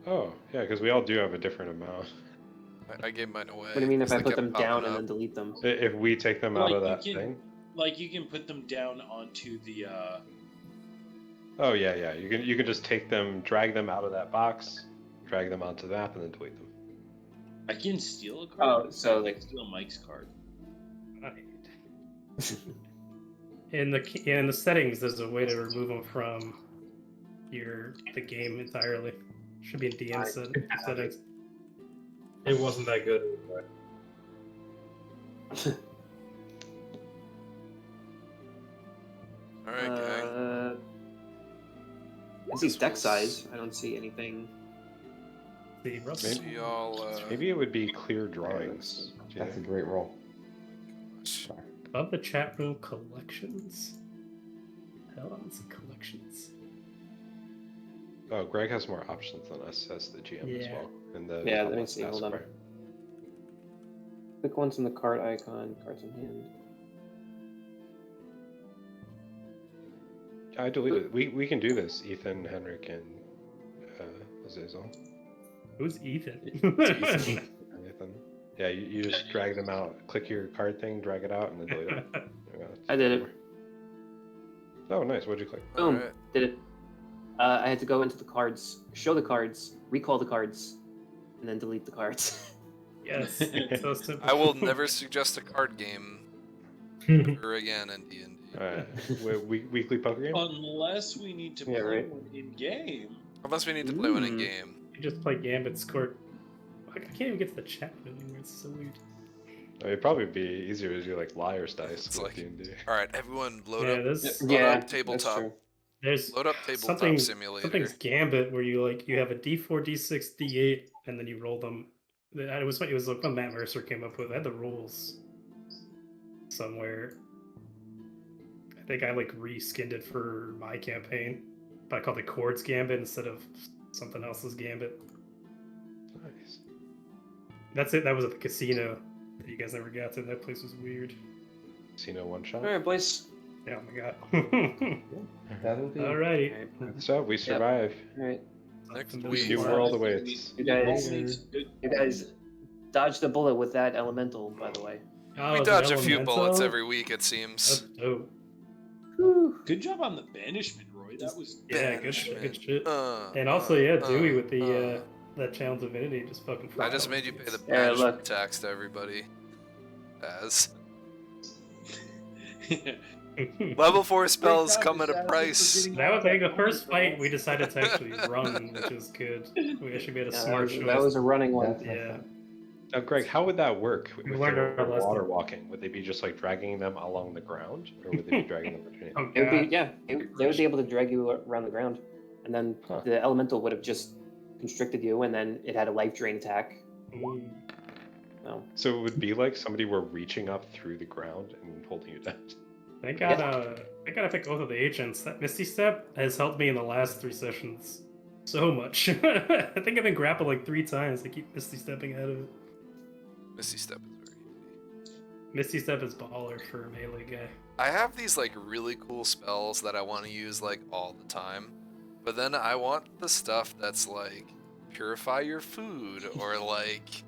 Oh, yeah, because we all do have a different amount. I gave mine away. What do you mean if 'cause I they put kept them down popping and up. then delete them? If we take them out Like, of you that can- thing. like you can put them down onto the Oh yeah, yeah. You can just take them, drag them out of that box, drag them onto the map, and then delete them. I can steal a card. Oh, so, I like- can steal Mike's card. In the settings, there's a way to remove them from the game entirely. Should be in DM settings. It wasn't that good. All right, gang. I see deck size. I don't see anything. The Russ. Maybe- See y'all. Maybe it would be clear drawings. That's a great roll. Gosh. Above the chat room collections. Hell on some collections. Oh, Greg has more options than us as the GM as Yeah. well. And the Yeah, let me combat see, hold on. taskbar. Click once on the card icon, cards in hand. I deleted it. We can do this, Ethan, Henrik, and Azazel. Who's Ethan? Ethan. Yeah, you just drag them out. Click your card thing, drag it out, and then delete it. Yeah, I did it. Oh, nice. What'd you click? Boom. Alright. Did it. I had to go into the cards, show the cards, recall the cards, and then delete the cards. Yes, it's so simple. I will never suggest a card game ever again in D&D. Alright. Weekly poker game? Unless we need to Yeah, play right. one in game. Unless we need to play one in Mm. game. You just play Gambit's court. I can't even get to the chat room anymore. It's so weird. It'd probably be easier to do like liar's dice It's with like- D&D. All right, everyone, load Yeah, up. there's Load Yeah, up that's tabletop. true. there's Load up tabletop something- simulator. something's Gambit where you have a D4, D6, D8, and then you roll them. It was like what Matt Mercer came up with. I had the rules somewhere. I think I like reskinned it for my campaign, but I called it Chords Gambit instead of something else's Gambit. Nice. That's it. That was at the casino that you guys never got to. That place was weird. Casino one shot. All right, boys. Oh my god. That'll do. Alrighty. So we survive. All right, Next Something week. to New do. world awaits. you guys, Good. you guys dodged a bullet with that elemental, by the way. Oh, We is it dodge a few bullets elemental? every week, it seems. That's dope. Whew. Good job on the banishment, Roy. That was Yeah, good shit. Good shit. Uh, And also, yeah, Dewey with the uh. that Channel Divinity just fucking. I just made you pay the Yeah, banishment look. tax to everybody. As level 4 spells job, come at a Assassin, for price. getting That was like the first Bonus fight we decided to actually run, which is good. We actually made a Yeah, smart choice. that was a running one. That's my Yeah. friend. Now, Greg, how would that work if We they learned were our lesson. water walking? Would they be just like dragging them along the ground, or would they be dragging them between? Oh It would be, god. yeah, they would be able to drag you around the ground, and then Huh. the elemental would have just constricted you, and then it had a life drain attack. Mm. So So it would be like somebody were reaching up through the ground and holding you down. I gotta pick both of the agents. That Misty Step has helped me in the last 3 sessions so much. I think I've been grappled like 3 times. I keep Misty Stepping out of it. Misty Step is very handy. Misty Step is baller for a melee guy. I have these like really cool spells that I want to use like all the time, but then I want the stuff that's like purify your food or like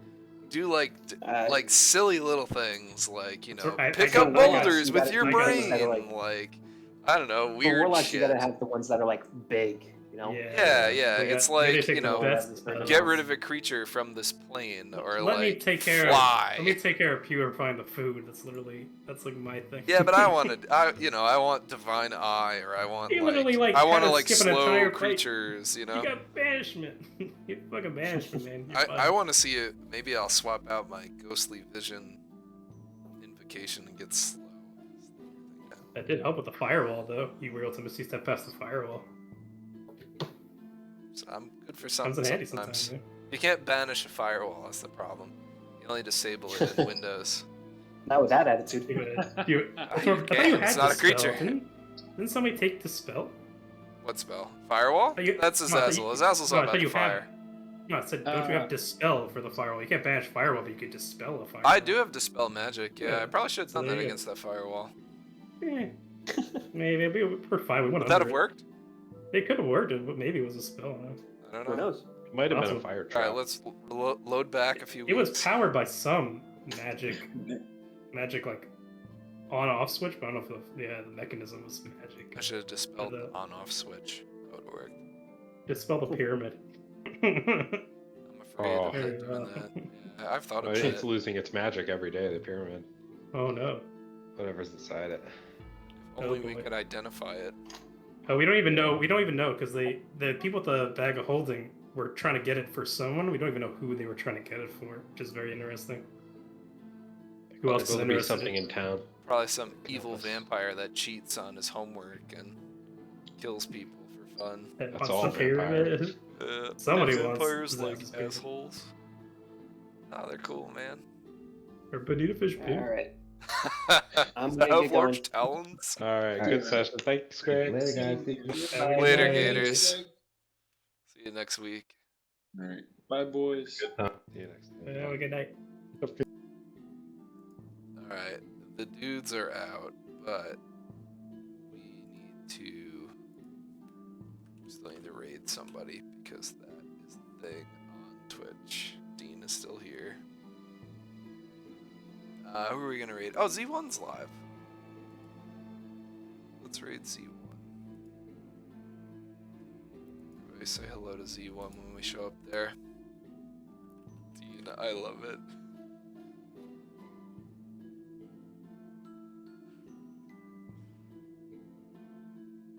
do like like silly little things like So I pick got up warlocks, boulders you with gotta- your you gotta brain decide, like I don't know for weird warlocks, shit. you gotta have the ones that are like big, you know. Yeah, it's maybe like, take you the know, best spells. Get rid of a creature from this plane or Let me like take care fly. Let me take care of purifying the food. That's like my thing. Yeah, but I want divine eye, or I want You literally, like, I want had to to like skip an slow entire fight. creatures, you know. You got banishment. You fucking banishment, man. You're I fine. want to see it. Maybe I'll swap out my ghostly vision invocation and get slow. That did help with the firewall, though. You were able to Misty Step past the firewall. So I'm good for Comes something in handy sometimes. sometimes. You can't banish a firewall. That's the problem. You only disable it in Windows. Not with that attitude. Yeah. I thought You you can't, had it's not a Dispel. creature. Didn't somebody take the spell? What spell? Firewall? No, That's I thought Azazel. you- Azazel's no, I not thought about you the fire. No, I said, don't you have Dispel for the firewall? You can't banish firewall, but you could dispel a firewall. I do have Dispel Magic. Yeah, Yeah. I probably should have So done there that you go. against that firewall. Eh. Maybe we're fine. We went Would that under have it. worked? It could have worked, but maybe it was a spell. I don't Who know. knows? It might have been a Awesome. fire All trap. right, let's load back a few It was weeks. powered by some magic like on-off switch, but I don't know if the mechanism was magic. I should have dispelled the- the on-off switch. That would have worked. Dispel the pyramid. I'm afraid Oh. of her doing that. Yeah, I've thought Well, about it's it. losing its magic every day, the pyramid. Oh no. Whatever's inside it. If only we boy. could identify it. Oh, we don't even know because the people with the bag of holding were trying to get it for someone. We don't even know who they were trying to get it for, which is very interesting. Who Well, else is there'll be interested? something in town. Probably some evil vampire that cheats on his homework and kills people for fun. That That's wants all the pyramid. vampires. Somebody wants vampires like Zach's pyramid. assholes. Oh, they're cool, man. Or Bonita Fish All Pig. right. I'm Does gonna that have get large going. talons? All right, All good right. session. Thanks, Greg. Later, guys. See you. Later, Bye. Gators. See you next week. All right. Bye, boys. See you next time. Have a good night. Alright, the dudes are out, but we need to still need to raid somebody because that is the thing on Twitch. Dean is still here. Who are we gonna raid? Oh, Z1's live. Let's raid Z1. Everybody say hello to Z1 when we show up there. Dean, I love it.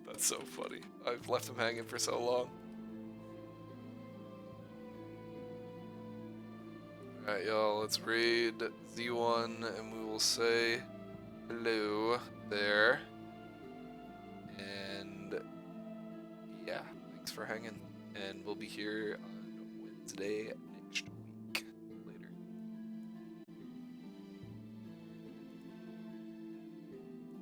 That's so funny. I've left him hanging for so long. Alright, y'all, let's raid Z1 and we will say hello there. And yeah, thanks for hanging. And we'll be here on Wednesday next